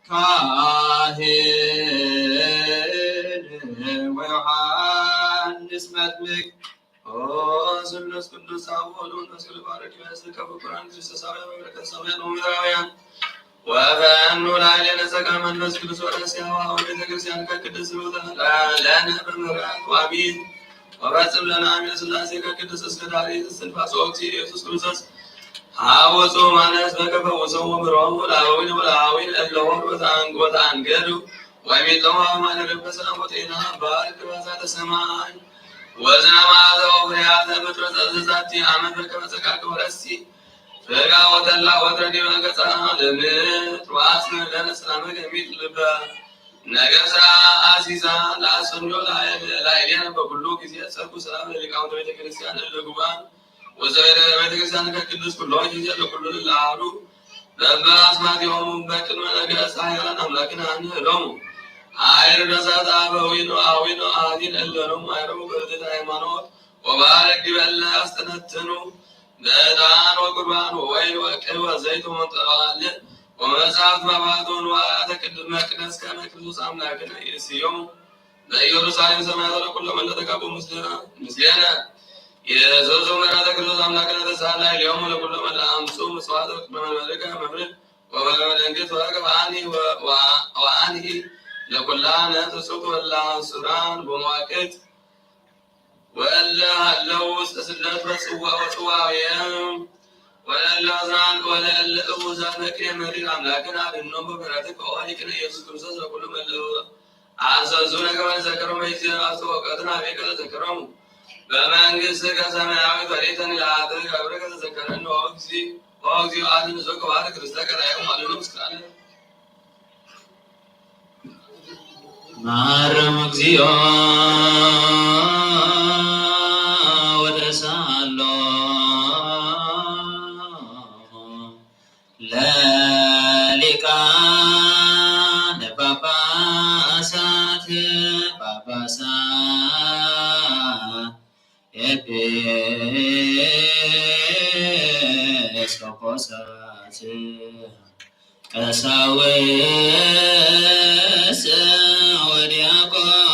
ካህን ወዮሐንስ መጥምቅ ስሉስ ቅዱስ አብ ወወልድ ወመንፈስ ቅዱስ ባረክ ይመስልከ በቁርአን ክርስቶሳዊ በበረከት ሰማያን ወምድራውያን ወፈኑ ላዕሌነ ጸጋ መንፈስ ቅዱስ ወረስያዋ ቤተክርስቲያን ከቅድስት ለነ በምሕረት አሜን። ወበጽም ለነ አሜን ሥላሴ ከቅድስት እስከ ዳሬት እስትንፋሰ ወእግዚእ ኢየሱስ ክርስቶስ ሀወፁ ማነስ በከፈ ወሰው ምሮም ወላዊን ወላዊን እለሆን ወተአንገዱ ወሚጠዋ ማነረብ በሰላም ወጤና ባርክ በዛተ ሰማይ ወዘማዘው ፍሬያተ ምድረ ዘዛቲ አመት በከመ ጸጋከ ወረሲ ፍጋ ወተላ ወትረዲ በገጸ ለምድር ወአስነ ለነ ሰላመከ እሚት ልበ ነገሰ አዚዛ ለአሰኞ ላዕሌነ በኩሉ ጊዜ ጸርኩ ሰላም ለሊቃውንተ ቤተክርስቲያን ለጉባን ወዘይረ ቤተክርስቲያን ከቅዱስ ኩሎ ጊዜ ለኩሉ ለአሉ በአስማቲሆሙ በቅድመ ነገሥት ኃያላን አምላክነ አንህሎሙ አይር ደሳት አበዊነ አዊነ አዲን እለኖሙ አይረሙ በርትዕተ ሃይማኖት ወባረክ ዲበለ አስተነትኑ በዕጣን ወቁርባን ወወይን ወቅብ ወዘይት ወመንጠራዋል ወመጽሐፍት መባቶን ንዋያተ ቅዱስ መቅደስ ከመ ክርስቶስ አምላክነ ይእስዮሙ በኢየሩሳሌም ሰማያት ለኩሎ መለ ተጋቡ ምስሌነ የዘዙ መራተ ቅዱስ አምላክነ ተሳላ ሊሆሙ ለኩሎ መላ አምፁ መስዋዕት በመመልከ መምልክ ወበመደንግት ወአንሂ ለኩላ ነትሱቅ ወላ ሱራን በመዋቅት ወእለ ሃለው ውስጥ ስለት በጽዋ ወጽዋውየም ወለእለ አዝራን ወለእለ እቡዛን መቅሬ መሪር አምላክን አድኖም በምሕረትከ ወኃይልከ ኢየሱስ ክርስቶስ ለኩሉ መለዉ አዘዙ ነገ ዘከረሙ ይእዜሰ ወቀትን አቤከ ተዘከረሙ በመንግሥትከ ሰማያዊት ወሬተን ለኃጥእ ገብርከ ተዘከረን ወእግዚኦ አድኅኖ ከባሕር ክርስተከ ላይሁም አልኖ ምስካለ ማረም እግዚኦ ወደሳሎ ለሊቃነ ጳጳሳት ኤጲስቆጶሳት ቀሳውስት ወዲያቆናት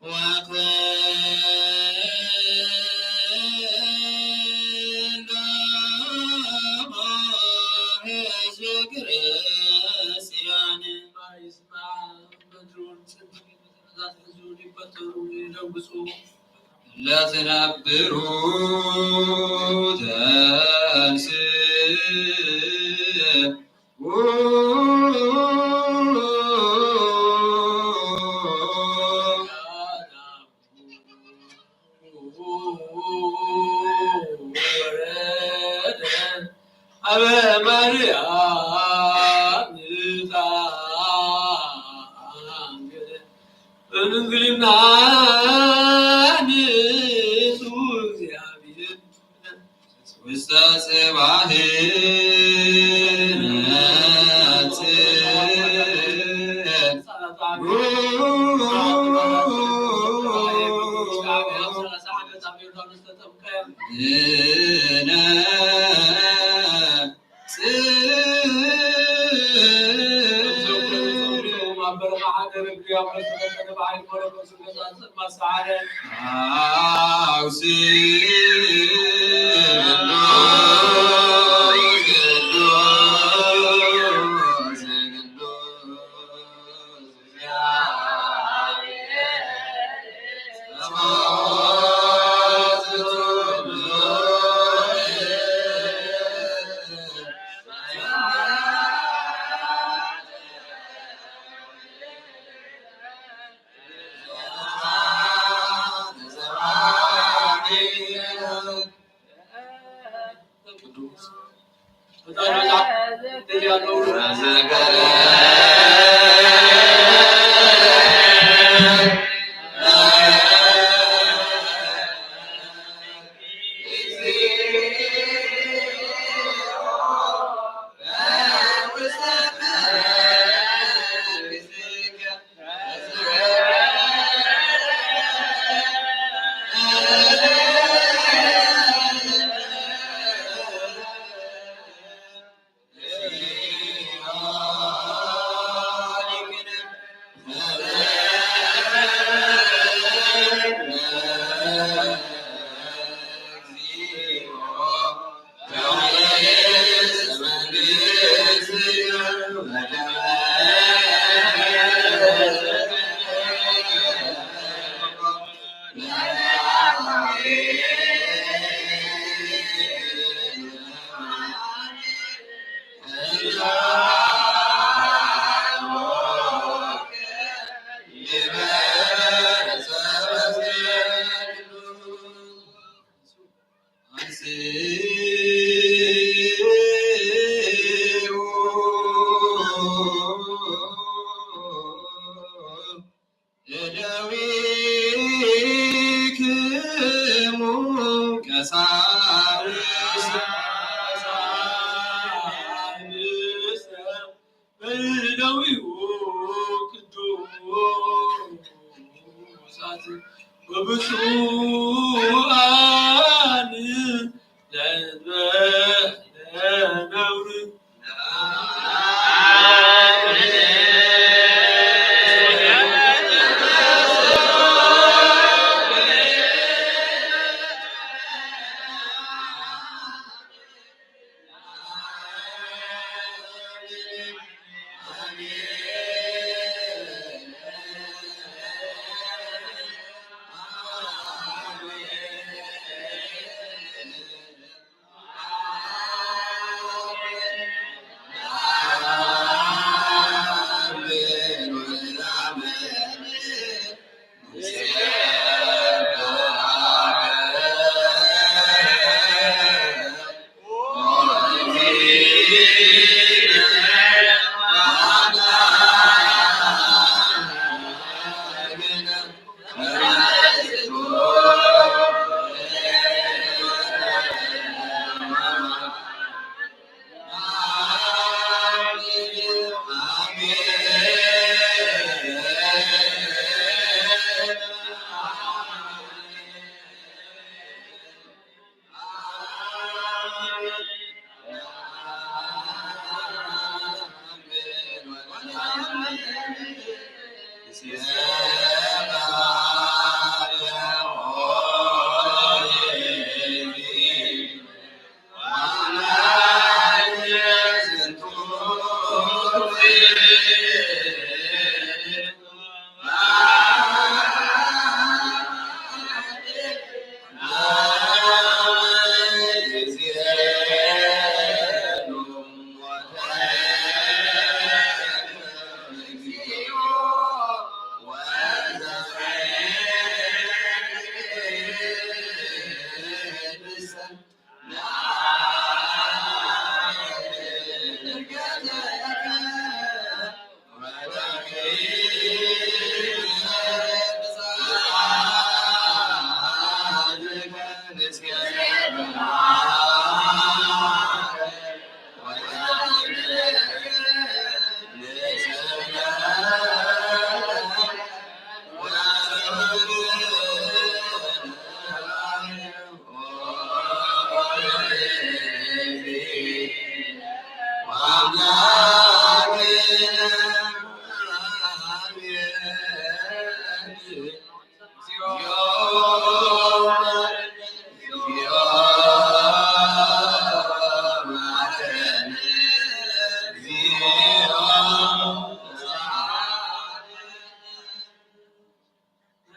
ወኩሎሙ ሕዝበ ክርስቲያን ለትነብሩ አበ ማርያም እንግልና ንሱ እግዚአብሔር ውስተ ጽባሕነት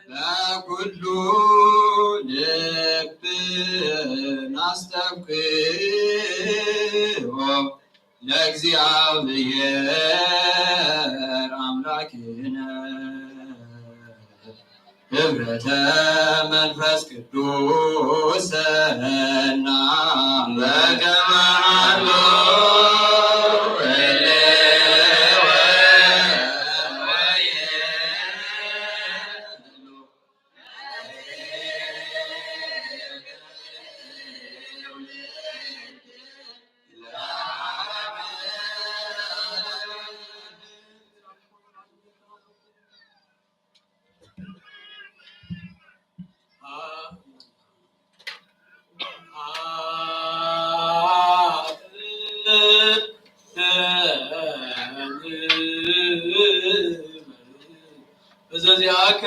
ለኩሉ ልብ ናስተብቅዖ ለእግዚአብሔር አምላክነ ህብረተ መንፈስ ቅዱስና በከመ ሀሎ በዚያከ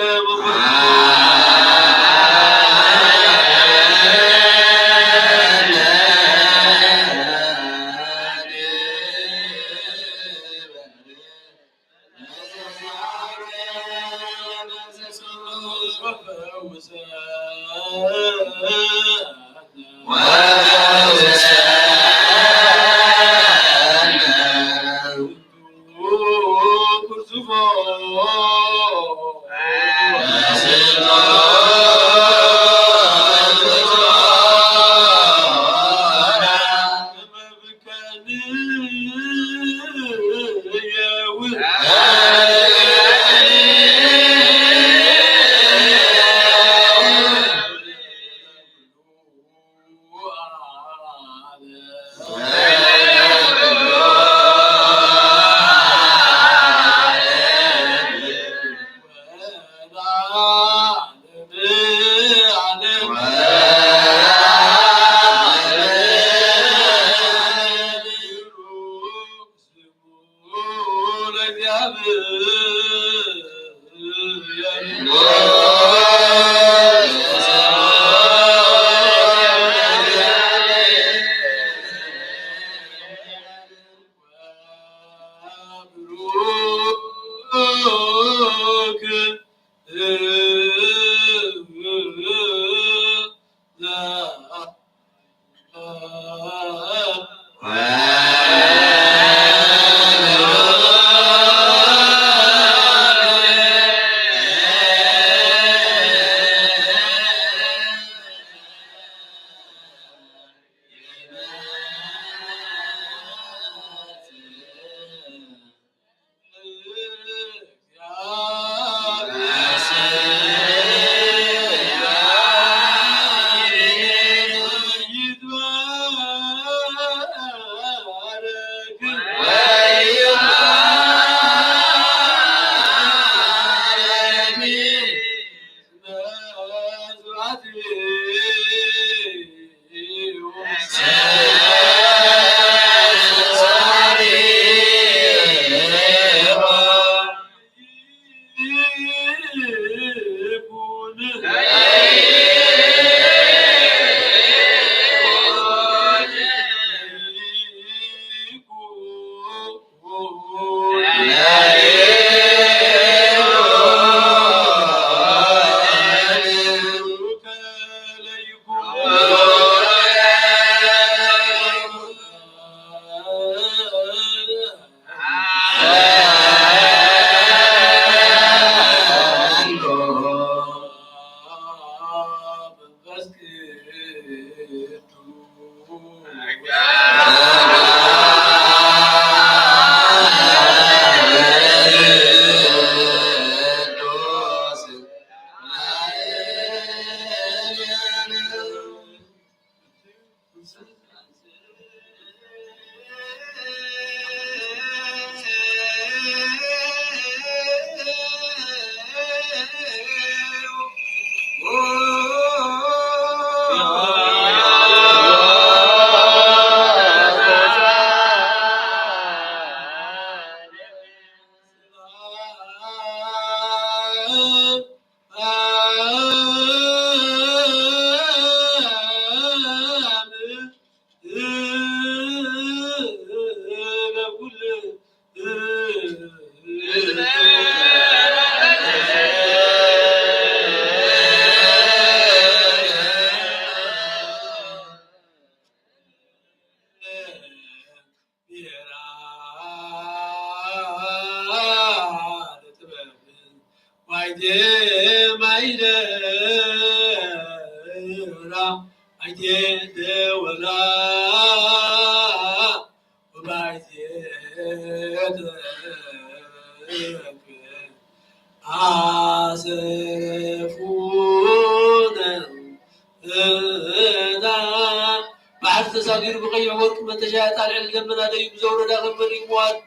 بعد تصاغير بقيع ورق منتجات على العلم من هذا يبزور داخل مريموات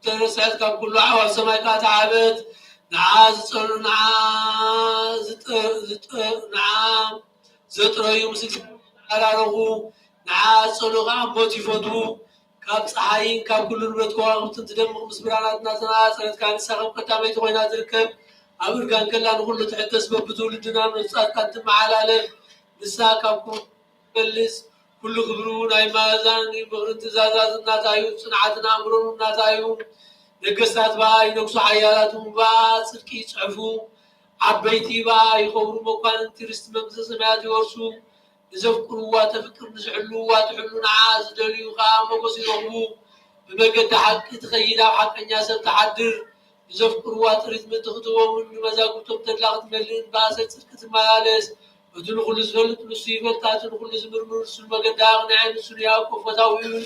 ترسعت كم كل عوال سمايكات عابد نعاز نعام زطر يمسك على رغو نعاز صلوغ عم بوتي فدو كاب صحاين كاب كل نبرت كواغم تنتدمغ مسبرانات ناسنا سنت كان ساقم قتاميت وينات ركب أبرقان كلا نقول تحدث ببطول الدنا نصات كانت معلالة نسا كاب كلس كل خبرون أي مازان يبغر انتزازات الناتايون صنعتنا أمرون الناتايون نقصات باي نقصو حيالاتهم با سلكي يصعفو عبيتي باي يخبرو مقان انترست ممزة سمعات يورسو نزفقروا واتفكر نزعلوا واتحلوا نعاز دليو خام وقصي رغبو بمقد حق تخيلا حق الناس تحدر نزفقروا واتريد من تخطوه من مزاقو تبتلاغت ملين باسة سلكة مالس وتنخل زفلت نصيبة تاتنخل زمرمر سلما قد أغنعين سلياو كفتاويون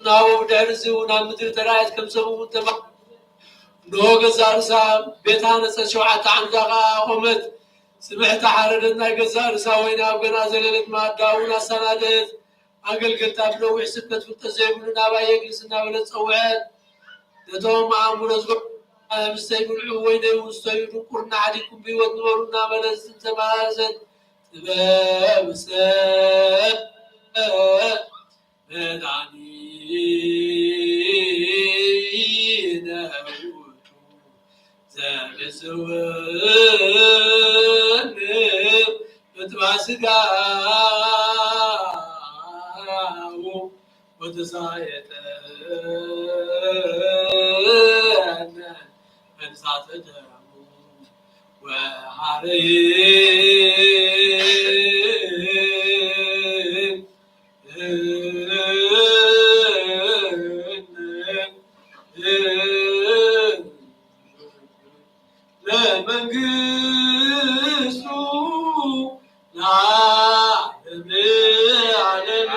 ناو بدرزي ونام مدير ترايت كم سبو منتبع نوغ زارسا بيتانا سشوعة عن دغا قمت سمعت حاردنا قزار ساوينا وقنا زللت ما داونا سنادت أقل قلت أبنوح سكت في التزيبنا بايق لسنا ولا تصوعات نتوم عامل أزغر مستيب العوين ومستيب قرنا عليكم بيوت نورنا ملز تمازن تباب ساب مدعني نهوت زال سوان متبع سقاو وتسايت انسات دمو وحريم لا منقصو نعلم علم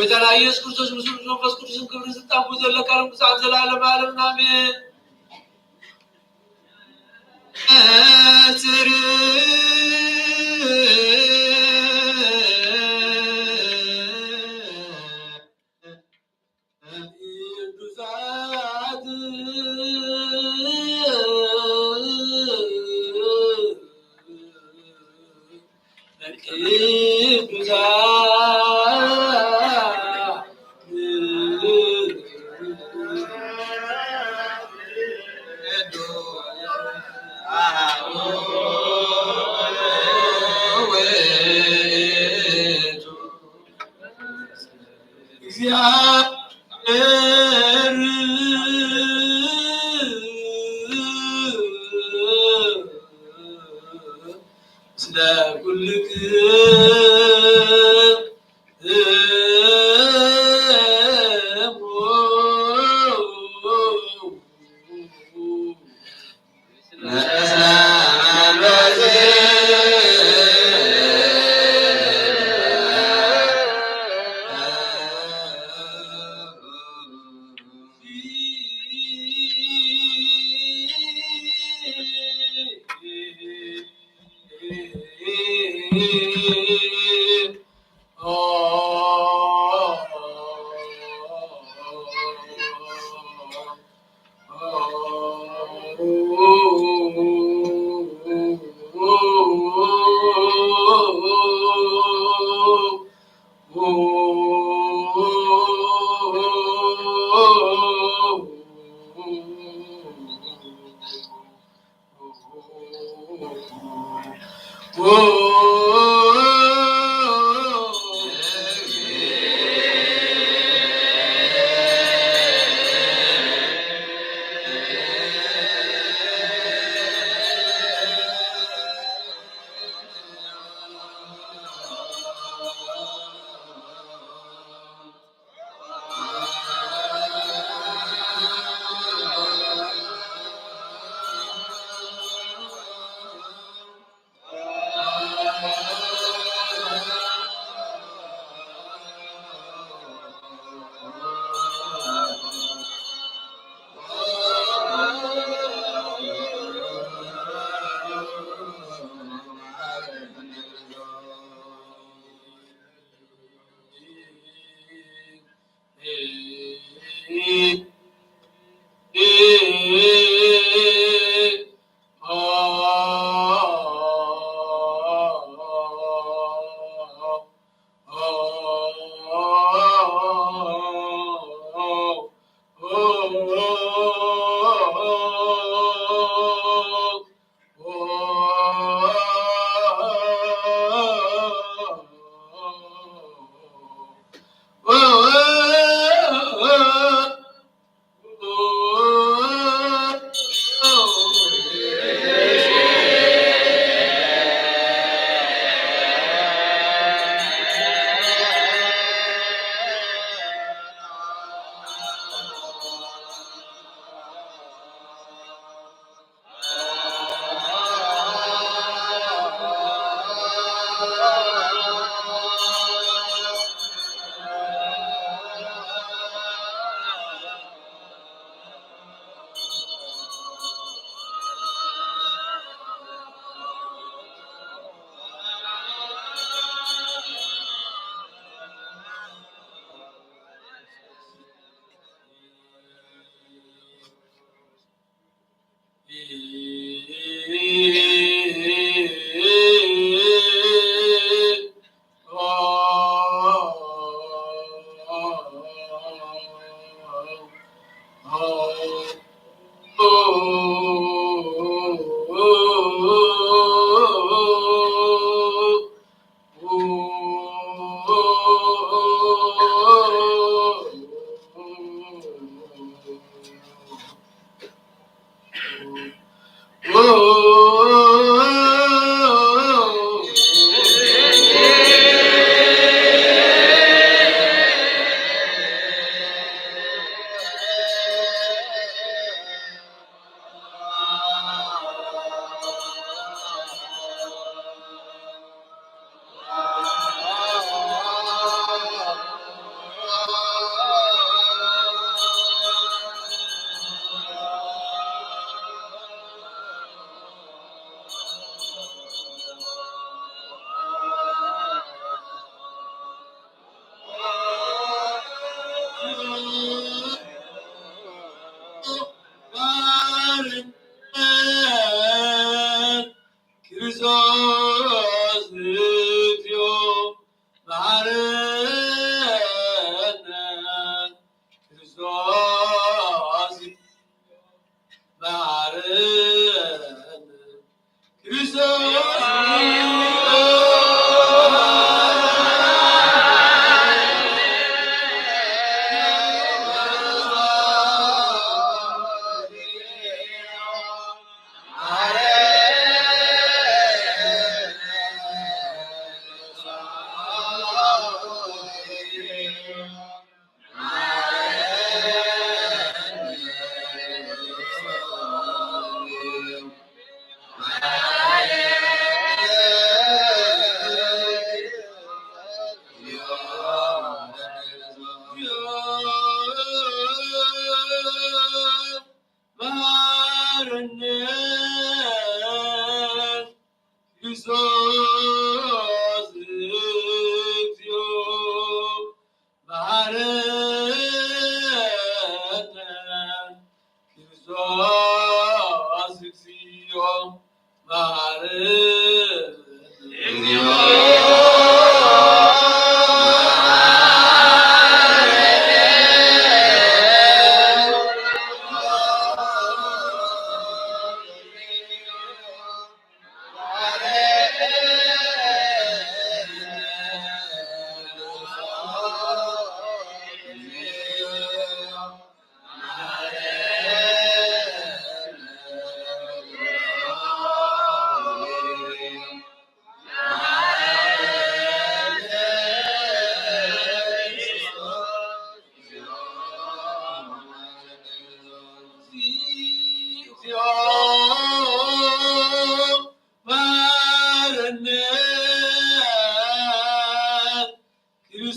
وجل يسوع كريستوس مسلم فسكوت كريستوس تابوز لكرم سانزل على عالم آمين Oh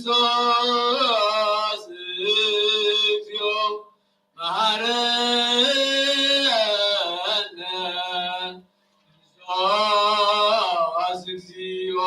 ክርስቶስ እግዚኦ መሐረነ ክርስቶስ እግዚኦ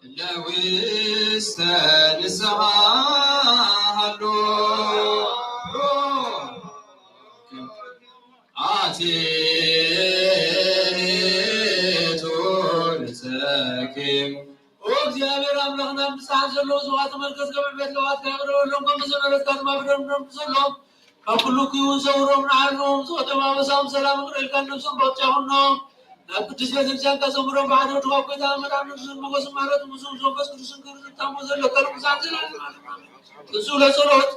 ለውስተ ንስሐ ሃሎ አቴቱ ንሰኪም እግዚአብሔር አምላክና ብፅዓት ዘለዎ ዝዋት ተመልከት ከመቤት ለዋት ከብረሎም ከመዘነረት ካድማብረም ዘሎም ከኩሉ ክውን ሰውሮም ንዓሎም ዝወተማመሳም ሰላም ቅረልካ ነብሶም በውጫሁኖም ናብ ቅዱስ ቤተክርስቲያን ከዘምሮም ባሕደ ድዋ ኮይታ መድኃኒትን መጎስ ማለት ሙሱም መንፈስ ቅዱስን ክብር ዝታሞ ዘሎ ከልቁሳት እሱ ለጸሎት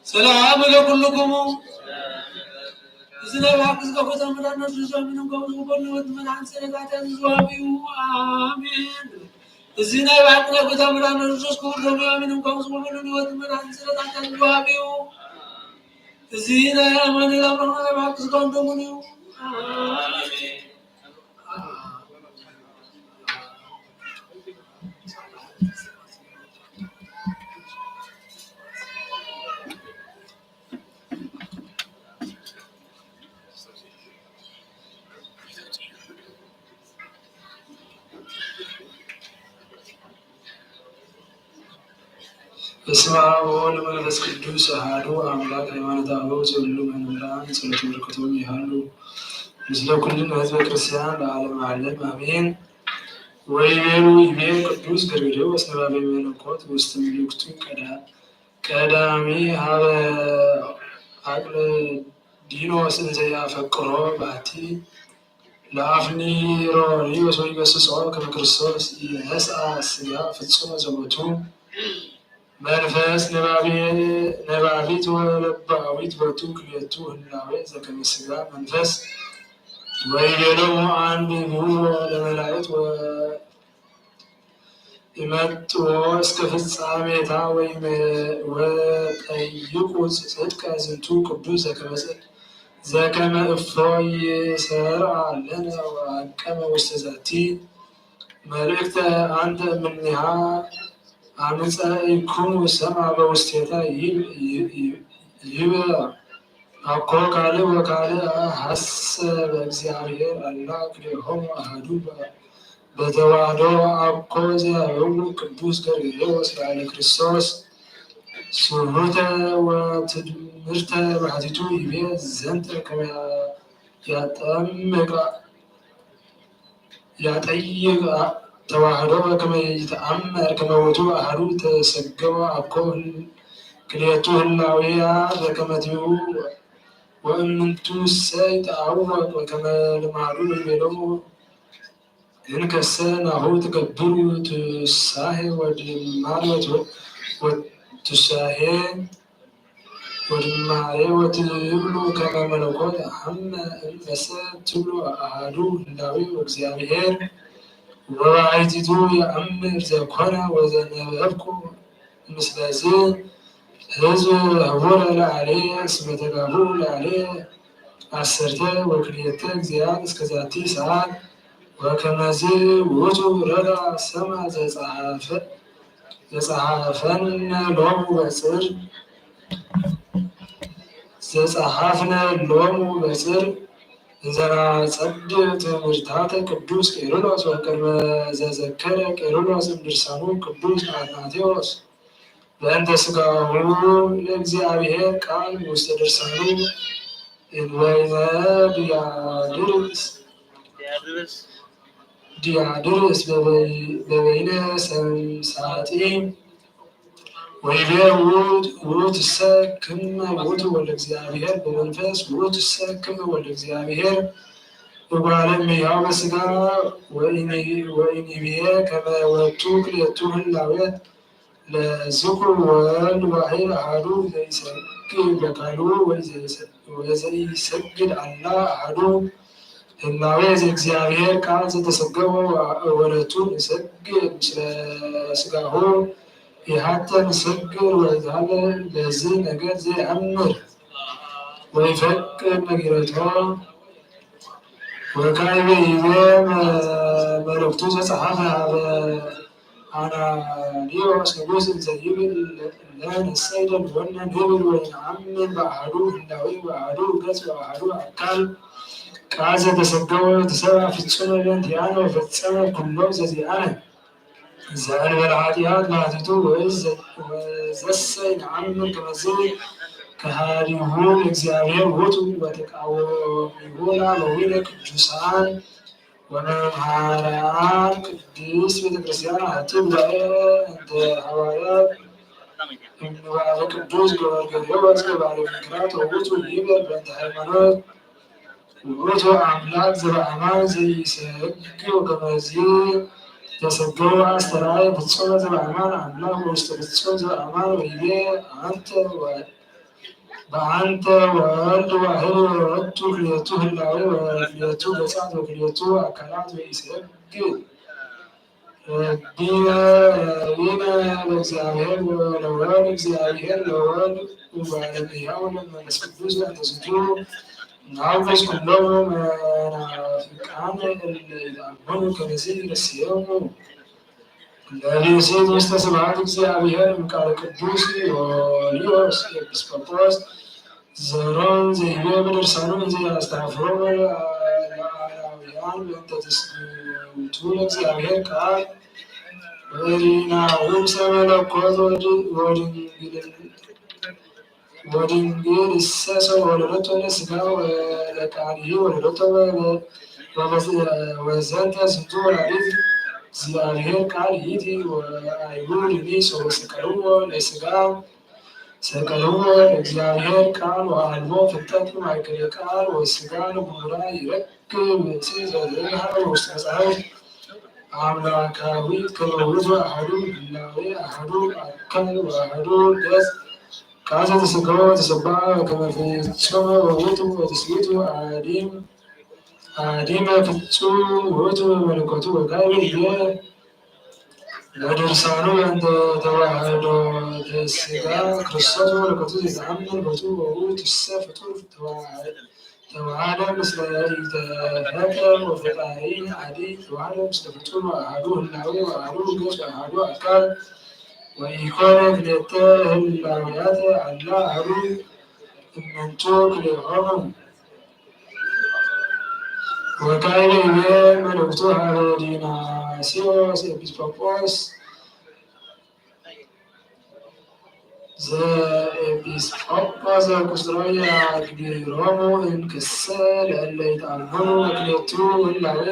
ሰላም ለኩልክሙ እዚህ ላይ ባክስ ከቦታ መድኃኒት ዝዘምንም ከውዝበልወት መድኃኒት ሰነጋተን ዝዋቢው አሜን። እዚህ ላይ ባክስ ከቦታ መድኃኒት ዝዘስ ክቡር ደሙ አሜንም ከውዝበልወት መድኃኒት ሰነጋተን ዝዋቢው እዚህ ላይ አማኑኤል አብርሃም ባክስ ከወንደሙን በስመ አብ ወወልድ ወመንፈስ ቅዱስ አሐዱ አምላክ ሃይማኖተ አበው ዘሁሉ መምህራን ጸሎተ በረከቶም ይሃሉ ምስለ ኩልነ ህዝበ ክርስቲያን ለዓለመ ዓለም አሜን። ወይቤሉ ይቤ ቅዱስ ገርገዴዎስ ንባቤ መለኮት ውስተ ምልክቱ ቀዳሚ ሀበ አቅልዲኖስ እንዘ ያፈቅሮ ባቲ ለአፍኒሮኒዎስ ወይገሥጾ ከመ ክርስቶስ ይነስአ ሥጋ ፍጹመ ዘቦቱ መንፈስ ነባቢት ወለባዊት ቦቱ ክልኤቱ ህላዌ ዘከመ ሥጋ መንፈስ ወይቤሎሙ አንብቡ ለመላእክት ወይመጥዎ እስከ ፍጻሜታ ወጠይቁ ጽድቀ ዝንቱ ቅዱስ ዘከመ እፎ ይሰርዓ ለነ ወአቀመ ውስተ ዛቲ መልእክተ አንተ እምኔሃ አምጻእኩሙ ሰምዐ በውስቴታ ይብአ አኮ ካልእ ወካልእ ሐሰበ እግዚአብሔር አላ ክልኤሆሙ አሐዱ በተዋሕዶ አኮ ዘያበው ቅዱስ ገርገዴዎስ ላዕለ ክርስቶስ ስሑተ ወትድምርተ ባሕቲቱ ይቤ ዘንተ ከመ ያጠይቅ ተዋሕዶ ከመ ይተአመር ከመ ውእቱ አሐዱ ተሰገወ አኮ ክልኤቱ ህላዌያ በከመ ትብኡ ወእምንቱሰ ይትዐወቅ በከመ ልማዱ ይቤሎሙ እንከሰ ናሁ ትገብሩ ትሳሄ ወድማሬ ወትሳሄ ወድማሬ ወትብሉ ከመ መለኮት ሐመ እምበሰ ትብሉ አሐዱ ህላዌ ወእግዚአብሔር ወባሕቲቱ የአምር ዘኮነ ወዘነበብኩ ምስለዝ ህዝብ ህቡረ ለዓሌየ እስመ ተጋብኡ ለዓሌየ አሰርተ ወክልኤተ ጊዜያት እስከ ዛቲ ሰዓት ወከመዝ ውእቱ ረዳ ሰማ ዘጸሐፈነ ሎሙ በጽር እንዘራ ጸድ ትምህርታተ ቅዱስ ቄርሎስ ወቅድመ ዘዘከረ ቄርሎስ እምድርሳኑ ቅዱስ አትናቴዎስ በእንተ ሥጋሁ ለእግዚአብሔር ቃል ውስተ ድርሳኑ እንበይነ ዲያድርስ በበይነ ሰምሳጢ ወይቤ ውእቱሰ ክመ ውእቱ ወልደ እግዚአብሔር በመንፈስ ውእቱሰ ክመ ወልደ እግዚአብሔር እጓለ እመሕያው በሥጋ ወኢኒብየ ከመ ወቱ ክልኤቱ ህላዌት ለዝኩር ወወልድ ዋሕድ አሐዱ ዘይሰግድ በቃሉ ወዘኢሰግድ አላ አሐዱ ህላዌ ዘእግዚአብሔር ቃል ዘተሰገወ ወለቱ ንሰግድ ምስለ ሥጋሁ የሀተ ንሰግድ ወይዛለ ለዝ ነገር ዘየአምር ወይፈቅድ ነጊረቶ ወካዕበ ይቤ መልእክቱ ዘጸሐፈ አናንዮስ ንጉሥ እንዘ ይብል ለንሰይደን ወነ ንብል ወይነአምን በአሐዱ ህላዌ በአሐዱ ገጽ በአሐዱ አካል ቃል ዘተሰገወ ተሰብአ ፍጹመ በእንቲአነ ወፈጸመ ኩሎ ዘዚአነ ዘእንበለ ኃጢአት ባሕቲቱ ወዘሰ ይነአምን ከመዝ ከሃዲሁ ለእግዚአብሔር ውእቱ ወተቃዋሚሁ ለአበዊነ ቅዱሳን ወመምሃራን ቅድስት ቤተክርስቲያን አሐቲ ጉባኤ እንተ ሐዋርያት እምንባበ ቅዱስ ገበርገሌዎስ ገባሬ መንክራት ወውእቱ ይቤር በእንተ ሃይማኖት ውእቱ አምላክ ዘበአማን ዘይሰግድ ወከመዝ ተሰገወ አስተርአየ ፍጹመ ዘበአማን አምላክ ወውስተ ፍጹም ዘበአማን ወይቤ በአንተ ወልድ ዋሕድ ወወቱ ክልኤቱ ህላዌ ወክልኤቱ ገጻት ወክልኤቱ አካላት ወኢሰግድ ረቢነ ለእግዚአብሔር ወለወልድ እግዚአብሔር ለወልድ እጓለ እመሕያው ለመንፈስ ቅዱስ በእንተ ዝንቱ ናውግዝ ኩሎሙ መናፍቃነ እለ ይትአመኑ ከመዝ ይሬስዮሙ ለብእሲት ውስተ ስብሐት እግዚአብሔር እምቃለ ቅዱስ ዮልዮስ ኤጲስቆጶስ ዘሮን ዘይቤ በድርሳኑ እንዘ ያስተሐፍሮሙ ለአላውያን በእንተ ትስብእቱ ለእግዚአብሔር ቃል ወእሪናሁ ሰመ መለኮት ወድንግል እሰሰ ወለደቶ ለሥጋ ወለቃልዕ ወለደቶ ወዘንተ ዝንቱ ወላዲት እግዚአብሔር ቃል ይእቲ ወአይሁድኒ ሰቀልዎ ለሥጋ ሰቀልዎ ለእግዚአብሔር ቃል ወአልቦ ፍልጠት ማእከለ ቃል ወሥጋ ንቡራ ይረክብ ብእሲ ዘዘርሃ ውስተ መጽሐፍ አምላካዊት ከመ ውእቱ አሐዱ ህላዌ አሐዱ አካል ወአሐዱ ገጽ ቃል ዘተሰገወ ወተሰብአ ከመ ፍጹመ ውእቱ ወትስብእቱ አዲመ ፍጹም ውእቱ በመለኮቱ ወካዕበ ይቤ ለድርሳኑ በእንተ ተዋሕዶተ ሥጋ ክርስቶስ በመለኮቱ ዘይተአምን ቦቱ ወውእቱሰ ፍጡር ተዋሕደ ምስለ ኢተፈጠር ወፈጣሪ አሐዲ ተዋሕደ ምስለ ፍጡር ወአሐዱ ህላዌ ወአሐዱ ገጽ ወአሐዱ አካል ወኢኮነ ክልኤተ ህላዌያት አላ አሐዱ እሙንቱ ክልኤሆሙ ወካዕበ ይቤ መልእክቱ ሀበ ዲዮናስዮስ ኤጲስቆጶስ ዘቁስጥሮ ያግቢሮሙ እንክሰ ለእለ ይትአመኑ በክልኤቱ ህላዌ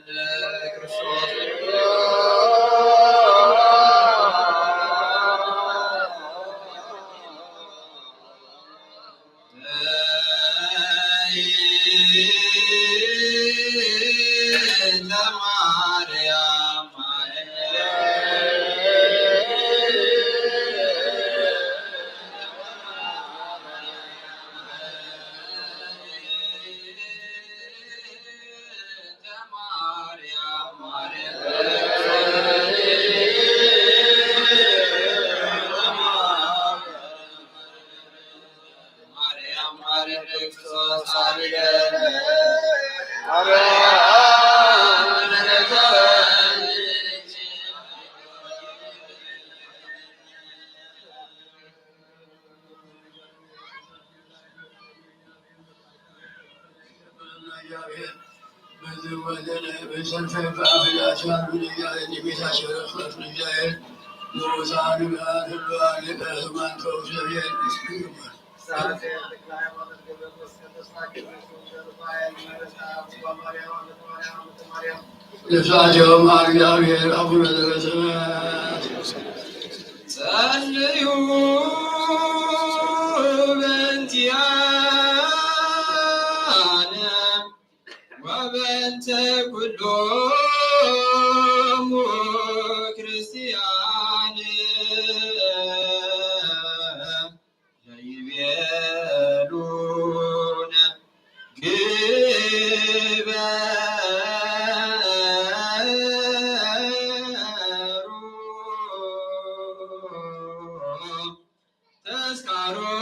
ክርስቶስ ልብሳቸውም እግዚአብሔር አቡነ ዘበሰማያት ጸልዩ በእንቲአነ ወበእንተ ኩሎሙ ክርስቲያን ዘይቤሉነ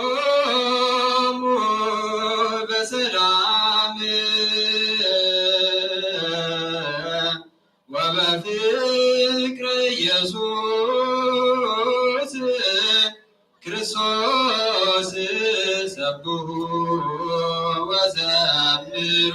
ተስካሮሙ በሰላም ወበፍቅረ ኢየሱስ ክርስቶስ ሰብሑ ወዘምሩ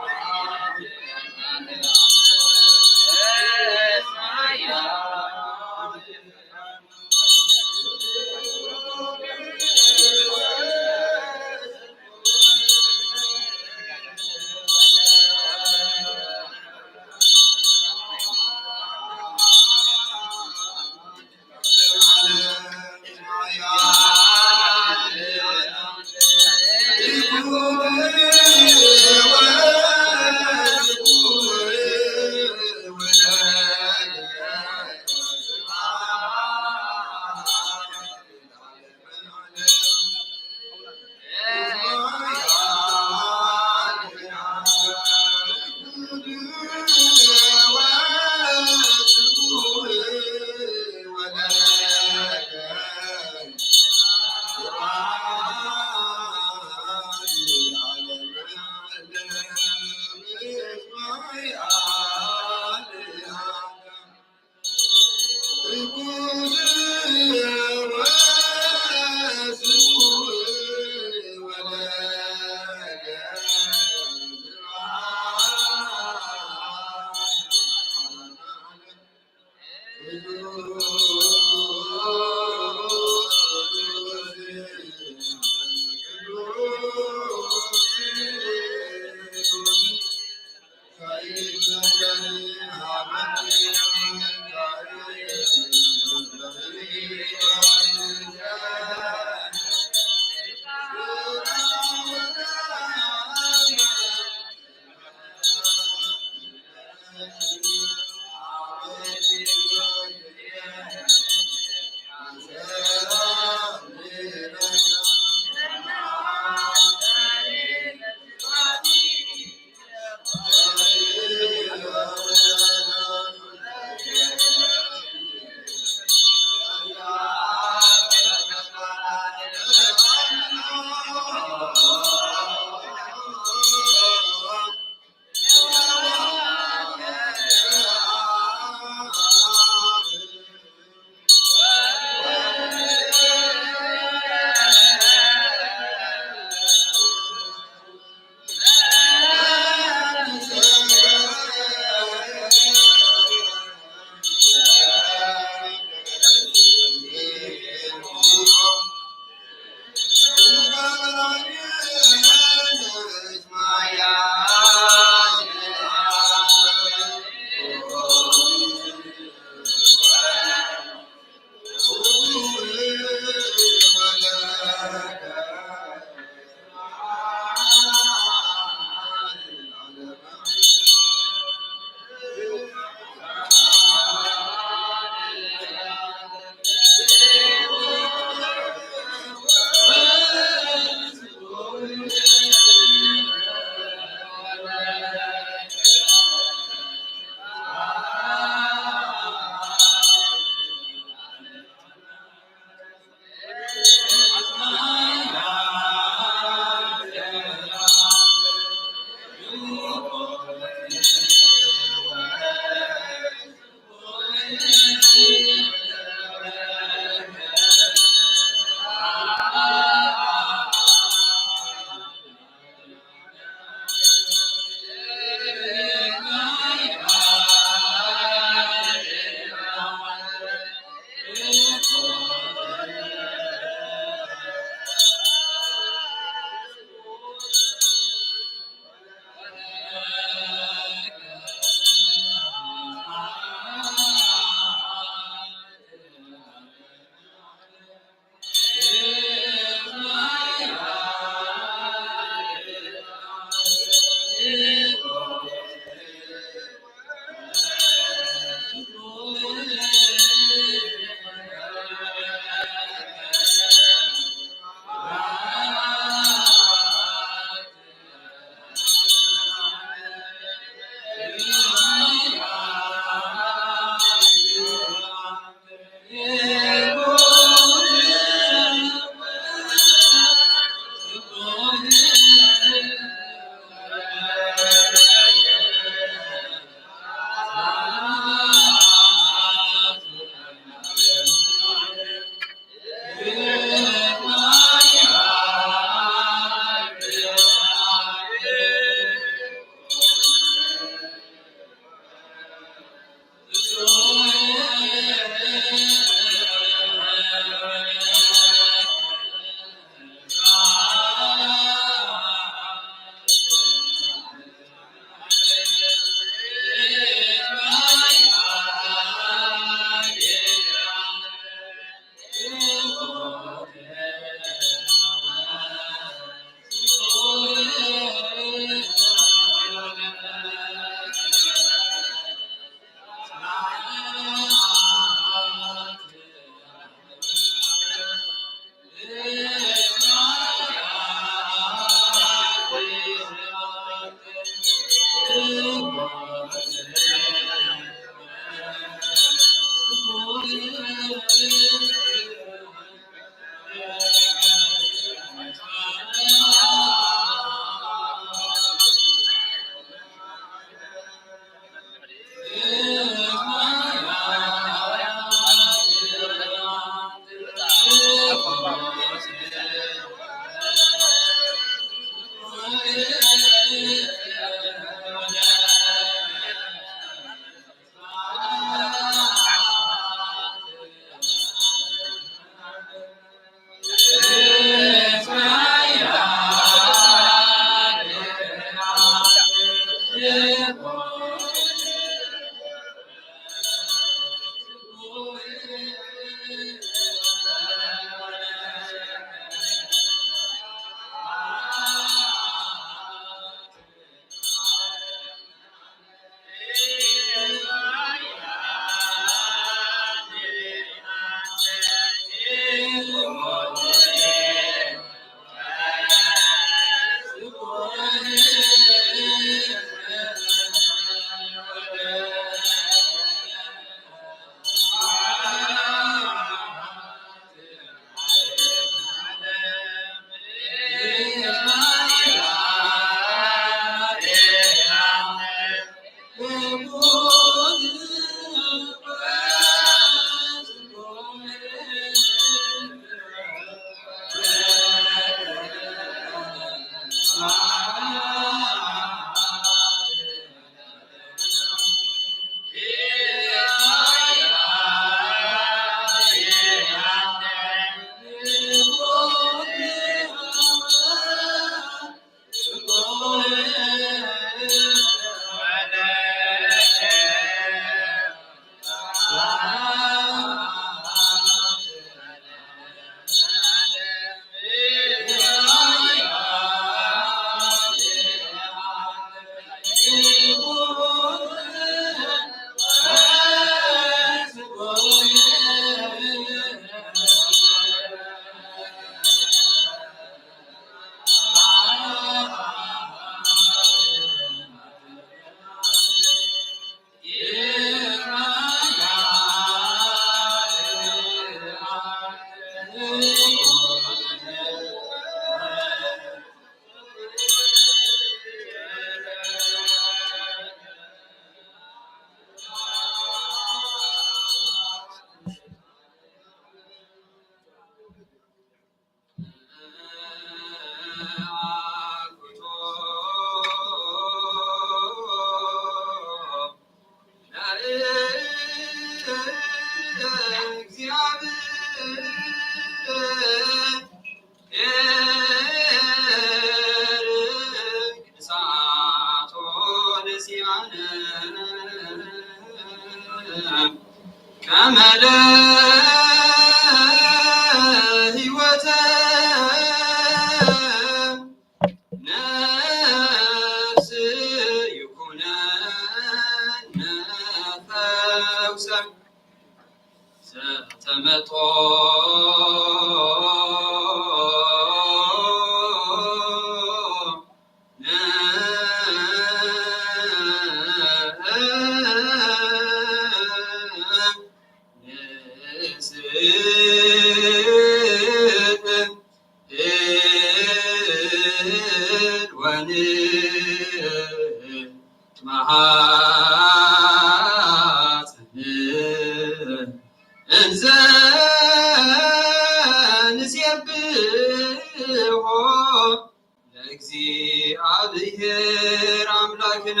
እግዚአብሔር አምላክነ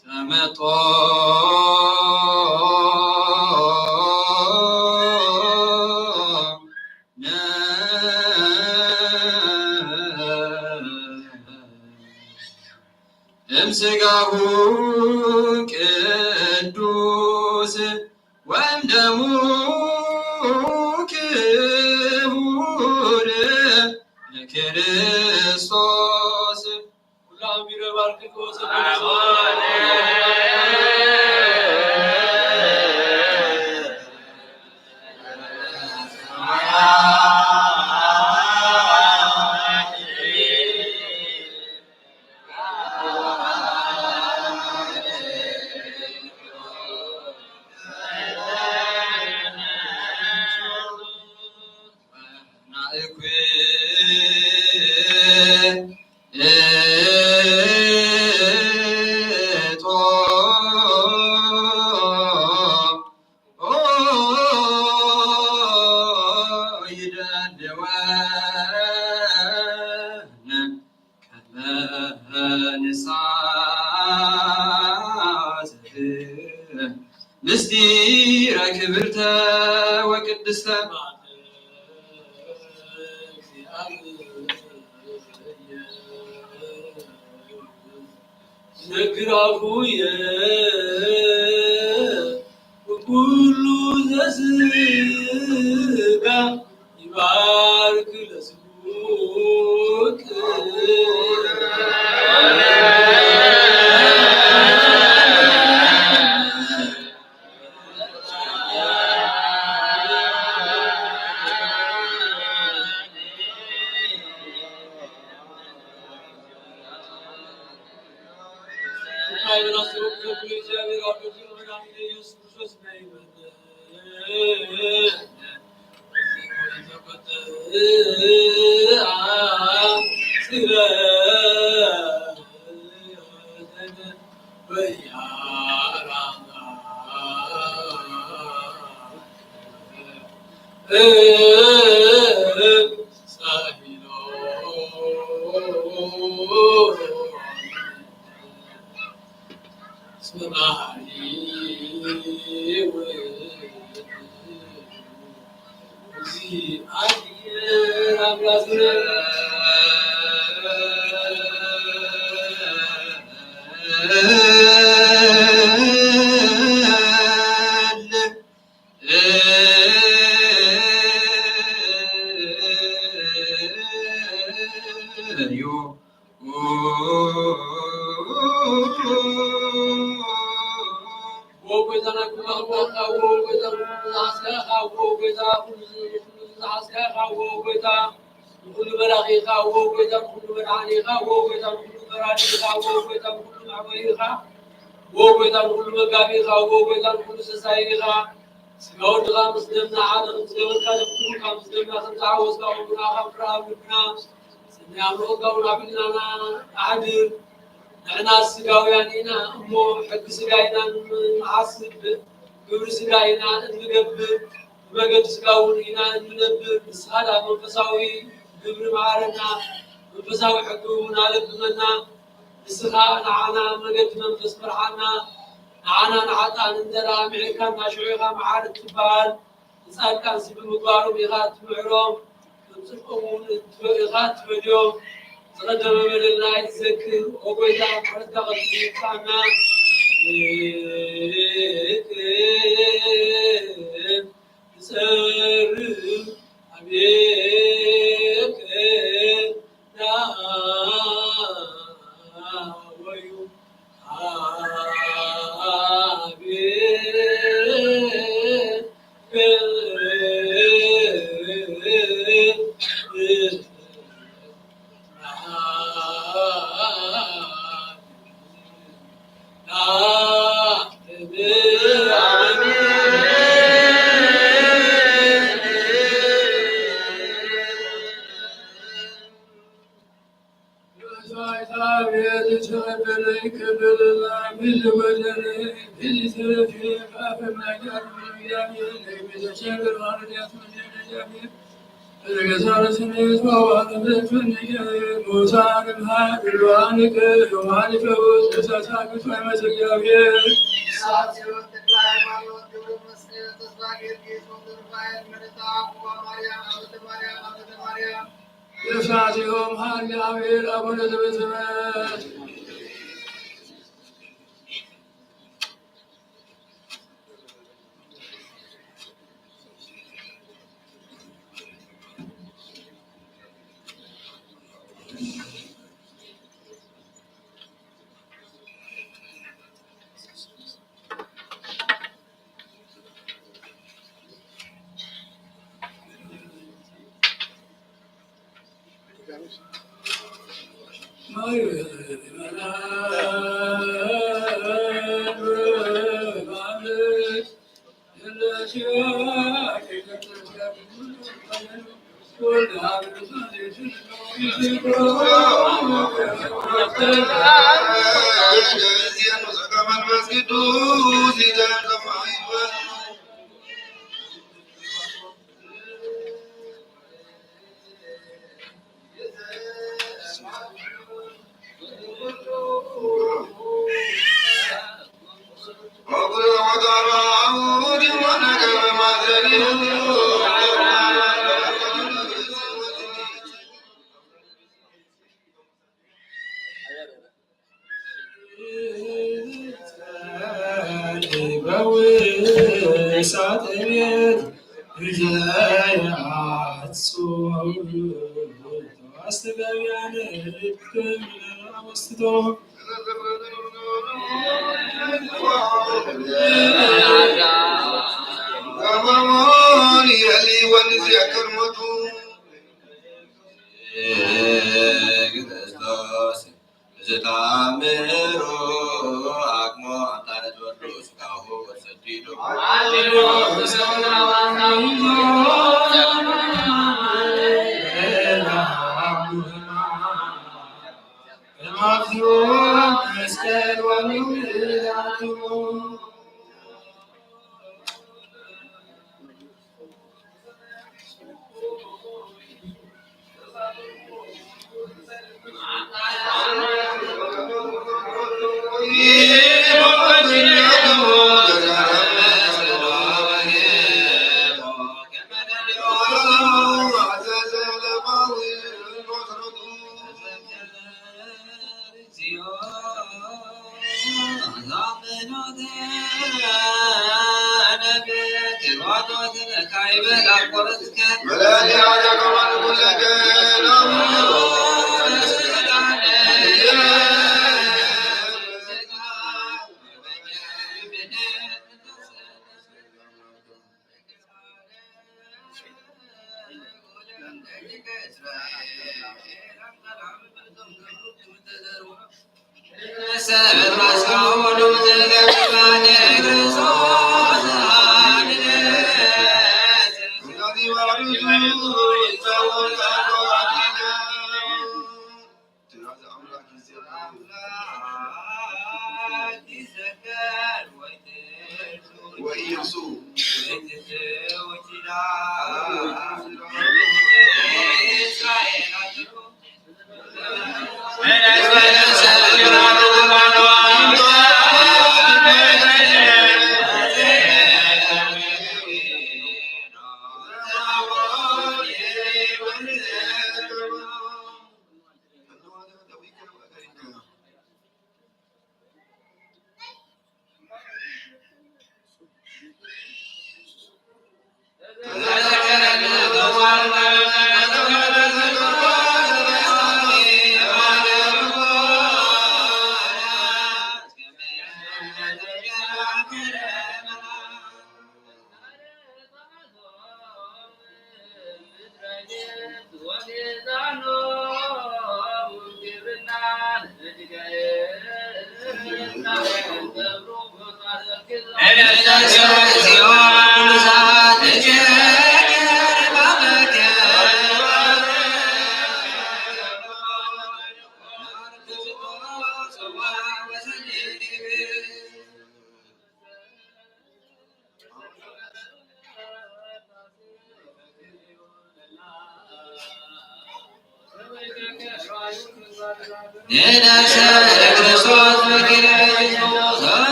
ተመጦ እምሥጋሁ ቅዱስ ወእምደሙ ክቡር ለክርስቶስ ሁላም ይረባርክ ምስጢረ ክብርተ ወቅድስተ ነግራሁየ ወኩሉ ዘሥጋ ይባርክ ለስሙክ نحن سجاوياننا مو حق سجاينا نحسب كبر سجاينا نجبر بقد سجاوينا نجبر مسألة منفساوي كبر معارنا منفساوي حكومنا لبنا السخاء نعنا مقد منفس فرحنا نعنا نعطى نندرا معكا ناشعيها معارك تبال نسأل كان سيب المقارب يغات معروم نمسكهم إغات فاليوم تقدم من الله يتذكر وقويتا حتى قلتنا سر عليك لا ويو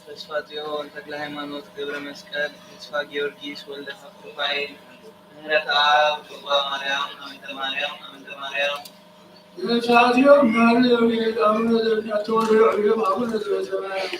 ተስፋ ጽዮን ተክለ ሃይማኖት ገብረ መስቀል ተስፋ ጊዮርጊስ ወልደ ሩፋኤል ምህረት አብ ጽዋ ማርያም አመንተ ማርያም አመንተ ማርያም የሳዚዮ ማርያም የዳሙነ ዘናቶሪ አቡነ ዘበሰማያት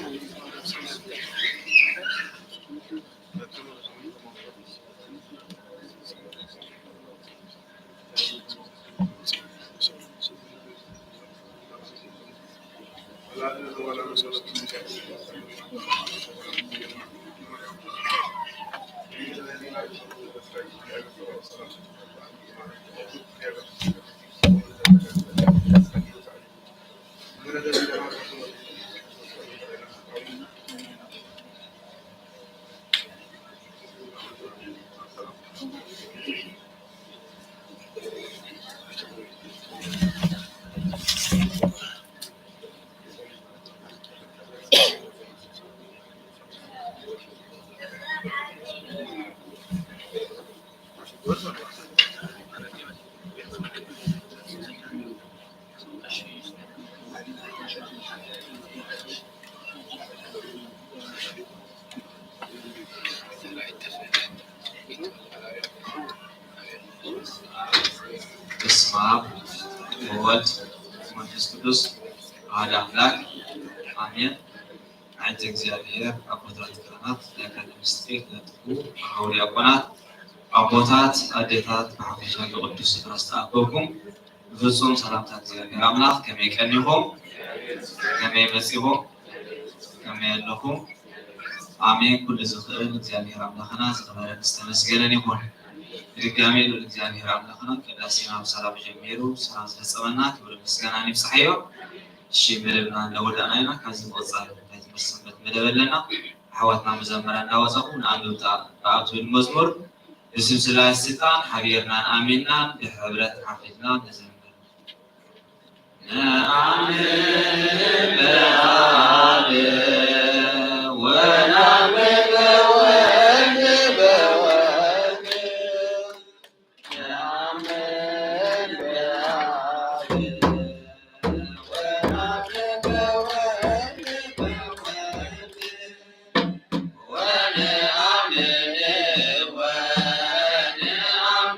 በስመ አብ ወወልድ ወመንፈስ ቅዱስ አሐዱ አምላክ አሜን። አይተ እግዚአብሔር አቦታት ካህናት ለካህናተ ምስጢር ለጥፉ አኀው ዲያቆናት አቦታት አዴታት በሐፈሻ ቅዱስ ስፍራ አስተአከብኩም በፍጹም ሰላምታ እግዚአብሔር አምላክ ከመይ ቀኒሆም ከመይ መጺሆም ከመይ ያለኹም አሜን። ኩሉ ዝኽእል እግዚአብሔር አምላኽና ዝተባረከ ዝተመስገነን ይሁን። ድጋሜ ለእግዚአብሔር አምላክና ቅዳሴና በሰላም ጀምሮ ስራ ስለጸመና ክብር ምስጋና ይብጽሕዮ። እሺ መደብና ለወዳናይና ከዚህ ወጻለ በተመሰበት መደበለና አሕዋትና መዘመራ እንዳወጻሁ ንአንብብታ በአብቱን መዝሙር እስም ስላስጣን ሐቢርና አሜንና በህብረት ሐፊዝና ነዘምር አሜን በአብ ወናመን በወልድ በወልድ አሜን በአብ ወናመን በወልድ በወልድ ወነአምን ወነአምን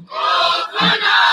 Oh,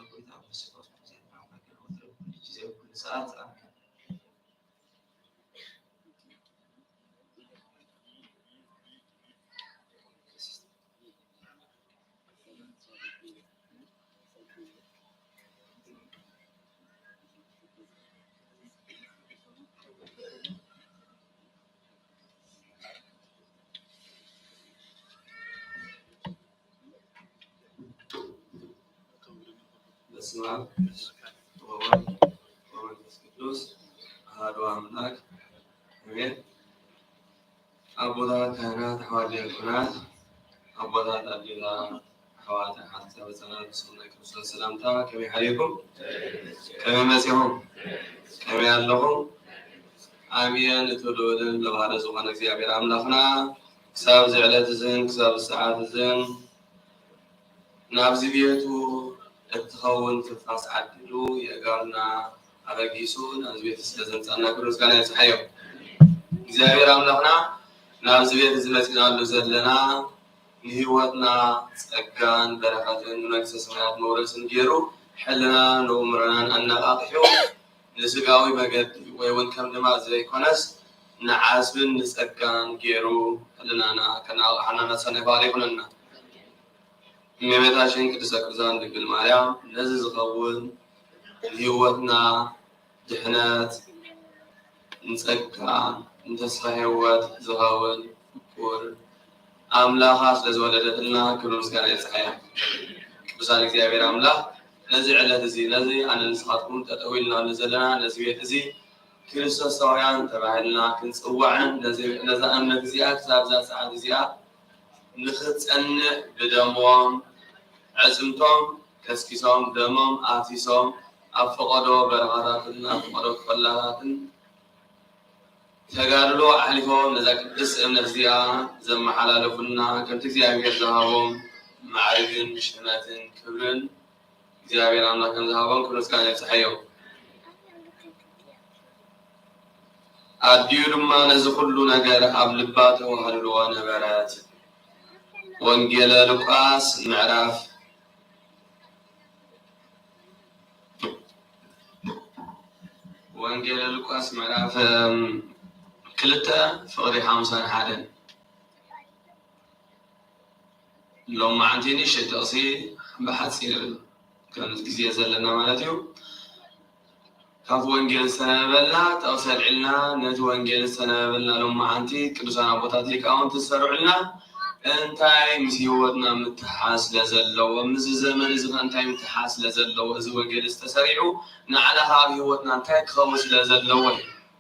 ቆይታ በስጦታ ዜና ማከለ ጊዜው ሰዓት በስመ አብ ወወልድ ወመንፈስ ቅዱስ አሐዱ አምላክ አሜን። አቦታት ካህናት፣ ሐዋርያት፣ ዲያቆናት፣ አቦታት አዴላ ሐዋርያት ሐሳብ ጸሎት ስለ ክርስቶስ ሰላምታ ከመይ ሐሪኩም ከመይ መጽኦም ከመይ ኣለኹም አሜን። እትወደድን ለባህረ ዝኾነ እግዚአብሔር አምላኽና ክሳብ ዝዕለት እዝን ክሳብ ሰዓት እዝን ናብዚ ቤቱ እትኸውን ትንፋስ ዓዲሉ የእጋርና አበጊሱ ናብዚ ቤት ስለዘምፃና ክብሪ ምስጋና ይብፅሐዮ። እግዚአብሔር አምላኽና ናብዚ ቤት ዝመፂናሉ ዘለና ንህይወትና ፀጋን በረኸትን መንግስተ ሰማያት መውረስን ገይሩ ሕልና ንእምሮናን አነቃቂሑ ንስጋዊ መገዲ ወይ እውን ከም ልማድ ዘይኮነስ ንዓስብን ንፀጋን ገይሩ ሕልናና ከነቃቕሐና ናሰናይ ባህሪ ይኹነና። እመቤታችን ቅድስተ ቅዱሳን ድንግል ማርያም ነዚ ዝኸውን ህይወትና ድሕነት ንፀጋ ንተስፋ ህይወት ዝኸውን ፍቁር አምላኻ ስለዝወለደትና ክብሪ ምስጋና ይብፅሐያ። ቅዱሳን እግዚአብሔር አምላኽ ነዚ ዕለት እዚ ነዚ ኣነ ንስኻትኩም ጠጠው ኢልናሉ ዘለና ነዚ ቤት እዚ ክርስቶሳውያን ተባሂልና ክንፅዋዕን ነዛ እምነት እዚኣ ክሳብ ዛ ሰዓት እዚኣ ንኽፀንዕ ብደሞም ዕፅምቶም ከስኪሶም ደሞም ኣፍሲሶም ኣብ ፈቐዶ በረኻታትን ኣብ ፈቐዶ ቆላታትን ተጋድሎ ኣሕሊፎም ነዛ ቅድስት እምነት እዚኣ ዘመሓላለፉና ከምቲ እግዚአብሔር ዝሃቦም ማዕርግን ሽመትን ክብርን እግዚአብሔር አምላክ ከም ዝሃቦም ክብሪ ምስጋና ይብፅሐዮ። ኣድዩ ድማ ነዚ ኩሉ ነገር ኣብ ልባ ተዋህልዎ ነበረት። ወንጌለ ሉቃስ ምዕራፍ ወንጌለ ሉቃስ ምዕራፍ 2 ፍቅሪ 51 ሎማዓንቲ ንእሽተይ ጥቕሲ ብሓፂር ከም ግዜ ዘለና ማለት እዩ። ካብ ወንጌል ዝተነበበልና ጥቕሲ ኣልዒልና ነቲ ወንጌል ዝተነበበልና ሎማዓንቲ ቅዱሳን ኣቦታት ሊቃውንቲ ዝሰርዑልና እንታይ ምስ ህይወትና ምትሓስ ስለዘለዎ ምስ ዘመን እዚ እንታይ ምትሓስ ስለዘለዎ እዚ ወንጌል ዝተሰሪዑ ንዓና ካብ ህይወትና እንታይ ክኸውን ስለዘለዎ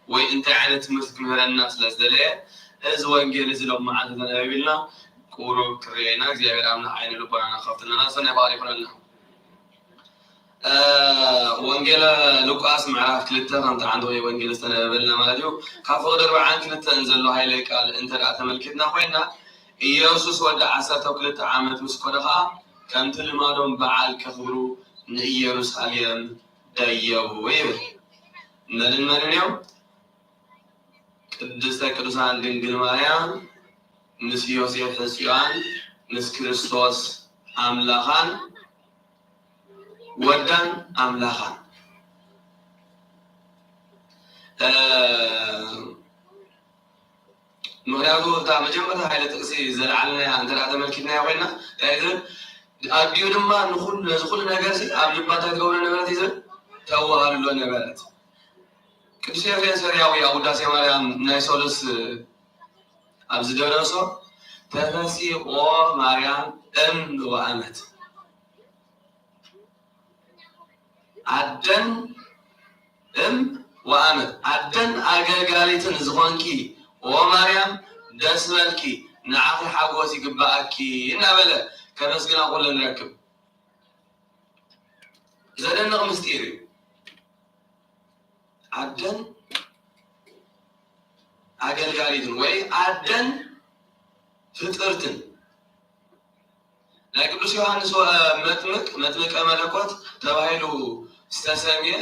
ወይ እንታይ ዓይነት ትምህርቲ ክምህረና ስለዝደለየ እዚ ወንጌል እዚ ሎማዓንቲ ተነበቢልና ቁሩብ ክርአና እግዚአብሔር አምላክ ዓይነ ልቦናና ከፍትልና ሰናይ ባህሪ ይኹነልና። ወንጌል ሉቃስ ምዕራፍ 2 ከምቲ ዓንዲ ወይ ወንጌል ዝተነበበልና ማለት እዩ። ካብ ፍቅዲ 42 ዘሎ ሃይለ ቃል እንተዳ ተመልኪትና ኮይና ኢየሱስ ወዲ 12 ዓመት ምስ ኮነ ከዓ ከምቲ ልማዶም በዓል ከኽብሩ ንኢየሩሳሌም ደየቡ ይብል። እነድን መን እዮም? ቅድስተ ቅዱሳን ድንግል ማርያም ምስ ዮሴፍ ሕፅዮን ምስ ክርስቶስ አምላኻን ወዳን አምላኻን ምክንያቱ እታ መጀመርታ ሃይለ ጥቕሲ ዘለዓልና እንተዳ ተመልኪትና ኮይና ታይዝን ኣድዩ ድማ ነዚ ኩሉ ነገር ኣብ ልባታ ትገብሮ ነበረት ይዝን ተዋሃልሎ ነበረት። ቅዱስ ኤፍሬም ሰሪያዊ ኣብ ውዳሴ ማርያም ናይ ሶሎስ ኣብዚ ደረሶ ተፈሲቆ ማርያም እም ወአመት ዓደን እም ወአመት ዓደን ኣገልጋሊትን ዝኾንኪ ወማርያም ደስ በልኪ ንዓኺ ሓጎስ ይግባኣኪ እናበለ ከመስግና ኩሉ ንረክብ። ዘደንቕ ምስጢር እዩ። ዓደን ኣገልጋሊትን ወይ ዓደን ፍጥርትን ናይ ቅዱስ ዮሐንስ መጥምቀ መለኮት ተባሂሉ ዝተሰምየ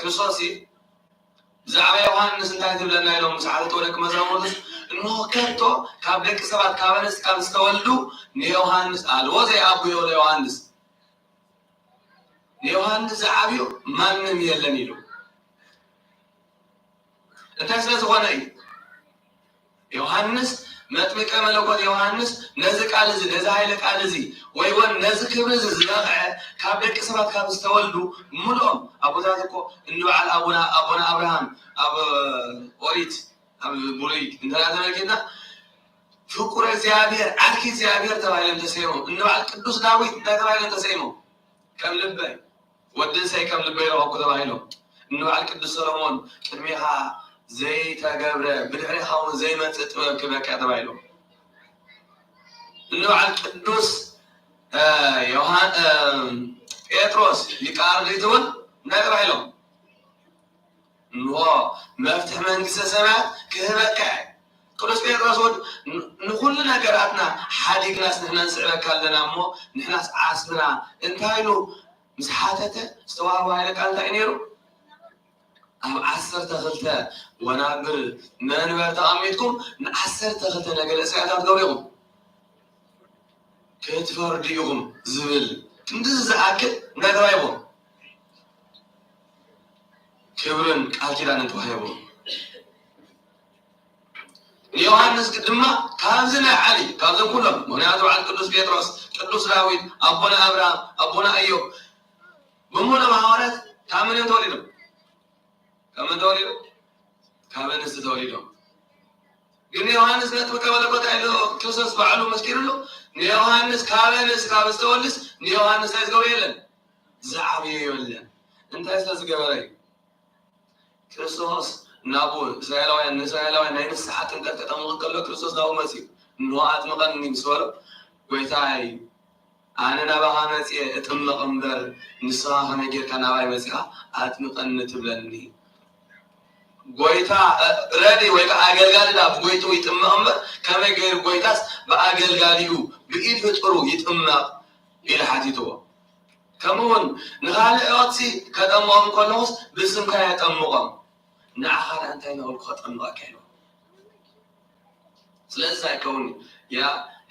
ክርስቶስ ብዛዕባ ዮሐንስ እንታይ ትብለና ኢሎም ሰዓት ወደቅ መዝሙርስ እንሆ ከቶ ካብ ደቂ ሰባት ካብ ኣንስቲ ካብ ዝተወልዱ ንዮሐንስ ኣልዎ ዘይኣብዮ ለዮሐንስ ንዮሐንስ ዝዓብዮ ማንም የለን ኢሉ እንታይ ስለ ዝኾነ እዩ ዮሐንስ መጥምቀ መለኮት ዮሐንስ ነዚ ቃል እዚ ነዚ ሃይለ ቃል እዚ ወይ እውን ነዚ ክብሪ እዚ ዝበቕዐ ካብ ደቂ ሰባት ካብ ዝተወልዱ ሙሉኦም ኣቦታት እኮ እንበዓል ኣቡና ኣብርሃም ኣብ ኦሪት ኣብ ብሉይ እንተናተመልኪትና ፍቁረ እግዚአብሔር ዓርኪ እግዚአብሔር ተባሂሎም ተሰይሞም እንበዓል ቅዱስ ዳዊት እንታይ ተባሂሎም ተሰይሞም ከም ልበይ ወድሰይ ከም ልበይ ረኸብኩ ተባሂሎም እንበዓል ቅዱስ ሰሎሞን ቅድሚኻ ዘይተገብረ ብድሕሪኻ እውን ዘይመፅእ ጥበብ ክበካ ተባሂሎም እንበዓል ቅዱስ ጴጥሮስ ሊቀ ኣርድእቲ እውን እንታይ ተባሂሎም እንሆ መፍትሒ መንግስተ ሰማያት ክህበካ ቅዱስ ጴጥሮስ እውን ንኩሉ ነገራትና ሓዲግናስ ንሕና ንስዕበካ ኣለና እሞ ንሕናስ ዓስብና እንታይ ኢሉ ምስ ሓተተ ዝተዋህቦ ሃይለ ቃል እንታይ ነይሩ ኣብ 12 ወናብር መንበር ተቐሚጥኩም ን12 ነገረ እስራኤላት ገበሪኹም ክትፈርዱ ኢኹም ዝብል ክንድዚ ዝኣክል እንታይ ተባሂቦም ክብርን ቃል ኪዳንን ተዋሂቦም ዮሐንስ ድማ ካብዚ ናይ ዓሊ ካብዞም ኩሎም ምክንያቱ በዓል ቅዱስ ጴጥሮስ ቅዱስ ዳዊት ኣቦና ኣብርሃም ኣቦና ኢዮብ ብምሎም ሃዋርያት ካብ መን እዮም ተወሊዶም ከመን ተወሊዶም ካብ እንስቲ ተወሊዶም ግን ዮሐንስ መጥምቀ መለኮት ኢሉ ክርስቶስ ባዕሉ መስኪሩሉ ንዮሐንስ ካብ እንስቲ ካብ ዝተወልስ ንዮሐንስ እንታይ ዝገብሮ የለን ዝዓብዮ የለን እንታይ ስለ ዝገበረ እዩ ክርስቶስ ናቡ እስራኤላውያን ንእስራኤላውያን ናይ ንስሓ ጥምቀት ከጠምቕ ከሎ ክርስቶስ ናቡ መፅኡ እንሆ ኣጥምቐኒ ምስ በሎ ጎይታይ ኣነ ናባኻ መፅአ እጥምቕ እምበር ንስኻ ከመይ ጌርካ ናባይ መፂኻ ኣጥምቐኒ ትብለኒ ጎይታ ረዲ ወይ ከዓ ኣገልጋሊ ዳ ብጎይቱ ይጥምቕ እምበር ከመይ ገይሩ ጎይታስ ብኣገልጋሊኡ ብኢድ ፍጡሩ ይጥምቕ ኢሉ ሓቲትዎ ከምኡውን ንኻልእ ወቅቲ ከጠምቖም ከለኹስ ብስምካ የጠምቖም ንዓኻ እንታይ ናበልኩ ከጠምቐካ ኢሉ ስለዚ ኣይከውን ያ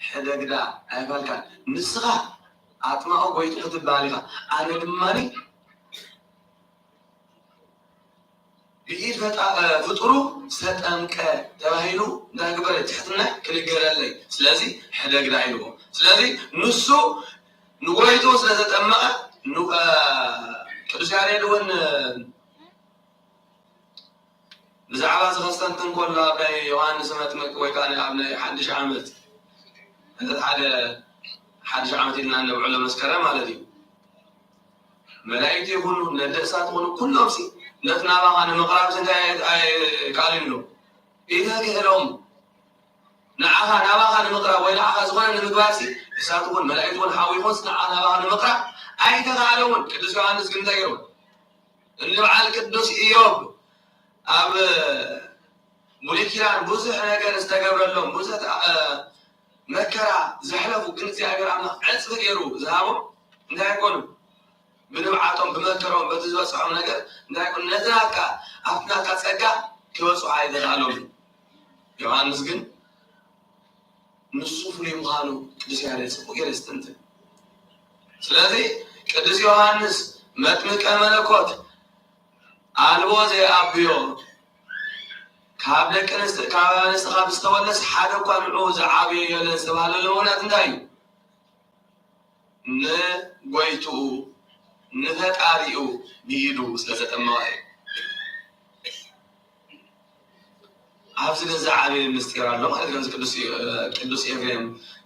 ሕደግዳ ኣይባልካን ንስኻ ኣጥማዖ ጎይቱ ክትበሃል ኢኻ ኣነ ድማኒ ብኢድ ፍጡሩ ዝተጠምቀ ተባሂሉ እንታይ ግበረ ትሕትና ክንገረለይ ስለዚ ሕደግዳ ኢልዎ ስለዚ ንሱ ንጎይቱ ስለዘጠመቐ ቅዱስ ያሬድ እውን ብዛዕባ ዝኸስተንትን ከሎ ኣብ ናይ ዮሐንስ መጥምቅ ወይ ከዓ ኣብ ናይ 1000 ዓመት ሓደ ዓመት ኢልና ነብዕሎ መስከረም ማለት እዩ መላእክቲ ይኹኑ ነደእሳት ይኹኑ ኩሎም ሲ ነቲ ናባኻ ንምቕራብ እንታይ ኣይከኣልን ሎ ኢተክእሎም ንዓኻ ናባኻ ንምቕራብ ወይ ንዓኻ ዝኾነ ንምግባር ሲ እሳት እውን መላእክቲ እውን ሓዊ ይኹንስ ናባኻ ንምቕራብ ኣይተኽኣሎምን ቅዱስ ዮሐንስ ግን እንታይ ገይሩ እንበዓል ቅዱስ ኢዮብ ኣብ ብሉይ ኪዳን ብዙሕ ነገር ዝተገብረሎም ብዙሕ መከራ ዘሕለፉ ግን እግዚኣብሔር ኣምላኽ ዕፅፊ ገይሩ ዝሃቦም እንታይ ኣይኮኑ ብንብዓቶም ብመከሮም በቲ ዝበፅሖም ነገር እንታይ ኣይኮኑ ነቲ ናትካ ኣብቲ ናትካ ፀጋ ክበፅሑ ኣይተኽኣሎም ዮሐንስ ግን ንሱ ፍሉይ ምዃኑ ቅዱስ ያሬድ ፅቡቅ ገይሩ የስተንትን ስለዚ ቅዱስ ዮሐንስ መጥምቀ መለኮት ኣልቦ ዘይኣብዮ ካብ ደቂ ኣንስትዮ ካብ ኣንስቲ ካብ ዝተወለስ ሓደ እኳ ንዑ ዝዓብዮ የለን ዝተባሃለሉ ምክንያት እንታይ እዩ ንጎይትኡ ንፈጣሪኡ ብኢዱ ስለዘጠመቐ እዩ ኣብዚ ገዛ ዓብዪ ምስጢር ኣሎ ማለት ከምዚ ቅዱስ ኤፍሬም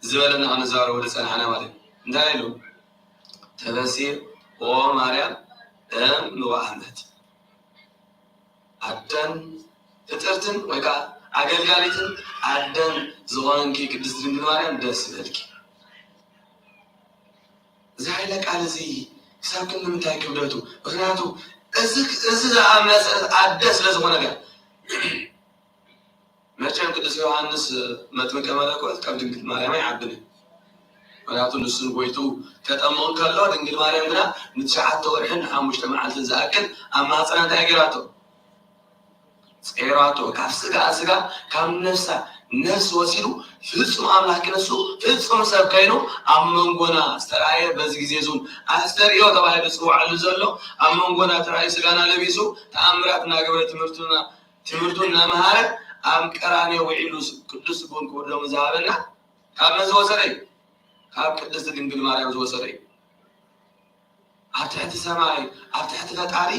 ዝበለና ክንዛረቡ ዝፀናሕና ማለት እዩ እንታይ ኢሉ ተበሲር ኦ ማርያም እም ንዋኣመት ኣደን ፍጥርትን ወይ ከዓ ኣገልጋሊትን ኣደን ዝኾንኪ ቅድስት ድንግል ማርያም ደስ ይበልኪ እዚ ሃይለ ቃል እዚ ክሳብ ክንምንታይ ክብደቱ ምክንያቱ እዚ ዝኣመሰ ኣደ ስለ ዝኾነ ገ መቸም ቅዱስ ዮሐንስ መጥምቀ መለኮት ካብ ድንግል ማርያም ኣይዓብን ምክንያቱ ንሱ ጎይቱ ከጠምቕ ከሎ ድንግል ማርያም ግና ን9 ወርሕን 5 መዓልትን ዝኣክል ኣብ ማህፀና እንታይ ገይራቶ ፀይራቶ ካብ ስጋ ካብ ነፍሳ ነፍስ ወሲዱ ፍጹም አምላክ ነሱ ፍጹም ሰብ ኮይኑ ኣብ መንጎና ዝተርኣየ በዚ ግዜ ዙን ኣስተርእዮ ተባሂሉ ዝፅዋዕሉ ዘሎ ኣብ መንጎና ተራእዩ ስጋና ለቢሱ ተኣምራት እናገበረ ትምህርቱን እናምሃረ ኣብ ቀራንዮ ውዒሉ ቅዱስ ስጉን ክቡር ደሙ ዝሃበና ካብ መን ዝወሰደ እዩ? ካብ ቅድስቲ ድንግል ማርያም ዝወሰደ እዩ። ኣብ ትሕቲ ሰማይ ኣብ ትሕቲ ፈጣሪ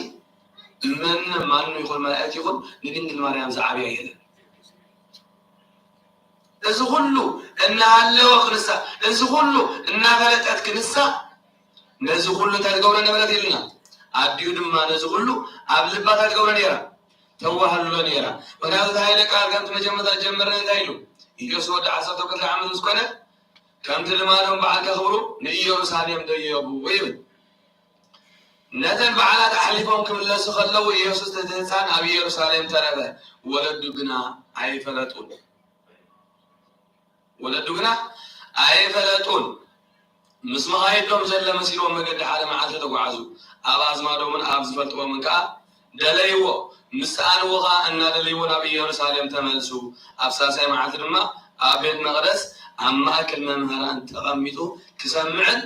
ማኑ ይኹን መላእክት ይኹን ንድንግል ማርያም ዝዓብያ የለን። እዚ ሁሉ እናሃለወ ክንሳ እዚ ሁሉ እናፈለጠት ክንሳ ነዚ ሁሉ እንታይ ትገብረ ነበረት ኢልና ኣድዩ ድማ ነዚ ሁሉ ኣብ ልባ እንታይ ትገብረ ነይራ ተዋህሉሎ ነይራ። ምክንያቱ እቲ ሃይለ ቃል ከምቲ መጀመርታ ጀመርነ እንታይ ኢሉ ኢየሱስ ወዲ 12 ዓመት ምስ ኮነ ከምቲ ልማዶም በዓል ከኽብሩ ንኢየሩሳሌም ደየቡ ይብል። ነተን በዓላት ኣሕሊፎም ክምለሱ ከለዉ ኢየሱስ እቲ ህፃን ኣብ ኢየሩሳሌም ተረፈ። ወለዱ ግና ኣይፈለጡን ምስ መኻይዶም ዘለ መሲሎም መገዲ ሓደ መዓልቲ ተጓዓዙ። ኣብ ኣዝማዶምን ኣብ ዝፈልጥዎምን ከዓ ደለይዎ ምስኣንዎ ከዓ እናደለይዎ ናብ ኢየሩሳሌም ተመልሱ። ኣብ ሳልሳይ መዓልቲ ድማ ኣብ ቤት መቅደስ ኣብ ማእከል መምህራን ተቐሚጡ ክሰምዕን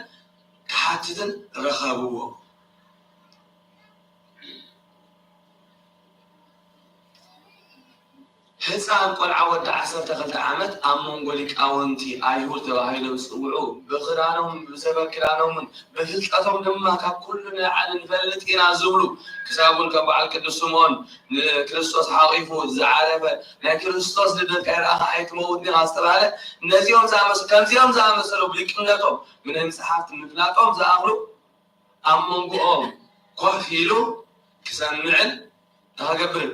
ክሓትትን ረኸብዎ። ህፃን ቆልዓ ወዲ 12 ዓመት ኣብ መንጎ ሊቃውንቲ ኣይሁድ ተባሂሎም ዝፅውዑ ብክዳኖም ብሰበብ ክዳኖምን ብፍልጠቶም ድማ ካብ ኩሉ ንዓድ ንፈልጥ ኢና ዝብሉ ክሳቡን ካብ በዓል ቅዱስ ስምዖን ንክርስቶስ ሓቂፉ ዝዓረፈ ናይ ክርስቶስ ልደት ከይረኣኻ ኣይትመውት ዲኻ ዝተባሃለ ነዚኦም ከምዚኦም ዝኣመሰሉ ብሊቅነቶም ብናይ መፅሓፍቲ ምፍላጦም ዝኣኽሉ ኣብ መንጎኦም ኮፍ ኢሉ ክሰምዕን ተኸገብርን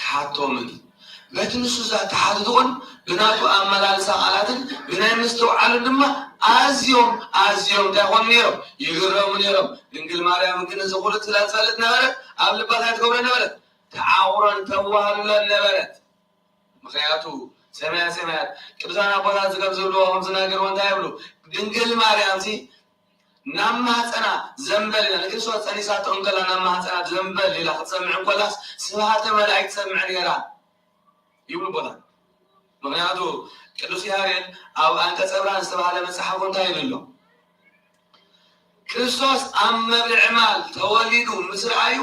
ሓቶምን በቲ ንሱ ተሓትትውን ብናቱ ኣመላልሳ ቃላትን ብናይ ምስትውዓሉ ድማ ኣዝዮም እንታይ ኮኑ ነይሮም ይግረሙ ነይሮም። ድንግል ማርያም ግን እዚ ኩሉ ስለዝፈልጥ ነበረት ኣብ ልባ እንታይ ትገብሮ ነበረት ተዓውሮን ተዋህሉለን ነበረት። ምክንያቱ ሰማያት ቅዱሳን ኣቦታት ዝገብ ዝብልዎ ከም ዝነገርዎ እንታይ ይብሉ ድንግል ማርያም ናብ ማህፀና ዘንበል ኢላ ንክርስቶስ ፀኒሳቶ እንከላ ናብ ማህፀና ዘንበል ኢላ ክትሰምዕ እንኮላስ ስብሃተ መላእክት ትሰምዕ ነይራ ይብሉ ቦታ። ምክንያቱ ቅዱስ ያሬድ ኣብ አንቀጸ ብርሃን ዝተባሃለ መፅሓፉ እንታይ ይብሎ ክርስቶስ ኣብ መብልዕ ማል ተወሊዱ ምስ ረኣዩ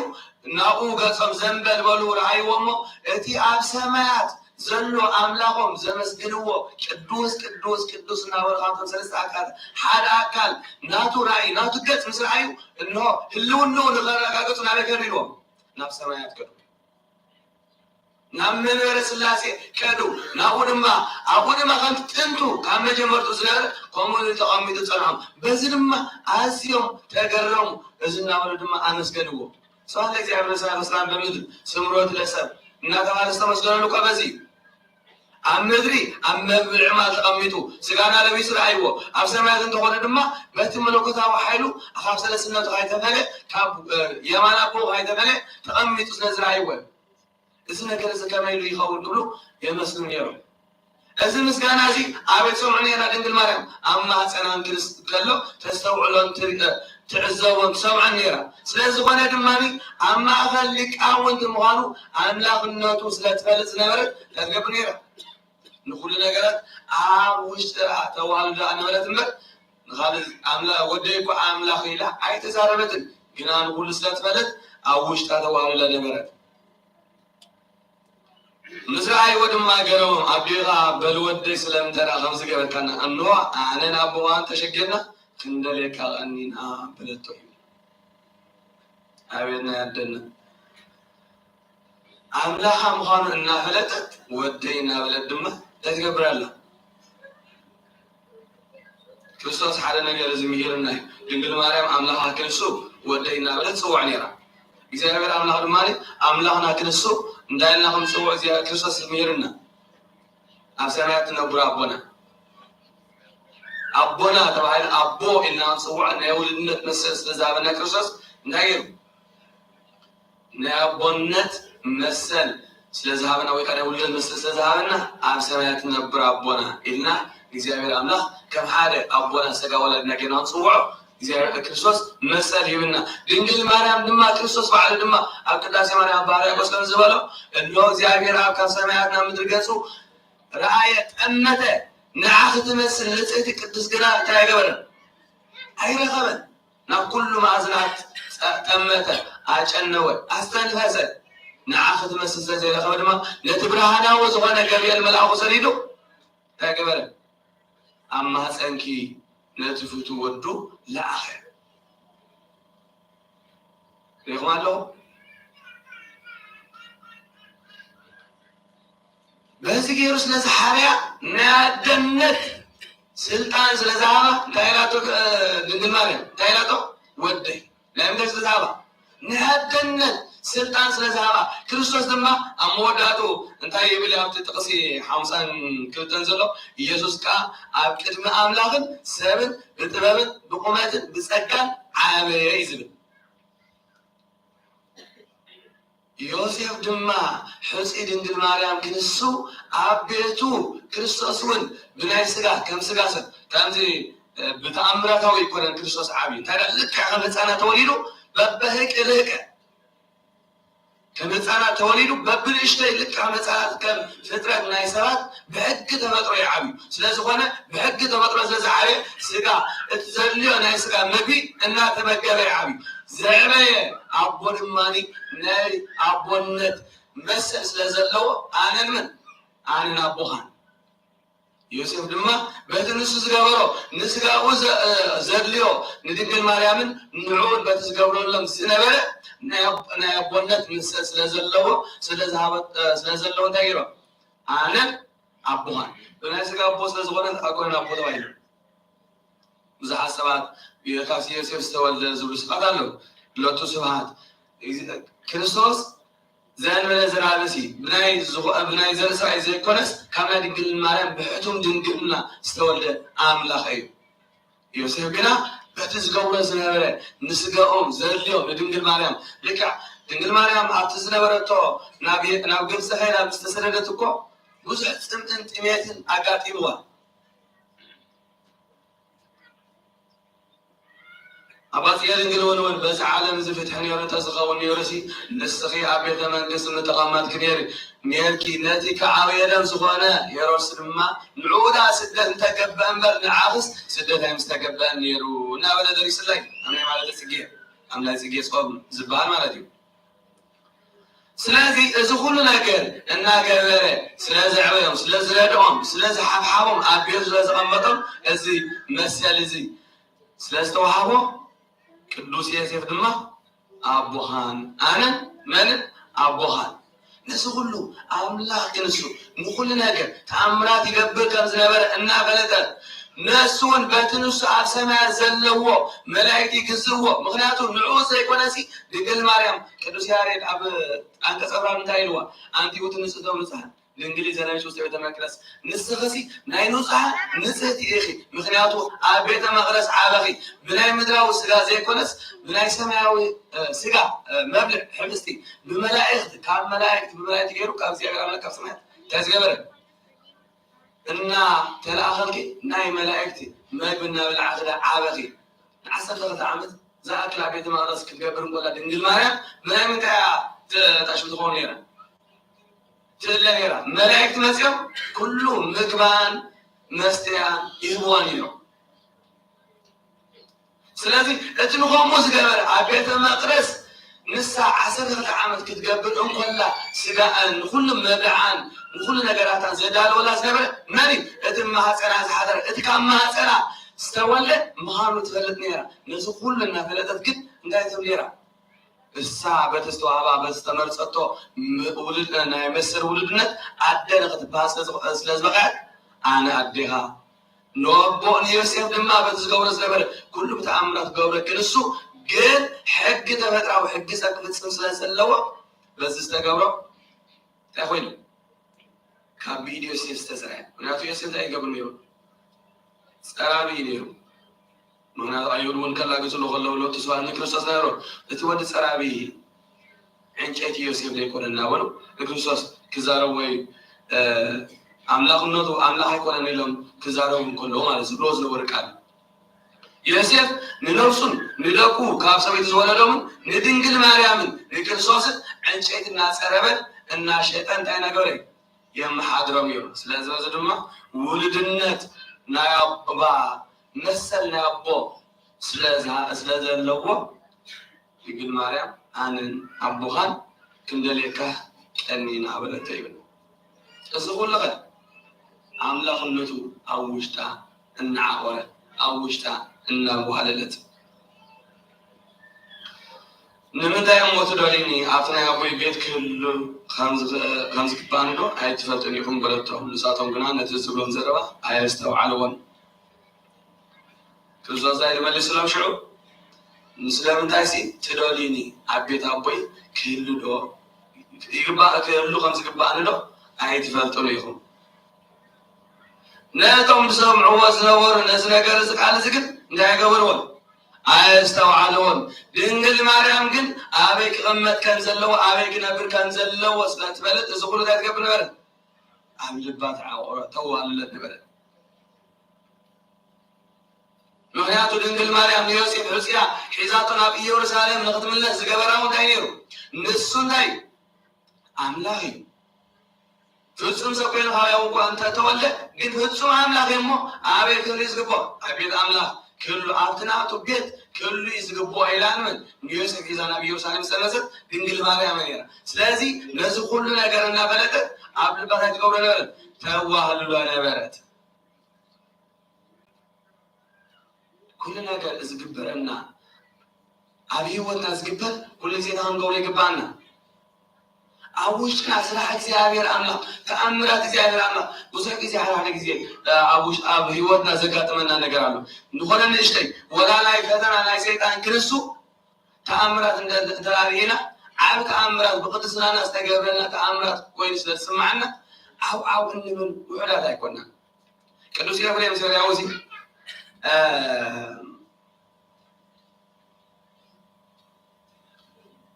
ናብኡ ገጾም ዘንበል በሉ ረኣይዎ እሞ እቲ ኣብ ሰማያት ዘሎ ኣምላኾም ዘመስግንዎ ቅዱስ እናበሉ ካብቶም ሰለስተ ኣካል ሓደ ኣካል ናቱ ራእይ ናቱ ገጽ ምስ ረኣዩ እንሆ ህልውንኡ ንኸረጋገፁ ናበይ ከዱ ኢልዎም ናብ ሰማያት ከዱ ናብ መንበረ ስላሴ ከዱ። ናብኡ ድማ ከምቲ ጥንቱ ካብ መጀመርቱ ዝነበረ ከምኡ ተቐሚጡ ፀንዖም። በዚ ድማ ኣዝዮም ተገረሙ። እዚ እናበሉ ድማ ኣመስገንዎ። ስብሐት ለእግዚአብሔር ወሰላም በምድር ስምሮት ለሰብ እናተባሃለ ዝተመስገነሉ እኮ በዚ ኣብ ምድሪ ኣብ መብልዕ ማል ተቐሚጡ ስጋና ለቢሱ ረኣይዎ። ኣብ ሰማያት እንተኾነ ድማ በቲ መለኮታዊ ሓይሉ ካብ ሰለስነቱ ካይተፈለ ካብ የማን ኣቦ ካይተፈለ ተቐሚጡ ስለዝረኣይዎ እዚ ነገር እዚ ከመይ ኢሉ ይኸውን ክብሉ የመስሉ ነይሮም። እዚ ምስጋና እዚ ኣበይ ሰምዑ ነይራ ድንግል ማርያም ኣብ ማህፀናን ከሎ ተስተውዕሎን ትዕዘቦን ትሰምዐን ነይራ። ስለዝኾነ ድማኒ ኣብ ማእኸል ሊቃውንቲ ምዃኑ ኣምላኽነቱ ስለትፈልጥ ዝነበረት ተትገብር ነይራ። ንኩሉ ነገራት ኣብ ውሽጢ ተዋህልዳ ነበረት እምበር ንኻልእ ወደይ እኳ ኣምላኽ ኢላ ኣይተዛረበትን። ግና ንኩሉ ስለትፈልጥ ኣብ ውሽጣ ተዋህልዳ ነበረት። ምስ ረኣይዎ ድማ ገረሞም ኣቢኻ በልወደይ ስለምንተራ ከምዚ ገበርካና እንሆ ኣነ ናብ እዋን ተሸጊርና ክንደልየካ ቀኒና በለቶ እዩ ኣቤትና ያደና ኣምላኻ ምዃኑ እናፈለጠት ወደይ እናበለት ድማ ተትገብር ኣላ። ክርስቶስ ሓደ ነገር እዚ ምሂርና እዩ። ድንግል ማርያም ኣምላኻ ክንሱ ወደይ እናበለት ፅዋዕ ነይራ። እግዚአብሔር ኣምላኽ ድማ ኣምላኽና ክንሱ እንዳይልና ከምፅውዕ እግዚአብሔር ክርስቶስ ምሂርና። ኣብ ሰማያት ትነብሩ ኣቦና ተባሂሉ ኣቦ ኢልና ንፅዋዕ ናይ ውልድነት መሰል ስለዝሃበና ክርስቶስ እንታይ ገይሩ ናይ ኣቦነት መሰል ስለዝሃበና ወይ ከዓ ናይ ውልድነት መሰል ስለዝሃበና ኣብ ሰማያት ትነብሩ ኣቦና ኢልና እግዚአብሔር ኣምላኽ ከም ሓደ ኣቦና ስጋ ወለድና ጌርና ንፅውዖ ክርስቶስ መሰል ይብና ድንግል ማርያም ድማ ክርስቶስ በዓል ድማ ኣብ ቅዳሴ ማርያም ባርያቆስ ከም ዝበለው እኖ እግዚአብሔር ኣብ ካብ ሰማያት ናብ ምድሪ ገጹ ረአየ ጠመተ ንዓ ክትመስል ንጽሕቲ ቅድስት ግና እንታይ ገበረ ኣይረኸበን ናብ ኩሉ ማእዝናት ጠመተ ኣጨነወ ኣስተንፈሰ ንዓ ክትመስል ስለዘይረኸበ ድማ ነቲ ብርሃናዊ ዝኾነ ገብርኤል መልኣኹ ሰዲዱ እንታይ ገበረ ኣብ ማህፀንኪ ነቲ ፍቱ ወዱ ለኣኸ ሪኹም ኣለኹ በዚ ገይሩ ስለዝሓርያ ናይ ኣደነት ስልጣን ስለዝሃባ እንታይ ኢላቶ ድንግል ማርያም እንታይ ኢላቶ ወደይ ናይ ምንታይ ስለዝሃባ ናይ ኣደነት ስልጣን ስለዝሃባ ክርስቶስ ድማ ኣብ መወዳቱ እንታይ ይብል ኣብቲ ጥቕሲ 52 ዘሎ ኢየሱስ ከዓ ኣብ ቅድሚ ኣምላኽን ሰብን ብጥበብን ብቁመትን ብጸጋን ዓበየ ዝብል ዮሴፍ ድማ ሕፂ ድንግል ማርያም ክንሱ ኣብ ቤቱ ክርስቶስ እውን ብናይ ስጋ ከም ስጋ ሰብ ከምዚ ብተኣምራታዊ ይኮነን ክርስቶስ ዓብይ እንታይ ልክዕ ከም ህፃናት ተወሊዱ በበህቅ ርህቀ ከም ህፃናት ተወሊዱ በብንእሽተይ ልክዕ ከም ህፃናት ከም ፍጥረት ናይ ሰባት ብሕጊ ተፈጥሮ ይዓብዩ ስለዝኾነ ብሕጊ ተፈጥሮ ስለዝዓበየ ስጋ እቲ ዘድልዮ ናይ ስጋ ምግቢ እናተመገበ ይዓብዩ ዘዕበየ ኣቦ ድማኒ ናይ ኣቦነት መሰል ስለዘለዎ ኣነን ምን ኣነን ኣቦኻን ዮሴፍ ድማ በቲ ንሱ ዝገበሮ ንስጋኡ ዘድልዮ ንድንግል ማርያምን ንዑን በቲ ዝገብረሎም ዝነበረ ናይ ኣቦነት መሰል ስለዘለዎ ስለዘለዎ እንታይ ገይሮ ኣነን ኣቦኻን ብናይ ስጋ ኣቦ ስለዝኾነ ኣኮነ ኣቦ ተባሂሉ ብዙሓት ሰባት ካብሲ ዮሴፍ ዝተወልደ ዝብሉ ስብሓት ኣለዉ ሎቱ ስብሓት ክርስቶስ ዘንበለ ዝራበሲ ብናይ ዘር እስራኤል ዘይኮነስ ካብ ናይ ድንግል ማርያም ብሕቱም ድንግልና ዝተወልደ ኣምላኽ እዩ ዮሴፍ ግና በቲ ዝገብሮ ዝነበረ ንስጋኦም ዘድልዮም ንድንግል ማርያም ልክዕ ድንግል ማርያም ኣብቲ ዝነበረቶ ናብ ግብፂ ኸይዳ ምስ ተሰደደት እኮ ብዙሕ ፅምጥን ጥሜትን ኣጋጢምዋ ኣባፅየ ድንግል እውን በዚ ዓለም ዝፍትሕ ነይሩ ተዝኸውን ነይሩሲ ንስኺ ኣብ ቤተ መንግስቲ ንተቐመጥክ ነርኪ ነቲ ከዓብየለም ዝኾነ ሄሮድስ ድማ ንዑዳ ስደት እንተገብአ እምበር ንዓኽስ ስደት ኣይምስተገብአን ነይሩ እናበለ ደሪስላይ ኣምናይ ማለት ፅጌ ኣምላክ ፅጌ ጾም ዝበሃል ማለት እዩ ስለዚ እዚ ኩሉ ነገር እናገበረ ስለዘዕበዮም ስለዝረድኦም ስለዝሓብሓቦም ኣብ ቤቱ ስለዝቐመጦም እዚ መሰል እዚ ስለዝተዋሃቦ ቅዱስ ዮሴፍ ድማ ኣቦኻን ኣነን መንን ኣቦኻን ነዚ ኩሉ ኣምላኽ ክንሱ ንኩሉ ነገር ተኣምራት ይገብር ከም ዝነበረ እናፈለጠ ነሱ እውን በቲ ንሱ ኣብ ሰማያት ዘለዎ መላእክቲ ይግዝእዎ ምክንያቱ ንዑ ዘይኮነሲ ድንግል ማርያም ቅዱስ ያሬድ ኣብ አንቀጸ ብርሃን እንታይ ኢልዋ ኣንቲ ውእቱ ንጽሕቶ ንጹሓን ድንግል ዘለሽ ውስጥ ቤተ መቅደስ ንስኸሲ ናይ ንጹሓን ንጽሕቲ ኢኺ ምክንያቱ ኣብ ቤተ መቅደስ ዓበኺ ብናይ ምድራዊ ስጋ ዘይኮነስ ብናይ ሰማያዊ ስጋ መብልዕ ሕብስቲ ብመላእክቲ ካብ መላእክቲ ብመላእክቲ ገይሩ ካብ እግዚአብሔር ኣምላክ ካብ ሰማያት እንታይ ዝገበረ እና ተለኣኸልኪ ናይ መላእክቲ ምግቢ እናበልዓ ክዳ ዓበኺ ን12 ዓመት ዝኣክል ኣብ ቤተ መቅደስ ክትገብር እንኮላ ድንግል ማርያም ብናይ ምንታይ ተጣሽም ትኾኑ ነይራ ትእለ ነይራ መላእክቲ መፅኦም ኩሉ ምግባን መስተያን ይህብዋን እዮም ስለዚ እቲ ንከምኡ ዝገበረ ኣብ ቤተ መቅደስ ንሳ 12 ዓመት ክትገብር እንኮላ ስጋኣን ንኩሉ መብልዓን ንኩሉ ነገራታን ዘዳለወላ ዝነበረ መን እቲ ማህፀና ዝሓደረ እቲ ካብ ማህፀና ዝተወለደ ምዃኑ ትፈልጥ ነይራ ነዚ ኩሉ እናፈለጠት ግን እንታይ ትብል ነይራ እሳ በተስተዋሃባ በዝተመርፀቶ ውልድ ናይ መሰል ውልድነት ኣደ ንኽትበሃል ስለዝበቃዕት ኣነ ኣዴኻ ንወቦ ንዮሴፍ ድማ በቲ ዝገብሮ ዝነበረ ኩሉ ብተኣምራት ገብረ ክንሱ ግን ሕጊ ተፈጥራዊ ሕጊ ፀቅ ፍፅም ስለዘለዎ በዚ ዝተገብሮ እንታይ ኮይኑ ካብ ብኢድ ዮሴፍ ዝተሰርሐ ምክንያቱ ዮሴፍ እንታይ ይገብር ነይሩ ፀራቢ ነይሩ ምክንያቱ ኣይሁድ እውን ከላግፅሉ ከለዉ ሎቱ ስብሓት ንክርስቶስ ነይሮ እቲ ወዲ ፀራቢ ዕንጨይቲ ዮሴፍ ዘይኮነና በሉ ንክርስቶስ ክዛረብ ወይ ኣምላኽነቱ ኣምላኽ ኣይኮነን ኢሎም ክዛረቡ እንከለዉ ማለት ዝብሎ ዝነበረ ቃል يوسف نلبسون ندقو كاب سويت زولدهم ندنقل مريم نكرسوس عنشيت الناس عربت الناس شيطان تاينا قولي يم حاضرهم يوم سلازم زدما ولدنت نايابا نسل نايابو سلازا اللوو يقول مريم أنا أبوهان كندليكه أني نعبلت يبن أزغل لغة عملا خلتو أوشتا النعورة أوشتا النابوها للت نمدا يوم وتدوليني أعطنا يا أبوي بيت كله خمس كباندو أي تفتني يكون بلدتهم لساتهم قناة نتزبلون زربا أي استوعلون كل زايد مالي سلام شعو نسلام تايسي تدوليني أبيت أبوي كله دو يقبع كله خمس كباندو أي تفتني يكون ناتهم بسهم عواز نور نزنا قرزك على زكن نجا قبرون استوعلون دنجل مريم كن أبيك أمت كان زلوا أبيك نبر كان زلوا وصلت بلد زغلو ذات قبل بلد عمل البات عورة تو على البلد بلد مهنياتو دنجل مريم يوسف حسيا حزاتنا في يورسالم نخدم الله زقبرهم دايرو نسون داي عملاهي ፍጹም ሰው ከሆነ ሀያው አንተ ተወለ ግን ፍጹም አምላክ ደግሞ አቤት ክብር ይዝግባው አቤት አምላክ ክሉ አብትናቱ ቤት ክሉ ይዝግባው አይላንም ዮሴፍ ይዛና በኢየሩሳሌም ሰነሰት ድንግል ማርያም ነኝ ስለዚህ ለዚህ ሁሉ ነገርና በረከት አብልባታች ገብረ ነበር ተዋህሉ ለነበረት ሁሉ ነገር ዝግበረና አብይወና ዝግበር ሁሉ ዜናን ገብረ ይገባና أبوش ناس راح እግዚአብሔር አምላክ ተአምራት እግዚአብሔር አምላክ ብዙ ጊዜ አራለ ጊዜ አቡሽ አብ ህይወትና ዘጋጥመና ነገር አለው እንኳን እሽተይ ወላ ላይ ፈተና ላይ ሰይጣን ክርስቱ ተአምራት እንደተራሪና አብ ተአምራት በቅድስናና አስተገብረና ተአምራት ወይስ ለስማዕና አው እንምን ወዳት አይቆና ቅዱስ ኤፍሬም ሰሪያውዚ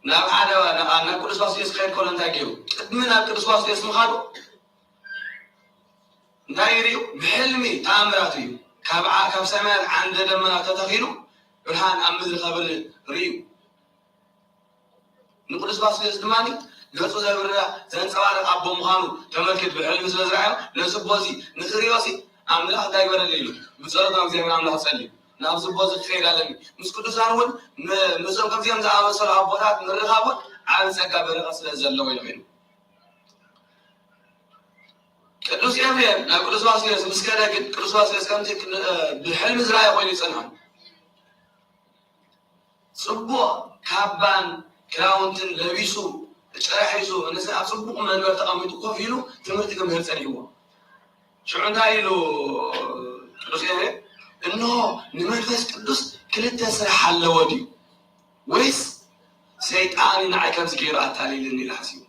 نعم هذا أنا كل سواس يسخير كلن تاجيو من كل سواس يسمع هذا نايريو بحلمي تامراتيو كاب سماء عند دمنا تتخيلو برهان أمد الخبر ريو نقول سواس يسمعني لسه زبرة زين سوار أبو مخانو تمركز بحلم سلزراعه لسه بوزي نخريوسي أملاح دايبر الليلو بصراحة أنا زي ما أملاح سليم نافذ بوز خير علمي مسكوت سانون مسلم كم زيام زعما صلاة أبوات نرخابون عن سكاب رقص لزلوا ويلمين كدوس يامين نقول سواسيس مسكرة كد سواسيس كم تك بحلم زراعة وين يصنعون صبوا كابان كراونتن لبيسو تشرحيسو الناس أصبوا من الوقت قاموا تقفيلو تمرتكم هالسنيوه شو عندها يلو كدوس يامين إنه نمرفس قدوس كلتا سرح على ودي ويس سيطاني نعكم زكيرات علي لني الحسيو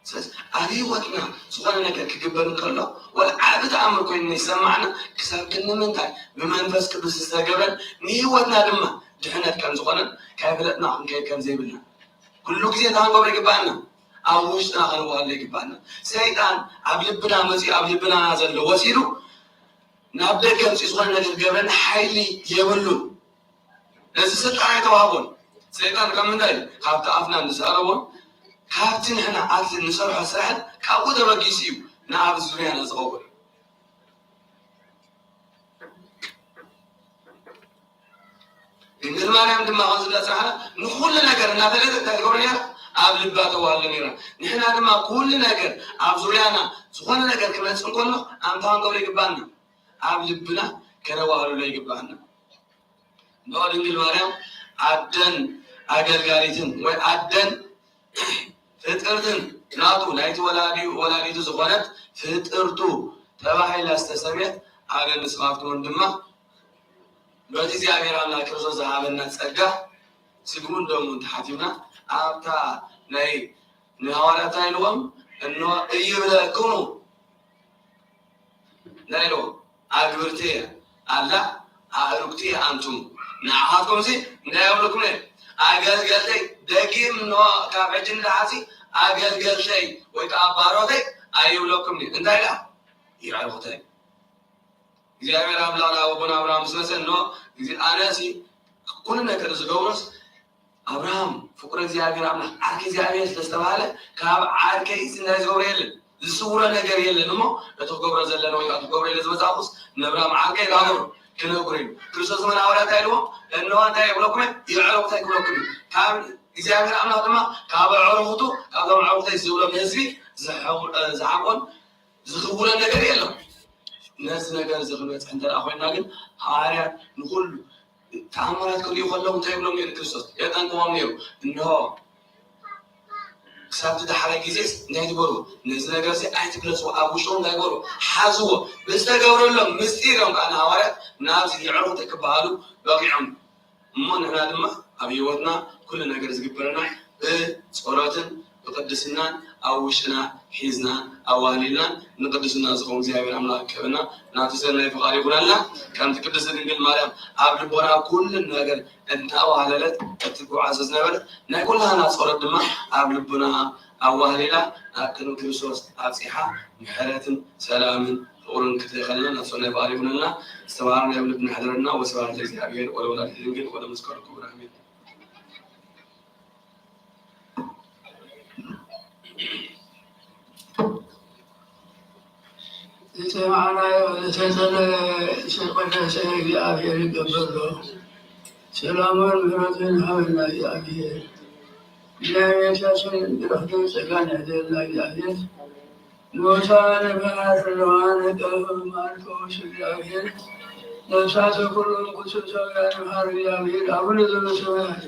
ساس علي وقتنا سؤالنا كجبرن كله والعابد عمر كوين يسمعنا كسب كنا من تاي بمنفس قدوس استجبرن نيوتنا لما جحنات كان زقنا كافلتنا عن كيف كان زي بلنا كله كذي تان قبل جبانا أوجنا خلوا اللي جبانا سيطان أبلبنا مزي أبلبنا نازل وسيرو نابدأ كم سيسوان نجد قبلن حيلي يولون لذي ستعاني توابون سيطان كم من داي خابت أفنا نسألون خابتين حنا عادل نسألو حساحد كابو دبقي سيو نعب الزريان أزغوبر إنجل ماريام دم غنز الله سبحانه نقول لنقر نابلة تقولون يا أبل البات والنيرة نحن دم كل نقر أب زريانا سخون نقر كمان سنقول له أم تان قولي قبالنا أب لبنا كنا وهلو لي قبالنا نقول إنجل ماريام عدن أجل قاليتن وعدن فترتن ناتو نايت ولادي زغنت فترتو تبعي لاستسمعت على نسمعت من دمه بس إذا أمير الله كرزو زهابنا تسجع سيكون دوم تحتينا أبتا ناي نهارة تايلوم إنه يبدأ كونو نايلو أقبرتي الله أركتي أنتم نعهاتكم زي نايولكم ليه أقل دقيم نو كافجن لحاسي أقل شيء ويكابارو ده أيولكم ليه إنت لا يرعوا تاي እግዚአብሔር አምላክ አቡነ አብርሃም ስለሰኖ አነሲ ኩሉ ነገር ዝገብሮስ አብርሃም ፍቁር እግዚአብሔር አምላክ አርክ እግዚአብሔር ስለተባለ ካብ አርክ ይስና ዝገብረ የለን ዝስውረ ነገር የለን እሞ ለተገብረ ዘለና ወይ ተገብረ ለዝመጻቁስ ነብራም አርክ ይላብሩ ከነብሩ ክርስቶስ ምን አውራታ ይልዎ እነሆ እንታይ ይብለኩም ይዕረብታ ይብለኩም ካብ እግዚአብሔር አምላክ ድማ ካብ ዕረብቱ ካብ ዕረብታ ዝብሎም ህዝቢ ዝዓቆን ዝኽቡረ ነገር የለም ነዚ ነገር ዝኽበት እንተራ ኮይና ግን ሐዋርያት ንኩሉ ተአምራት ክልዩ ከለዉ እንታይ ይብሎም ነይሩ ክርስቶስ የጠንቅቖም ነይሩ እነሆ ክሳብ ድሓረ ጊዜስ እንታይ ትገብሩ ነዚ ነገር ኣይትግለፅዎ ኣብ ውሽጦም እንታይ ገበሩ ሓዝዎ ብዝተገብረሎም ምስጢሮም ከዓ ንሃዋርያት ናብዚ ይዕረፉ ክበሃሉ በቂዖም እሞ ንሕና ድማ ኣብ ሂወትና ኩሉ ነገር ዝግበረና ብፀሎትን ብቅድስናን ኣብ ውሽጥና ሒዝናን ኣዋህሊልናን ንቅድስና ዝኸውን እግዚአብሔር ኣምላክ ክብና ናቱ ሰናይ ፍቃድ ይኹነልና ከምቲ ቅድስት ድንግል ማርያም ኣብ ልቦና ኩሉ ነገር እንተኣዋህለለት እትጓዓዝ ዝነበረት ናይ ኩላና ፀሎት ድማ ኣብ ልቦና ኣዋህሊላ ኣብ ቅድሚ ክርስቶስ ኣብፂሓ ምሕረትን ሰላምን ፍቅርን ክትለኸልና ናቱ ሰናይ ፍቃድ ይኹነልና ዝተባሃርና ኣብ ልብና ሕድረና ወስብሐት ለእግዚአብሔር ወለወላዲቱ ድንግል ወለመስቀሉ ክቡር አሜን። سمعنا وتسلل قدس እግዚአብሔር ይቀበሉ ሰላሙን ምሕረቱን ሀብና እግዚአብሔር ለቤታችን ረፍቱ ጸጋን ያደርና እግዚአብሔር ሞታን ባህርዋን ቀብም ማርቆስ እግዚአብሔር ነፍሳት ሁሉም ቁስል ሰውያን ባህር እግዚአብሔር አቡነ ዘበሰማያት